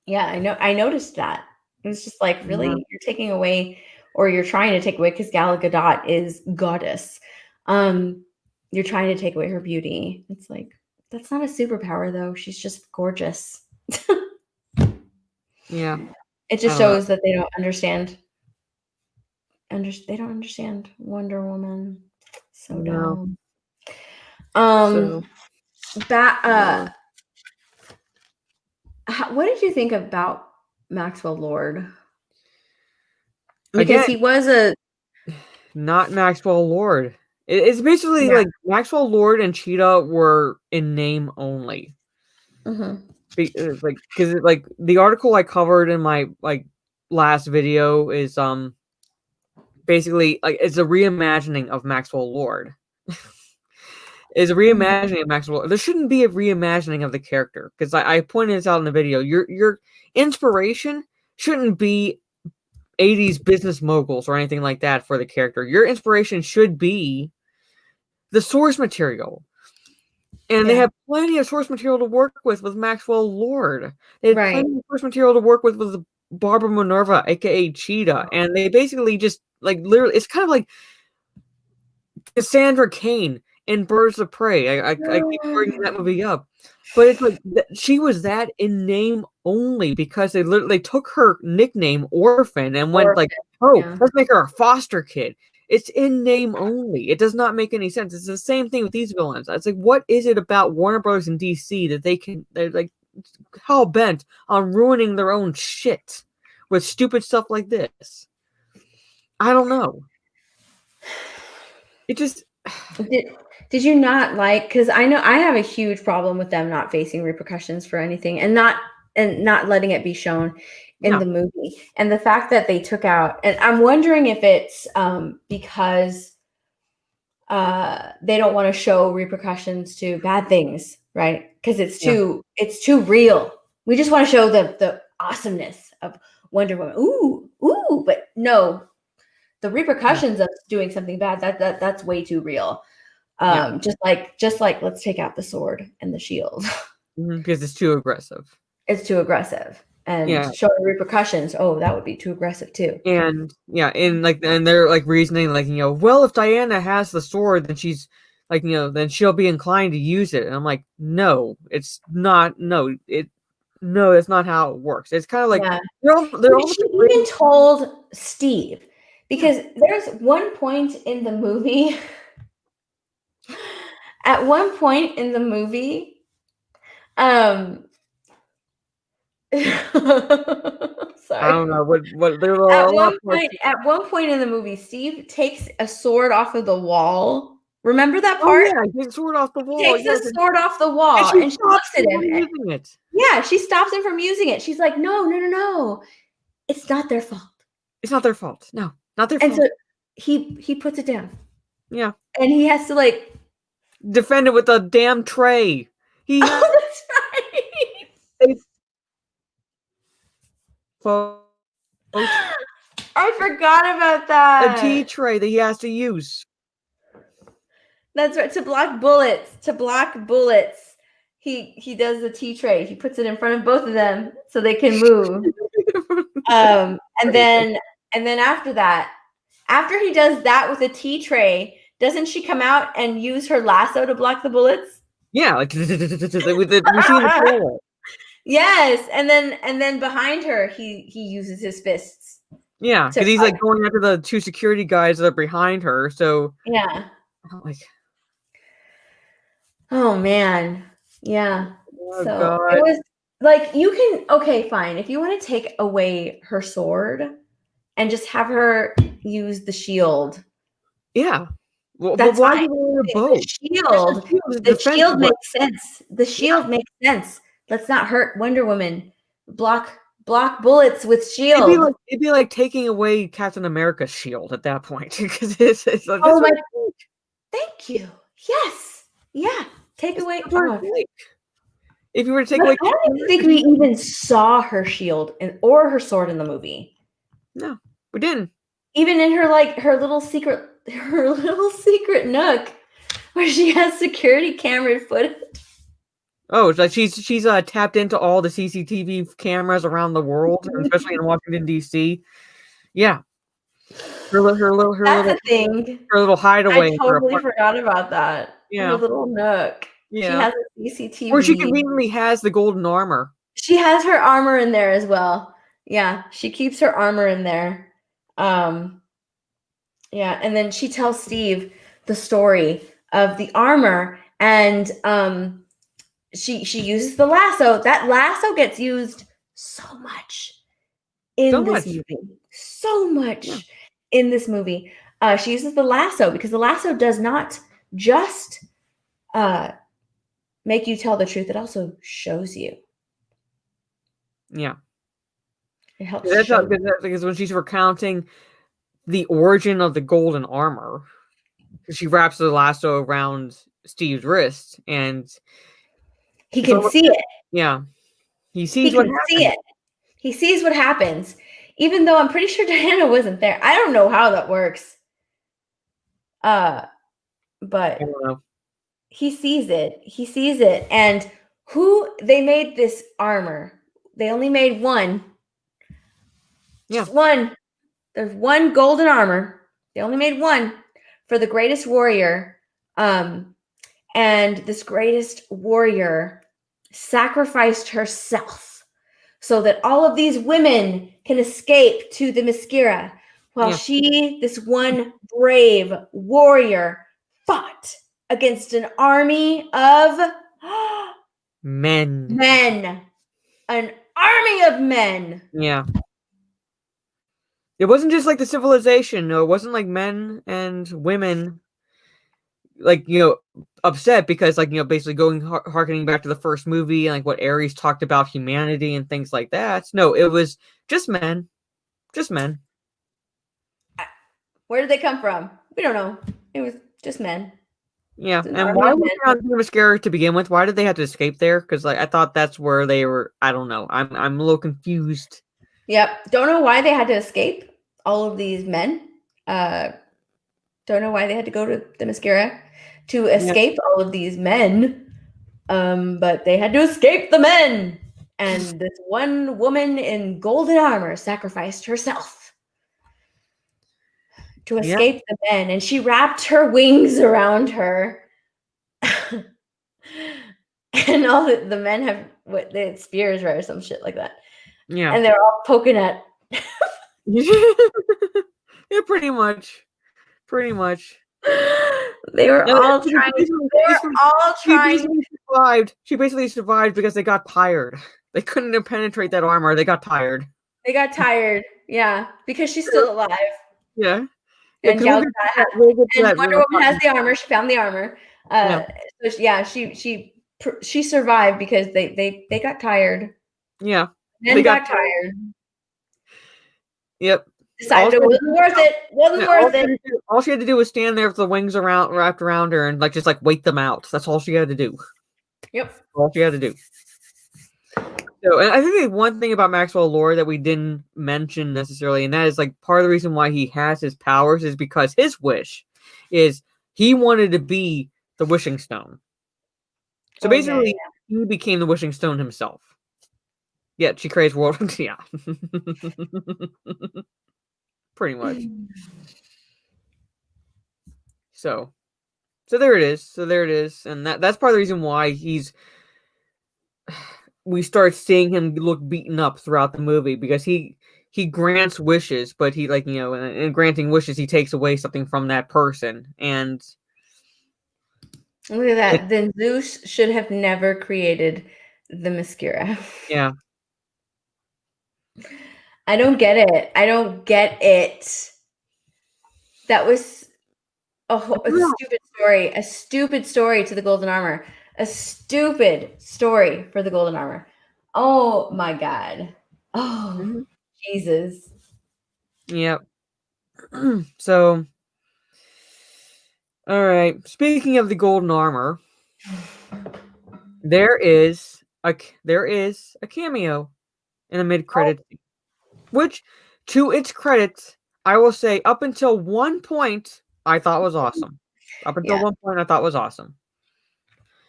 yeah, I noticed that. It was just like, really, you're taking away, or you're trying to take away, because Gal Gadot is goddess. You're trying to take away her beauty. It's like, that's not a superpower though. She's just gorgeous. Yeah. It just shows that they don't understand. They don't understand Wonder Woman. So dumb. What did you think about Maxwell Lord? Because he was not Maxwell Lord. It's basically like Maxwell Lord and Cheetah were in name only. Mm-hmm. Because like the article I covered in my like last video is basically like it's a reimagining of Maxwell Lord. Is a reimagining of Maxwell. There shouldn't be a reimagining of the character, because I pointed this out in the video. Your inspiration shouldn't be 80s business moguls or anything like that for the character. Your inspiration should be the source material. And they have plenty of source material to work with Maxwell Lord. They had plenty of source material to work with Barbara Minerva, aka Cheetah. And they basically just like literally, it's kind of like Cassandra Cain in Birds of Prey. I keep bringing that movie up. But it's like she was that in name only because they took her nickname Orphan and went like, let's make her a foster kid. It's in name only. It does not make any sense. It's the same thing with these villains. It's like, what is it about Warner Brothers and DC that they're like hell bent on ruining their own shit with stupid stuff like this? I don't know. It just did you not like? Because I know I have a huge problem with them not facing repercussions for anything and not letting it be shown in the movie, and the fact that they took out, and I'm wondering if it's because they don't want to show repercussions to bad things, right? Because it's too real. We just want to show the awesomeness of Wonder Woman. Ooh, but no, the repercussions of doing something bad, that's way too real. Just like let's take out the sword and the shield because it's too aggressive. It's too aggressive. And show the repercussions. Oh, that would be too aggressive too. And and they're like reasoning like, well, if Diana has the sword, then she's like, then she'll be inclined to use it. And I'm like, no, it's not. No, that's not how it works. It's kind of like she even told Steve, because there's one point in the movie. At one point in the movie, sorry. I don't know what at one point in the movie, Steve takes a sword off of the wall. Remember that part? Oh, yeah, he takes a sword off the wall. He takes the sword off the wall and she looks at him. Using it. Yeah, she stops him from using it. She's like, no. It's not their fault. It's not their fault. No, not their fault. And so he puts it down. Yeah. And he has to like defend it with a damn tray. That's right. I forgot about that. A tea tray that he has to use. That's right. To block bullets. He does the tea tray. He puts it in front of both of them so they can move. And then after that, after he does that with a tea tray, doesn't she come out and use her lasso to block the bullets? Yeah, like with the machine. Yes, and then behind her, he uses his fists. Yeah, because he's like going after the two security guys that are behind her. So yeah, like, oh man, yeah. Oh, so God. it was like okay, fine. If you want to take away her sword and just have her use the shield, yeah. Well, that's why fine. The shield makes sense. The shield makes sense. Let's not hurt Wonder Woman. Block bullets with shield. It'd be like taking away Captain America's shield at that point. Because it's like, oh my! Thank you. Yes. Yeah. Take away. If you were to take away, I don't think we even saw her shield or her sword in the movie. No, we didn't. Even in her little secret nook where she has security camera footage. Oh, it's like she's tapped into all the CCTV cameras around the world, especially in Washington D.C. Yeah, her little hideaway. I totally forgot about that. Yeah, her little nook. Yeah, she has a CCTV. Where she conveniently has the golden armor. She has her armor in there as well. Yeah, she keeps her armor in there. Yeah, and then she tells Steve the story of the armor, and she uses the lasso. That lasso gets used so much in this movie. So much in this movie. She uses the lasso because the lasso does not just make you tell the truth. It also shows you. Yeah. It helps. Because when she's recounting the origin of the golden armor, she wraps the lasso around Steve's wrist and he can see it. Yeah. He sees what happens. He sees what happens. even though I'm pretty sure Diana wasn't there. I don't know how that works. But I don't know. he sees it. He sees it. And they made this armor. They only made one. Just one. There's one golden armor. They only made one for the greatest warrior. And this greatest warrior sacrificed herself so that all of these women can escape to the Mascara, while this one brave warrior, fought against an army of men. An army of men. Yeah. It wasn't just like the civilization. No, it wasn't like men and women, like, upset because, like, basically harkening back to the first movie and like what Ares talked about humanity and things like that. No, it was just men. Just men. Where did they come from? We don't know. It was just men. Yeah, and why was they on the Mascara to begin with? Why did they have to escape there? Because, like, I thought that's where they were. I don't know. I'm a little confused. Yep. Don't know why they had to escape. All of these men. Don't know why they had to go to the Mascara to escape all of these men. But they had to escape the men. And this one woman in golden armor sacrificed herself to escape the men. And she wrapped her wings around her. And all the men have they had spears, right, or some shit like that. Yeah. And they're all poking at. Yeah, pretty much. They were all trying. She basically survived because they got tired. They couldn't penetrate that armor. They got tired. Yeah, because she's still alive. Yeah. And Wonder Woman has the armor. She found the armor. So she survived because they got tired. Yeah. They got tired. Yep. Decided it wasn't worth it. Wasn't worth it. All she had to do was stand there with the wings wrapped around her and just wait them out. That's all she had to do. Yep. All she had to do. So, and I think the one thing about Maxwell Lord that we didn't mention necessarily, and that is like part of the reason why he has his powers is because his wish is he wanted to be the wishing stone. So basically, he became the wishing stone himself. Yeah, she creates world. Yeah. Pretty much. So there it is. And that's part of the reason why we start seeing him look beaten up throughout the movie, because he grants wishes, but he, like, in granting wishes, he takes away something from that person. And look at that. Then Zeus should have never created the Mascara. Yeah. I don't get it. That was a stupid story. A stupid story to the golden armor. A stupid story for the golden armor. Oh my God. Oh, Jesus. Yep. So, all right. Speaking of the golden armor, there is a cameo in the mid-credits, which, to its credits, I will say, up until one point, I thought was awesome.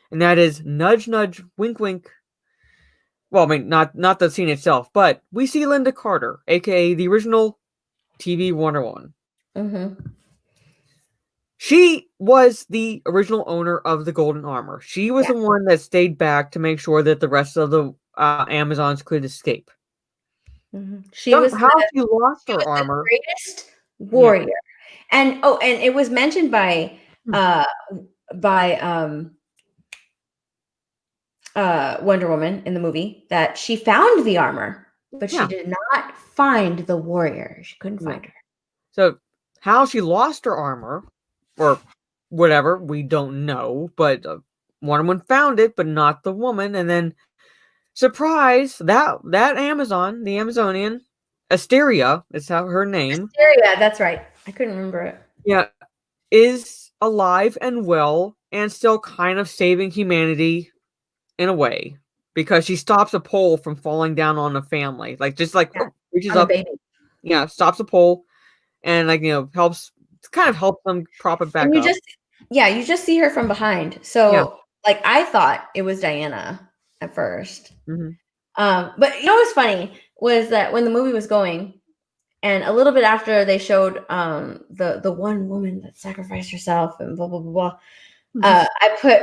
And that is nudge, nudge, wink, wink. Well, I mean, not the scene itself, but we see Linda Carter, aka the original TV Wonder Woman. Mm-hmm. She was the original owner of the golden armor. She was the one that stayed back to make sure that the rest of the Amazons could escape. Mm-hmm. She lost her armor. The greatest warrior, and it was mentioned by Wonder Woman in the movie that she found the armor, but she did not find the warrior. She couldn't find her. So how she lost her armor, or whatever, we don't know. But Wonder Woman found it, but not the woman. And then, surprise, that Amazon, the Amazonian, Asteria is how her name. Asteria, that's right. I couldn't remember it. Yeah, is alive and well, and still kind of saving humanity in a way, because she stops a pole from falling down on the family, reaches up, stops the pole, and helps them prop it back and you up. you just see her from behind. So like I thought it was Diana at first. Mm-hmm. But you know what's funny was that when the movie was going, and a little bit after they showed the one woman that sacrificed herself and blah blah blah blah.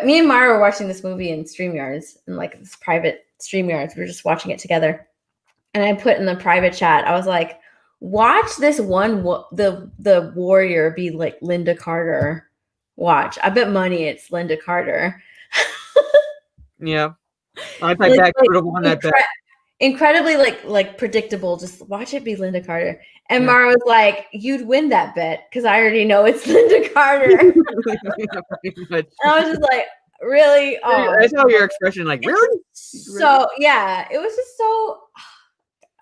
Me and Mara were watching this movie in StreamYards, in like this private StreamYards. We were just watching it together. And I put in the private chat, I was like, watch this one, the warrior be like Linda Carter. Watch. I bet money it's Linda Carter. Yeah. I typed that would have won that bet. Incredibly like predictable. Just watch it be Linda Carter. And Mara was like, "You'd win that bet because I already know it's Linda Carter." And I was just like, "Really?" Oh, I saw your expression, like, really? So yeah, it was just so.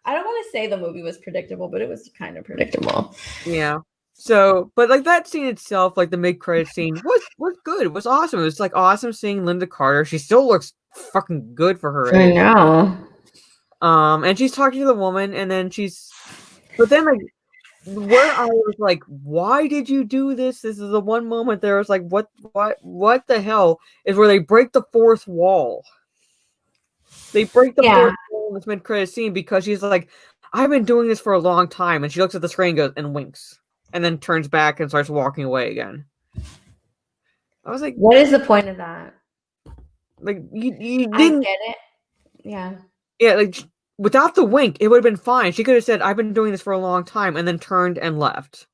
I don't want to say the movie was predictable, but it was kind of predictable. Yeah. So, but like that scene itself, like the mid-credit scene, was good. It was awesome. It was like awesome seeing Linda Carter. She still looks fucking good for her age. I know. And she's talking to the woman, and then but then like where I was like, why did you do this? This is the one moment there was like, what the hell is where they break the fourth wall. They break the fourth wall in this mid-credit scene because she's like, I've been doing this for a long time, and she looks at the screen and goes and winks, and then turns back and starts walking away again. I was like, what is the point of that? Like you didn't I get it. Yeah. Yeah, like without the wink, it would have been fine. She could have said, I've been doing this for a long time, and then turned and left.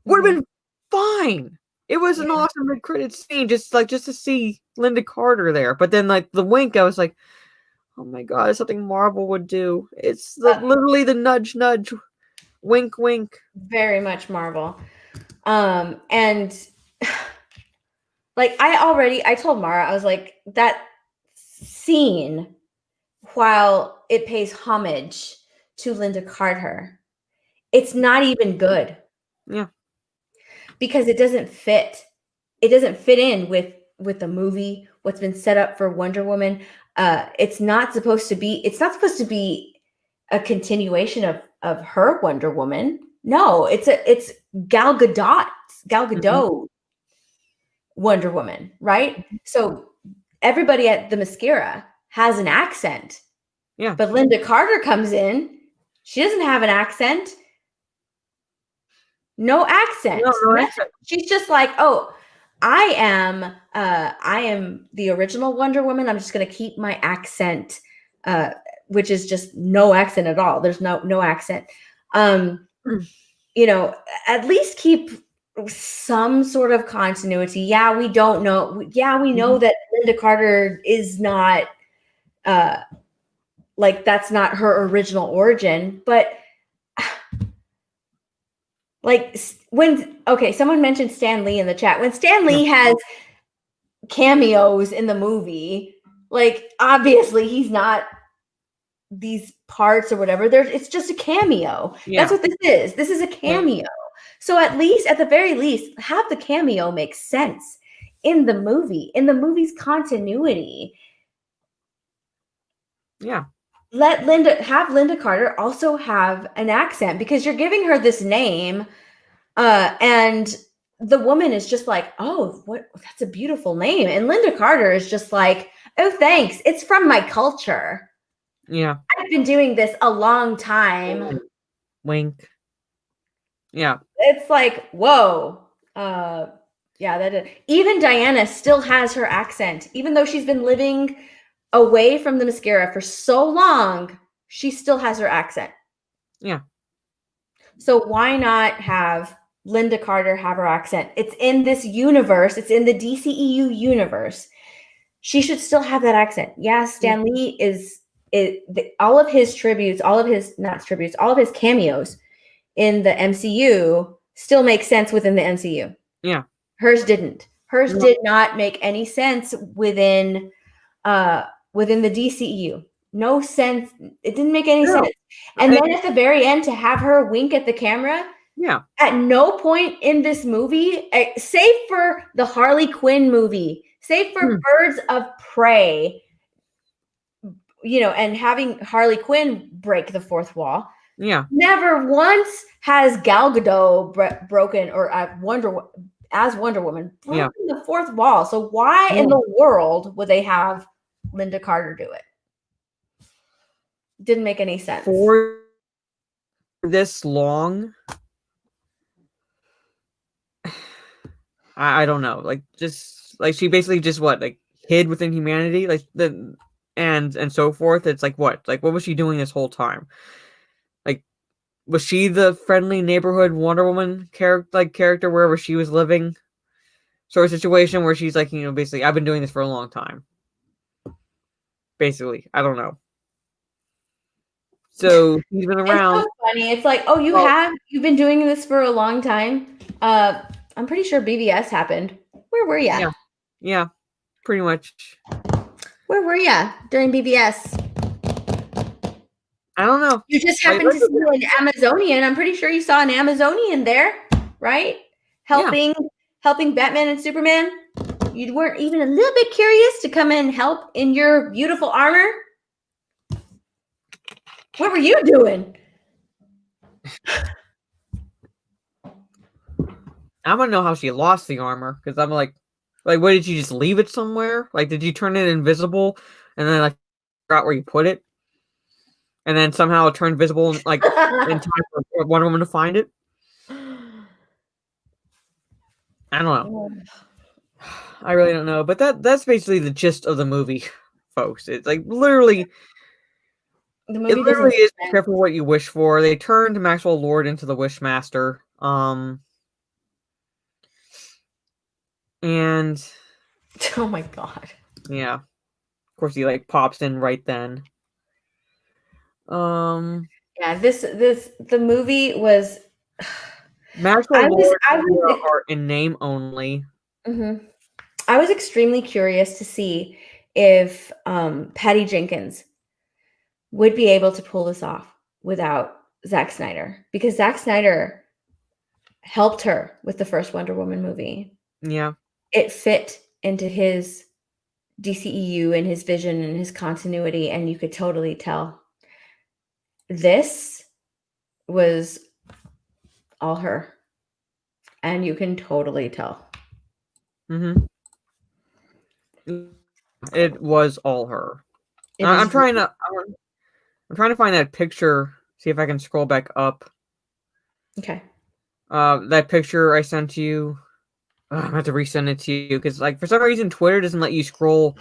Would have been fine. It was an awesome mid-credit scene, just to see Linda Carter there. But then like the wink, I was like, oh my god, it's something Marvel would do. It's literally the nudge, nudge, wink, wink. Very much Marvel. And like I told Mara, I was like, that scene, while it pays homage to Linda Carter, it's not even good. Yeah. Because it doesn't fit. It doesn't fit in with the movie, what's been set up for Wonder Woman. It's not supposed to be a continuation of her Wonder Woman. No, it's Gal Gadot Wonder Woman, right? So everybody at the Mascara has an accent. Yeah. But Linda Carter comes in, she doesn't have an accent. No accent. No accent. She's just like, oh, I am the original Wonder Woman. I'm just going to keep my accent, which is just no accent at all. There's no accent. You know, at least keep some sort of continuity. Yeah, we don't know. Yeah, we know that Linda Carter is not, like that's not her original origin, but like someone mentioned Stan Lee in the chat. When Stan Lee has cameos in the movie, like obviously he's not these parts or whatever. It's just a cameo. Yeah. That's what this is. This is a cameo. Yeah. So at the very least, have the cameo make sense in the movie's continuity. Yeah. Have Linda Carter also have an accent, because you're giving her this name, and the woman is just like, oh, that's a beautiful name. And Linda Carter is just like, oh, thanks. It's from my culture. Yeah. I've been doing this a long time. Wink. Yeah. It's like, whoa. Even Diana still has her accent, even though she's been living away from the Mascara for so long, she still has her accent. Yeah. So why not have Linda Carter have her accent? It's in this universe. It's in the DCEU universe. She should still have that accent. Yeah, Stan Lee all of his cameos in the MCU still make sense within the MCU. Yeah. Hers didn't. Hers did not make any sense within the DCEU. No sense. It didn't make any sense. And then at the very end, to have her wink at the camera. Yeah. At no point in this movie, save for the Harley Quinn movie, save for Birds of Prey, and having Harley Quinn break the fourth wall. Yeah. Never once has Gal Gadot broken or as Wonder Woman broken the fourth wall. So why in the world would they have Linda Carter do it? Didn't make any sense. For this long, I don't know. Like just like she basically just hid within humanity, and so forth. It's like what was she doing this whole time? Like, was she the friendly neighborhood Wonder Woman character wherever she was living? Sort of situation where she's like, basically, I've been doing this for a long time. Basically, I don't know. So he's been around. It's so funny. It's like, you've been doing this for a long time. I'm pretty sure BVS happened. Where were you? Yeah, pretty much. Where were you during BVS? I don't know. You just happened to see an Amazonian. I'm pretty sure you saw an Amazonian there, right? Helping Batman and Superman. You weren't even a little bit curious to come in and help in your beautiful armor? What were you doing? I want to know how she lost the armor, because I'm like, what, did you just leave it somewhere? Like, did you turn it invisible and then like figure out where you put it? And then somehow it turned visible in time for Wonder Woman to find it? I don't know. I really don't know. But that's basically the gist of the movie, folks. It's like literally the movie is be careful what you wish for. They turned Maxwell Lord into the Wishmaster. And oh my god. Yeah. Of course he pops in right then. Yeah, the movie was Maxwell Lord are in name only. Mm-hmm. I was extremely curious to see if Patty Jenkins would be able to pull this off without Zack Snyder, because Zack Snyder helped her with the first Wonder Woman movie. Yeah. It fit into his DCEU and his vision and his continuity, and you could totally tell. This was all her, and you can totally tell. Mm-hmm. It was all her. I'm trying to find that picture. See if I can scroll back up. Okay. That picture I sent you. I'm gonna have to resend it to you because, for some reason, Twitter doesn't let you scroll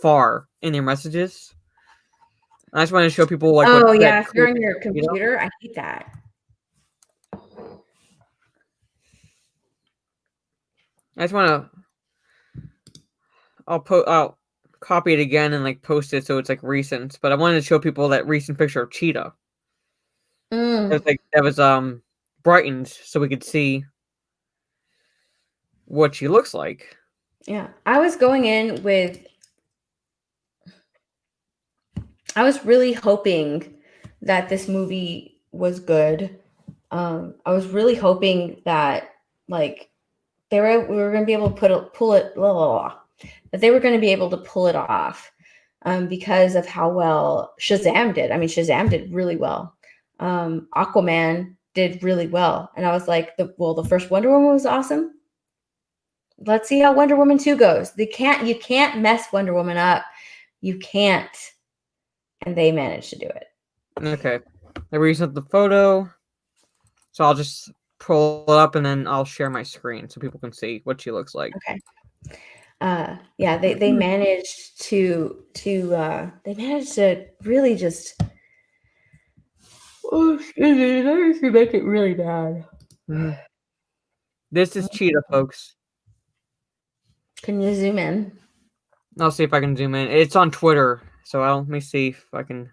far in your messages. I just want to show people if you're on your computer, I hate that. I just want to. I'll copy it again and post it so it's recent. But I wanted to show people that recent picture of Cheetah. That was brightened so we could see what she looks like. Yeah, I was going in with. I was really hoping that this movie was good. I was really hoping that we were going to be able to pull it, that they were going to be able to pull it off, because of how well Shazam did. I mean, Shazam did really well. Aquaman did really well, and I was like, the first Wonder Woman was awesome. Let's see how Wonder Woman 2 goes. You can't mess Wonder Woman up. You can't. And they managed to do it. Okay. I resent the photo. So I'll just pull it up and then I'll share my screen so people can see what she looks like. Okay. They managed to really just make it really bad. This is Cheetah, folks. Can you zoom in? I'll see if I can zoom in. It's on Twitter, so let me see if I can.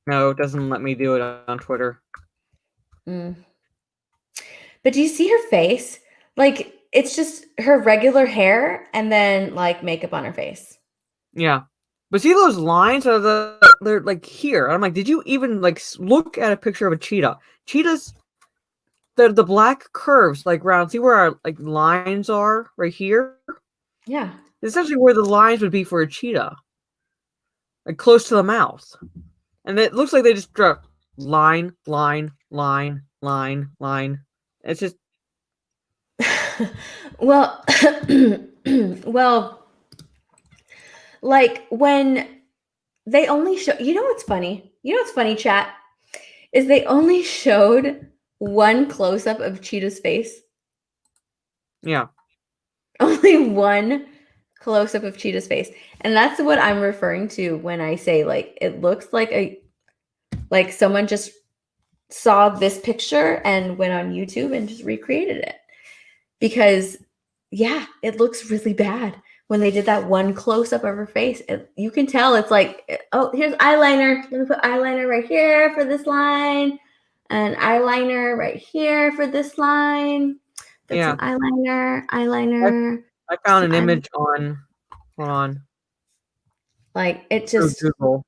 No, it doesn't let me do it on Twitter. But do you see her face? It's just her regular hair and then makeup on her face. Yeah. But see those lines they're here. I'm like, did you even look at a picture of a cheetah? Cheetahs, the black curves round. See where our lines are right here? Yeah. It's essentially where the lines would be for a cheetah. Close to the mouth. And it looks like they just line. It's just Well, well, like when they only show, you know what's funny? You know what's funny, chat? Is they only showed one close up of Cheetah's face. yeah. Only one close up of Cheetah's face. And that's what I'm referring to when I say like it looks like someone just saw this picture and went on YouTube and just recreated it. Because yeah, it looks really bad when they did that one close up of her face. You can tell it's like, oh, here's eyeliner. Let me put eyeliner right here for this line, and eyeliner right here for this line. That's Yeah. some eyeliner. I found an image on. Hold on. Like it just. Google.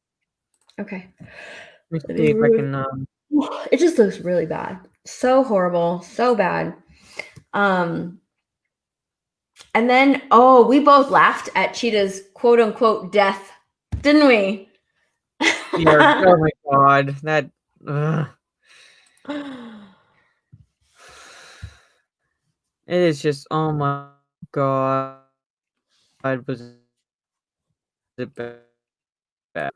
Okay. Let me see if I can. It just looks really bad. So horrible. So bad. And then, we both laughed at Cheetah's quote unquote death, didn't we? Yeah, oh my god, that. It is just, oh my god. Was it bad?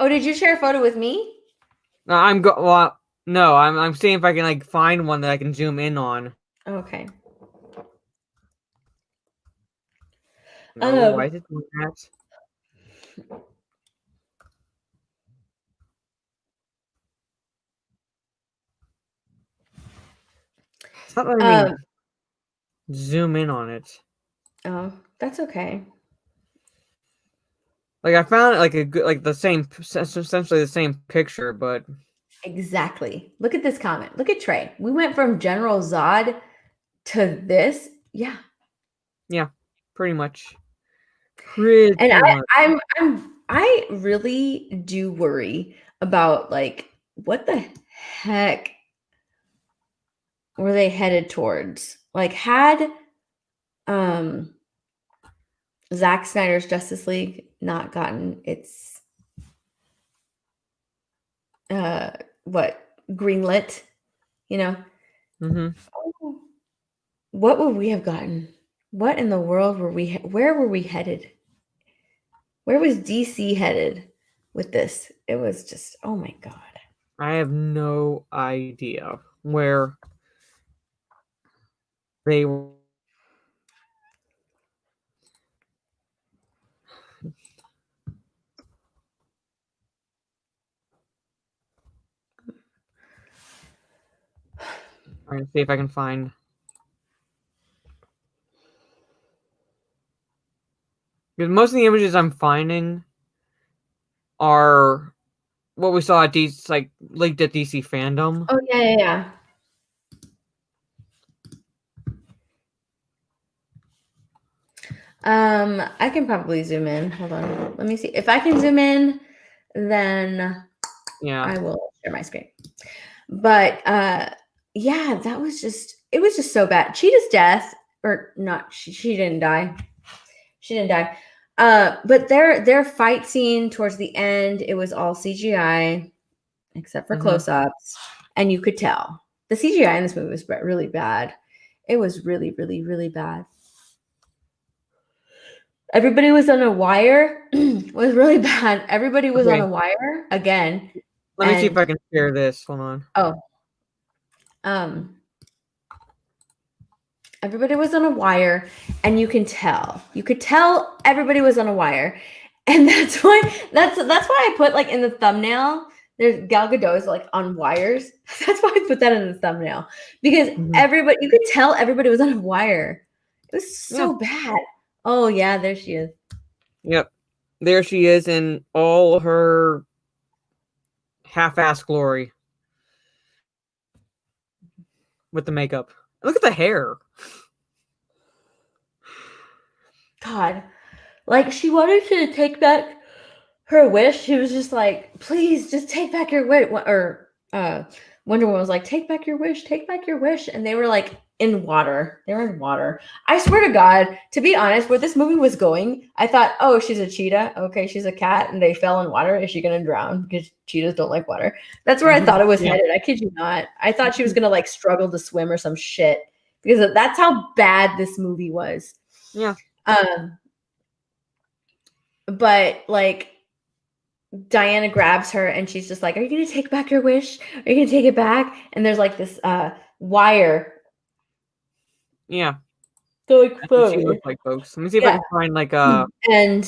Oh, did you share a photo with me? Well, no, I'm seeing if I can like find one that I can zoom in on. Okay. No, why is it doing that? It's not letting me zoom in on it. Oh, that's okay. Like I found like a good, like the same, essentially the same picture, but Exactly. Look at this comment. Look at Trey. We went from General Zod to this. Yeah. Yeah, pretty much. Pretty And much. I really do worry about like what the heck were they headed towards? Like had Zack Snyder's Justice League not gotten its greenlit, you know? Mm-hmm. What would we have gotten? What in the world where were we headed? Where was DC headed with this? It was just, oh my god. I have no idea where they were. Trying to see if I can find. Because most of the images I'm finding are what we saw at DC, like linked at DC fandom. Oh yeah. I can probably zoom in. Hold on. Let me see. If I can zoom in, then Yeah, I will share my screen. But yeah, it was just so bad. Cheetah's death, or not, she didn't die. She didn't die. But their fight scene towards the end, it was all CGI, except for close-ups, and you could tell the CGI in this movie was really bad. It was really, really, really bad. Everybody was on a wire. It was really bad. Everybody was on a wire again. Let me see if I can share this. Hold on. Oh. Everybody was on a wire, and you could tell everybody was on a wire, and that's why I put like in the thumbnail. There's Gal Gadot is like on wires. That's why I put that in the thumbnail, because you could tell everybody was on a wire. It was so bad. Oh yeah, there she is. Yep, there she is in all her half-ass glory with the makeup. Look at the hair. God, like she wanted to take back her wish. She was just like, please just take back your wish. Or Wonder Woman was like, take back your wish, and they were like in water. They were in water. I swear to God, to be honest, where this movie was going, I thought, oh, she's a cheetah. Okay, she's a cat, and they fell in water. Is she gonna drown? Because cheetahs don't like water. That's where I thought it was headed. I kid you not. I thought she was gonna like struggle to swim or some shit because that's how bad this movie was. Yeah. But like Diana grabs her and she's just like, are you gonna take back your wish? Are you gonna take it back? And there's like this wire. Yeah. So like, That's what she looks like, folks. Let me see if I can find like a and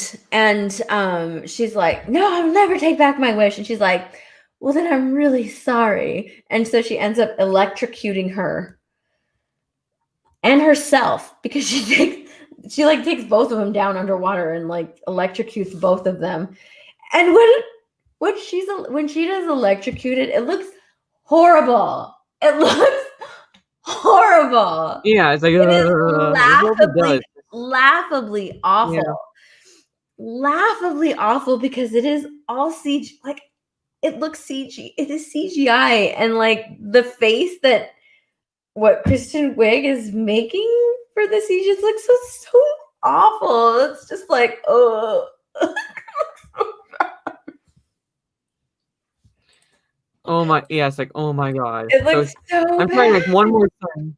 she's like, no, I'll never take back my wish. And she's like, well, then I'm really sorry. And so she ends up electrocuting her and herself because she takes both of them down underwater and like electrocutes both of them. And when she does electrocuted, it looks horrible. It looks horrible. Yeah, it's like laughably awful. Yeah. Laughably awful because it is all CG. Like it looks CG. It is CGI, and like the face that what Kristen Wiig is making for the CG just looks so awful. It's just like, oh. Oh my, yeah, it's like, oh my God. It looks so I'm bad. trying like one more thing.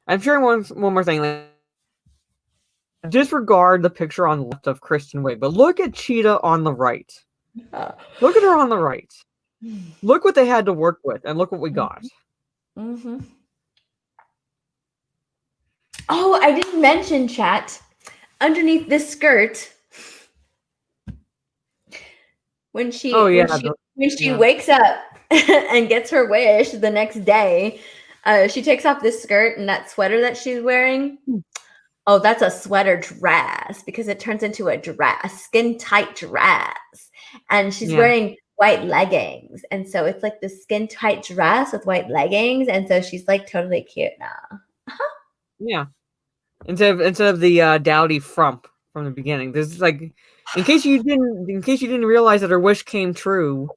I'm sharing one more thing. Like, disregard the picture on the left of Kristen Wiig, but look at Cheetah on the right. Look at her on the right. Look what they had to work with, and look what we got. Mm-hmm. Oh, I didn't mention, chat. Underneath this skirt, when she wakes up and gets her wish the next day, she takes off this skirt and that sweater that she's wearing. Oh, that's a sweater dress because it turns into a dress, skin tight dress. And she's wearing white leggings. And so it's like the skin tight dress with white leggings. And so she's like totally cute now. Yeah. Instead of the dowdy frump from the beginning. This is like, in case you didn't realize that her wish came true,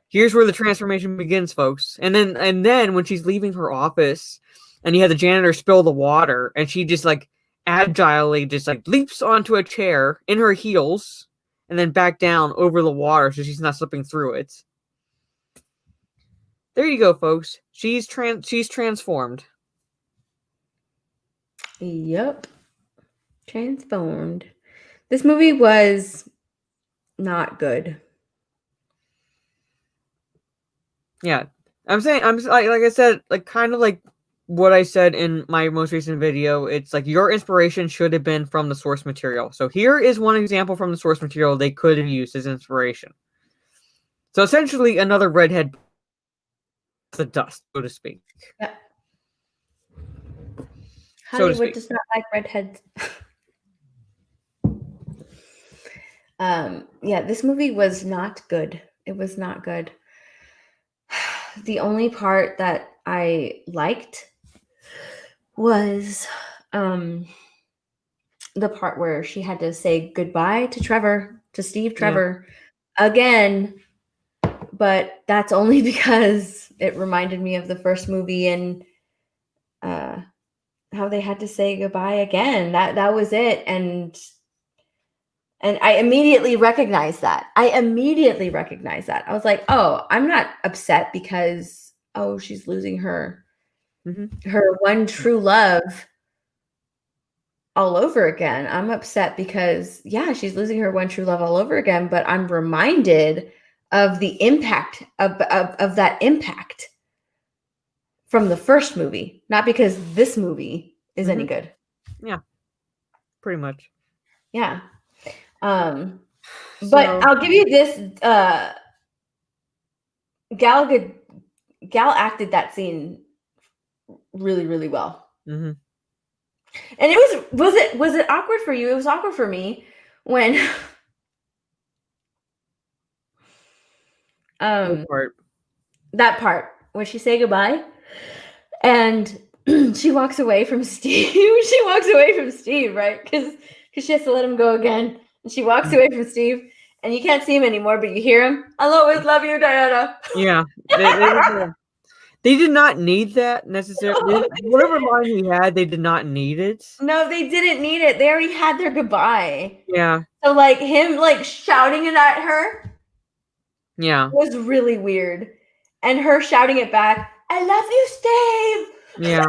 here's where the transformation begins, folks. And then when she's leaving her office and you have the janitor spill the water and she just like agilely just like leaps onto a chair in her heels and then back down over the water so she's not slipping through it. There you go, folks. She's transformed. Yep. Transformed. This movie was not good. Yeah. I'm like I said, like kind of like what I said in my most recent video. It's like your inspiration should have been from the source material. So here is one example from the source material they could have used as inspiration. So essentially another redhead the dust, so to speak. Yeah. Hollywood does not like redheads. Yeah, this movie was not good. It was not good. The only part that I liked was the part where she had to say goodbye to Steve Trevor again. But that's only because it reminded me of the first movie and how they had to say goodbye again. That was it. And I immediately recognized that. I was like, oh, I'm not upset because, oh, she's losing her one true love all over again. I'm upset because, yeah, she's losing her one true love all over again. But I'm reminded of the impact of that impact from the first movie, not because this movie is any good. Yeah, pretty much. Yeah. But I'll give you this. Gal acted that scene really, really well. Mm-hmm. And it was it awkward for you? It was awkward for me when that part when she say goodbye and she walks away from Steve. She walks away from Steve, right? Because she has to let him go again. And she walks away from Steve and you can't see him anymore, but you hear him. I'll always love you, Diana. Yeah. They did not need that necessarily. Whatever line he had, they did not need it. No, they didn't need it. They already had their goodbye. Yeah. So like him like shouting it at her was really weird. And her shouting it back, I love you, Steve. Yeah.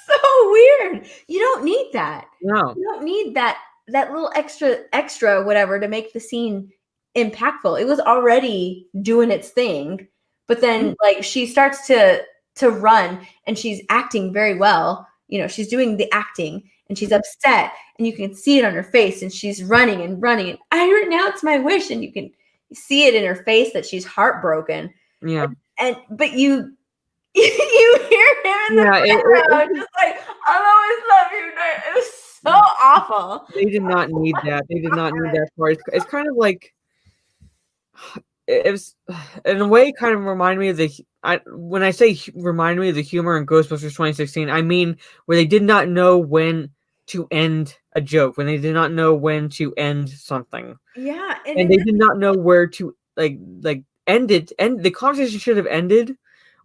So weird. You don't need that. No. You don't need that little extra whatever to make the scene impactful. It was already doing its thing. But then like she starts to run and she's acting very well. You know, she's doing the acting and she's upset and you can see it on her face and she's running and running. And I renounce my wish, and you can see it in her face that she's heartbroken. Yeah. But you hear him in the background just like, I'll always love you. It was so awful. They did not need that. They did not need that part. It's kind of like it was, in a way, kind of remind me of when I say remind me of the humor in Ghostbusters 2016, I mean where they did not know when to end a joke, when they did not know when to end something. Yeah, and they did not know where to like end it. And the conversation should have ended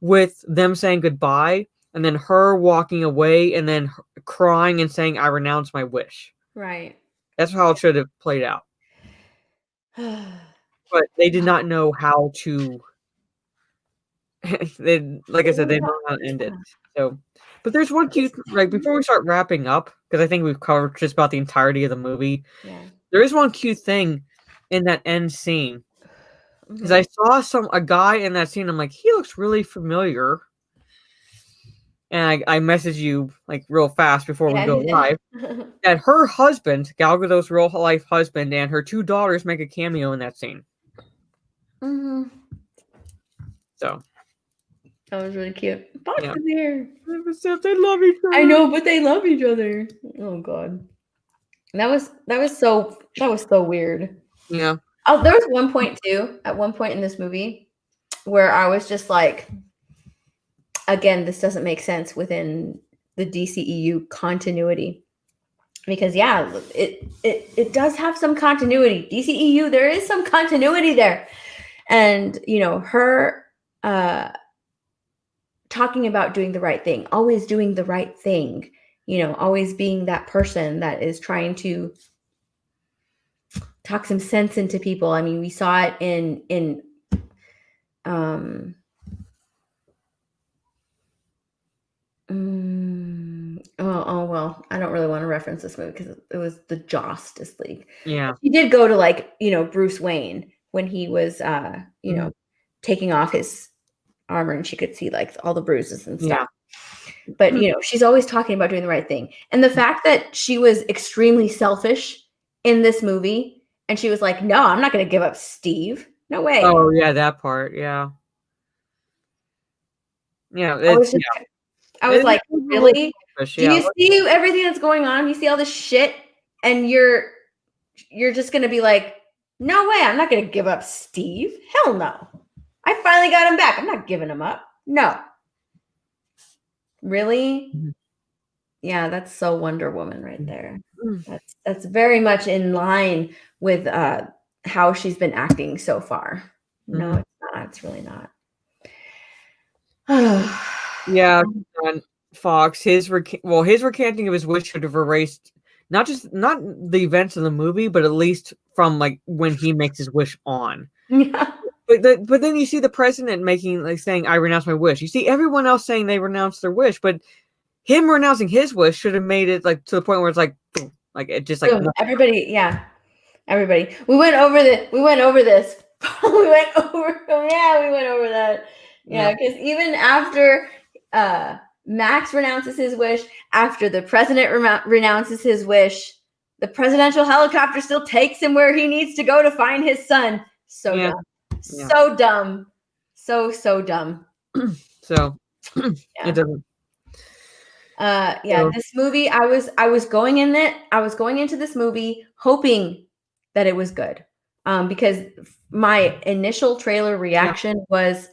with them saying goodbye, and then her walking away, and then crying and saying, "I renounce my wish." Right. That's how it should have played out. But they did not know how to. Like I said, they didn't know how to end it. So, but there's one cute, like before we start wrapping up, because I think we've covered just about the entirety of the movie. Yeah. There is one cute thing in that end scene, because I saw a guy in that scene. I'm like, he looks really familiar. And I messaged you like real fast before we go live that her husband, Gal Gadot's real life husband, and her 2 daughters make a cameo in that scene. Mm-hmm. So that was really cute. Fox is here. They love each other. I know, but they love each other. Oh god, that was so weird. Yeah. Oh, there was one point too. At one point in this movie, where I was just like, again, this doesn't make sense within the DCEU continuity. Because it does have some continuity. DCEU, there is some continuity there. And her talking about doing the right thing, always doing the right thing, always being that person that is trying to talk some sense into people. I mean, we saw it in well, I don't really want to reference this movie because it was the Justice League. Yeah. He did go to Bruce Wayne when he was taking off his armor, and she could see like all the bruises and stuff. Yeah. But she's always talking about doing the right thing. And the fact that she was extremely selfish in this movie, and she was like, no, I'm not going to give up Steve. No way. Oh yeah, that part. Yeah. Yeah. I was like, really? Do you see everything that's going on? You see all this shit, and you're just gonna be like, no way, I'm not gonna give up Steve. Hell no. I finally got him back. I'm not giving him up. No. Really? Mm-hmm. Yeah, that's so Wonder Woman right there. Mm-hmm. That's very much in line with how she's been acting so far. Mm-hmm. No, it's not. It's really not. Yeah, and Fox, his recanting of his wish should have erased not the events of the movie, but at least from like when he makes his wish on. Yeah. But then you see the president saying, "I renounce my wish." You see everyone else saying they renounce their wish, but him renouncing his wish should have made it like to the point where it's like it just like everybody. We went over this. we went over that. Yeah, because even after Max renounces his wish, after the president renounces his wish, the presidential helicopter still takes him where he needs to go to find his son. So dumb. Yeah. So dumb. So dumb. So it doesn't. This movie, I was going into this movie hoping that it was good. Because my initial trailer reaction was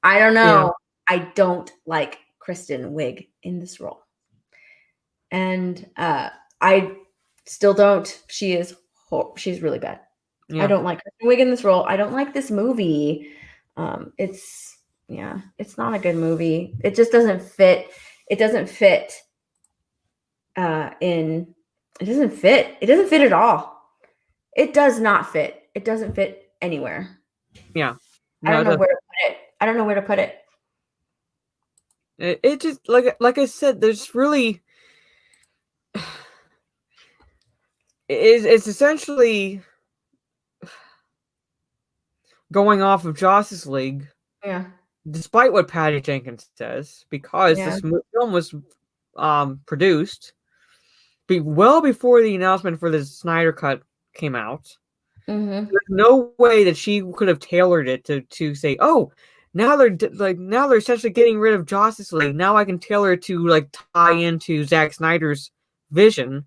I don't know. Yeah. I don't like Kristen Wiig in this role. And I still don't. She is she's really bad. Yeah. I don't like Kristen Wiig in this role. I don't like this movie. It's not a good movie. It just doesn't fit. It doesn't fit. It doesn't fit. It doesn't fit at all. It does not fit. It doesn't fit anywhere. Yeah. I don't know where to put it. I don't know where to put it. It just like I said, there's really it's essentially going off of Justice League. Yeah. Despite what Patty Jenkins says, because this film was produced well before the announcement for the Snyder Cut came out. Mm-hmm. There's no way that she could have tailored it to say, oh, now they're essentially getting rid of Justice League. Now I can tailor it to like tie into Zack Snyder's vision.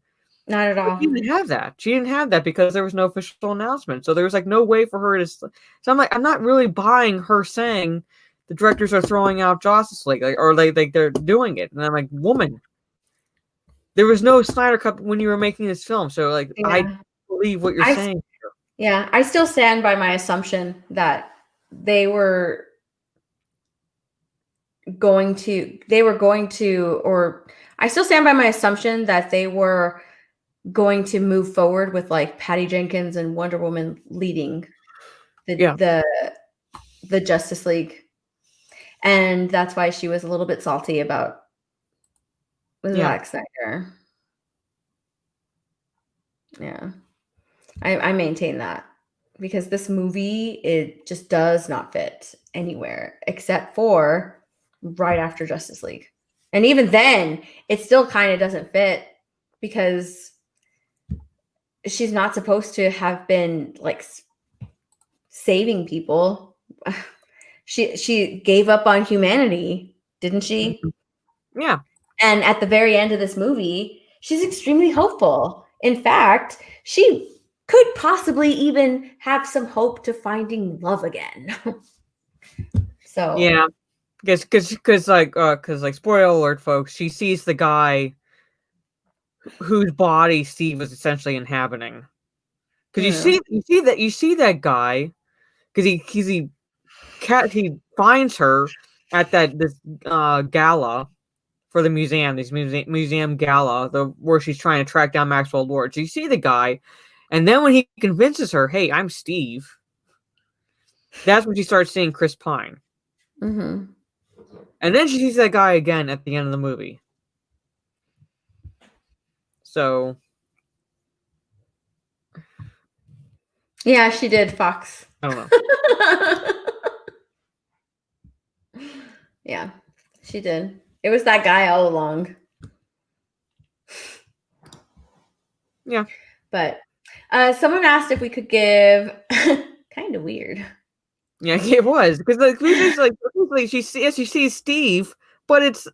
Not at all. She didn't have that. She didn't have that because there was no official announcement. So there was like no way for her to. So I'm not really buying her saying the directors are throwing out Justice League, or they're doing it. And I'm like, woman, there was no Snyder Cut when you were making this film. So I believe what you're saying. Yeah, I still stand by my assumption that they were going to, or I still stand by my assumption that they were going to move forward with like Patty Jenkins and Wonder Woman leading the Justice League, and that's why she was a little bit salty about Zack Snyder. Yeah, I maintain that, because this movie, it just does not fit anywhere except for right after Justice League, and even then, it still kind of doesn't fit because she's not supposed to have been like saving people. She gave up on humanity, didn't she? Yeah. And at the very end of this movie, she's extremely hopeful. In fact, she could possibly even have some hope to finding love again. So yeah, because spoiler alert, folks, she sees the guy whose body Steve was essentially inhabiting. Because you see that guy, because he finds her at this gala for the museum, museum gala, where she's trying to track down Maxwell Lord. So you see the guy, and then when he convinces her, "Hey, I'm Steve," that's when she starts seeing Chris Pine. Mm-hmm. And then she sees that guy again at the end of the movie. So yeah, she did, Fox. I don't know. Yeah, she did. It was that guy all along. Yeah. But someone asked if we could give kind of weird. Yeah, it was, because she sees Steve, but it's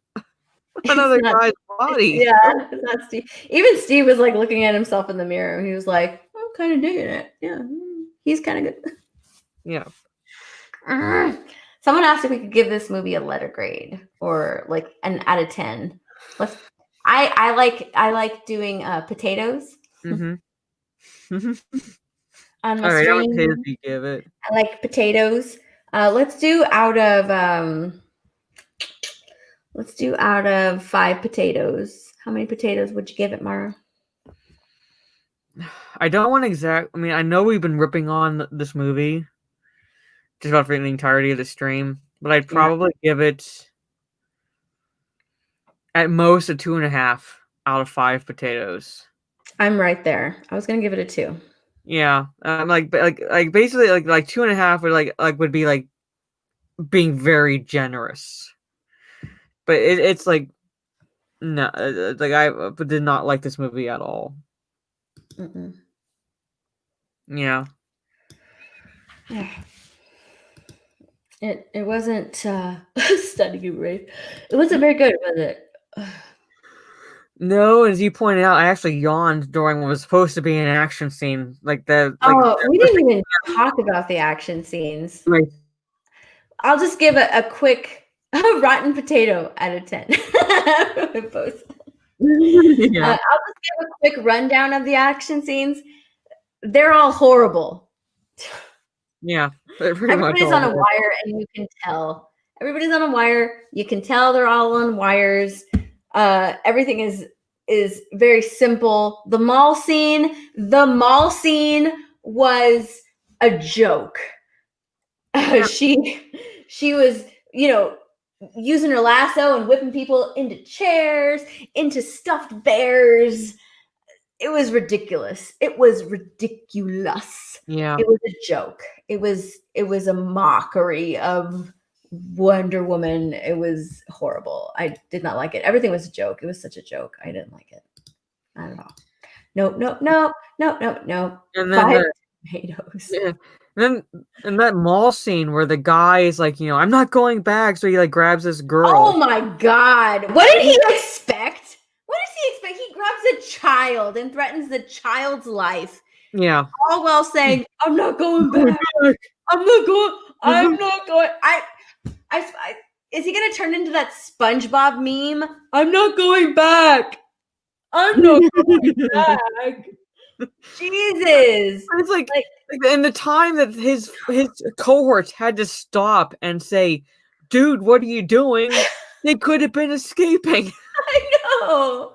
another guy's body. Yeah, it's not Steve. Even Steve was like looking at himself in the mirror, and he was like, "I'm kind of digging it. Yeah, he's kind of good." Yeah. Someone asked if we could give this movie a letter grade or like an out of 10. I like doing potatoes. Mm-hmm. On my All right, how many screen. potatoes do you give it? I like potatoes. Let's do out of 5 potatoes. How many potatoes would you give it, Mara? I don't want exact. I mean, I know we've been ripping on this movie just about for the entirety of the stream, but I'd probably give it at most a 2.5 out of 5 potatoes. I'm right there. I was gonna give it a 2. Yeah, basically like 2.5 would be like being very generous, but it's like no, like I did not like this movie at all. Mm-mm. Yeah. It wasn't stunning, right? It wasn't very good, was it? No, as you pointed out, I actually yawned during what was supposed to be an action scene. We didn't even talk about the action scenes. Right. I'll just give a quick rotten potato out of 10. Yeah. I'll just give a quick rundown of the action scenes. they're all horrible. Yeah, they're pretty much Everybody's all on a horrible. wire, and you can tell. Everybody's on a wire. You can tell they're all on wires. Everything is very simple. The mall scene was a joke. She was, using her lasso and whipping people into chairs, into stuffed bears. It was ridiculous. Yeah. It was a joke. It was a mockery of Wonder Woman. It was horrible. I did not like it. Everything was a joke. It was such a joke. I didn't like it. Not at all. No. And then 5 tomatoes. Yeah. And that mall scene where the guy is like, I'm not going back, so he like grabs this girl. Oh my God. What did he expect? What does he expect? He grabs a child and threatens the child's life. Yeah. All while saying, I'm not going back. I'm not going. Is he going to turn into that SpongeBob meme? I'm not going back. I'm not going back. Jesus. It's like in the time that his cohorts had to stop and say, dude, what are you doing? They could have been escaping. I know.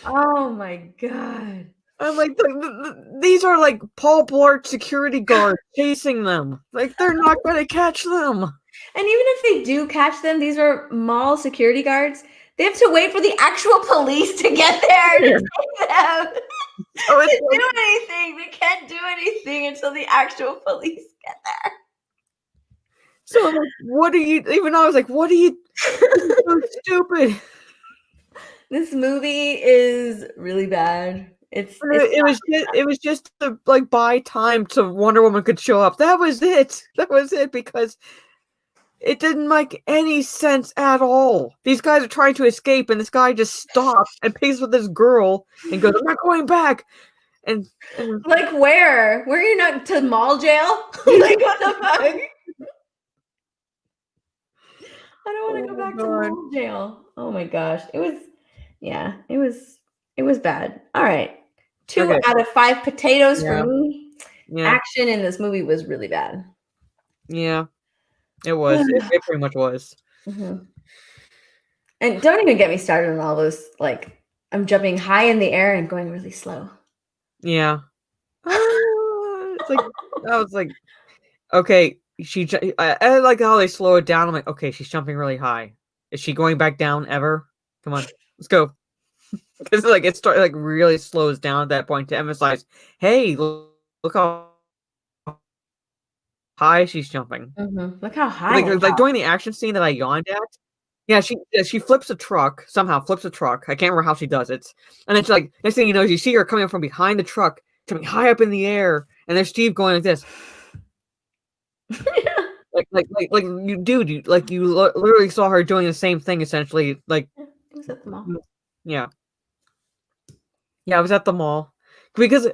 Oh my God. I'm like, these are like Paul Blart security guards chasing them. Like, they're not going to catch them. And even if they do catch them, these are mall security guards. They have to wait for the actual police to get there to take them. Oh, to do anything. They can't do anything until the actual police get there. So I'm like, what are you? Even I was like, what are you? So stupid. This movie is really bad. It was just to like buy time so Wonder Woman could show up. That was it. Because it didn't make any sense at all. These guys are trying to escape, and this guy just stops and pays with this girl and goes, "I'm not going back." And like, where? Were you not to mall jail? Like, what the fuck? I don't want to go back to mall jail. Oh my gosh, it was bad. All right, 2 out of 5 potatoes for me. Yeah. Action in this movie was really bad. Yeah. It was. It pretty much was. Mm-hmm. And don't even get me started on all those, like, I'm jumping high in the air and going really slow. Yeah. It's like, I was like, okay, I like how they slow it down. I'm like, okay, she's jumping really high. Is she going back down ever? Come on, let's go. Because like it started like really slows down at that point to emphasize, hey, look how high she's jumping. Mm-hmm. Look how high. Like during the action scene that I yawned at. Yeah, she flips a truck. Somehow flips a truck. I can't remember how she does it. And then she like next thing you know, you see her coming up from behind the truck, jumping high up in the air, and there's Steve going like this. like you dude, you literally saw her doing the same thing essentially. Like it was at the mall. Yeah. Yeah, I was at the mall. Because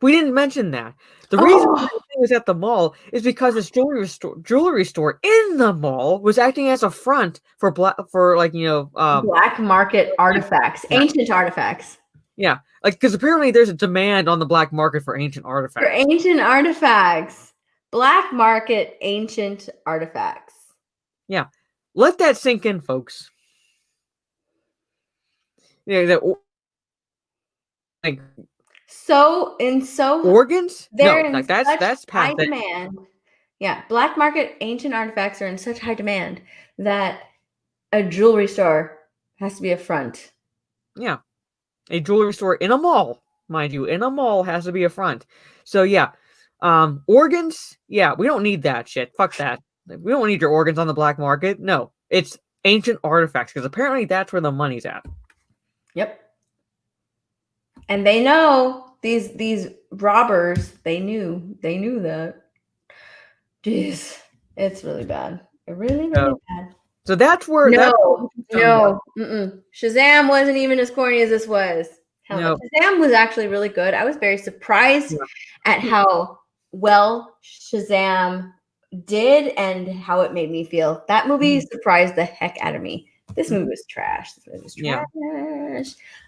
we didn't mention that. The reason why it was at the mall is because this jewelry store in the mall was acting as a front for black market artifacts, ancient artifacts. Yeah, like because apparently there's a demand on the black market for ancient artifacts. Black market ancient artifacts. Yeah, let that sink in, folks. Yeah, like. Organs? They're no, that's high demand. Yeah, black market ancient artifacts are in such high demand that a jewelry store has to be a front. Yeah, a jewelry store in a mall, mind you, has to be a front. So yeah, organs. Yeah, we don't need that shit. Fuck that. We don't need your organs on the black market. No, it's ancient artifacts because apparently that's where the money's at. Yep. And they know these robbers, they knew that. Jeez, it's really bad. Really bad. So that's where Shazam wasn't even as corny as this was. Shazam was actually really good. I was very surprised at how well Shazam did and how it made me feel. That movie surprised the heck out of me. This movie was trash.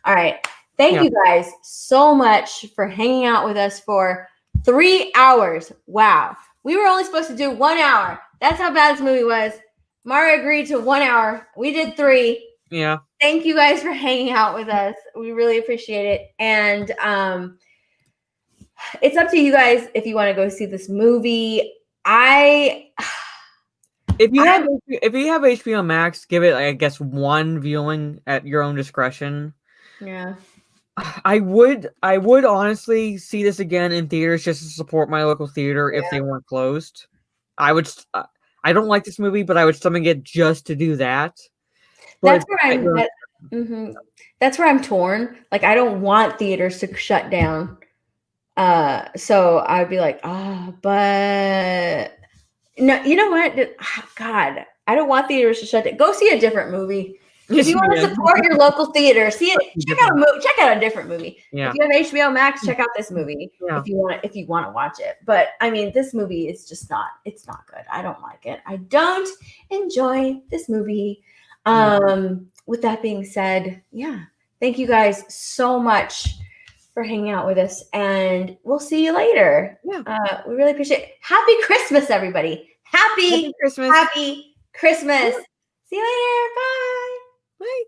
All right. Thank you guys so much for hanging out with us for 3 hours. Wow. We were only supposed to do 1 hour. That's how bad this movie was. Mara agreed to 1 hour. We did 3. Yeah. Thank you guys for hanging out with us. We really appreciate it. And it's up to you guys if you want to go see this movie. If you have HBO Max, give it, I guess, 1 viewing at your own discretion. Yeah. I would honestly see this again in theaters just to support my local theater if they weren't closed. I would. I don't like this movie, but I would stomach it just to do that. That's where I'm torn. Like, I don't want theaters to shut down. So I'd be like, but no, you know what? God, I don't want theaters to shut down. Go see a different movie. If you want to support your local theater, check out a different movie. Yeah. If you have HBO Max, check out this movie. Yeah. If you want to watch it. But I mean, this movie is just not good. I don't like it. I don't enjoy this movie. With that being said, thank you guys so much for hanging out with us, and we'll see you later. Yeah. We really appreciate it. Happy Christmas, everybody. Happy Christmas. Happy Christmas. See you later. Bye. Bye.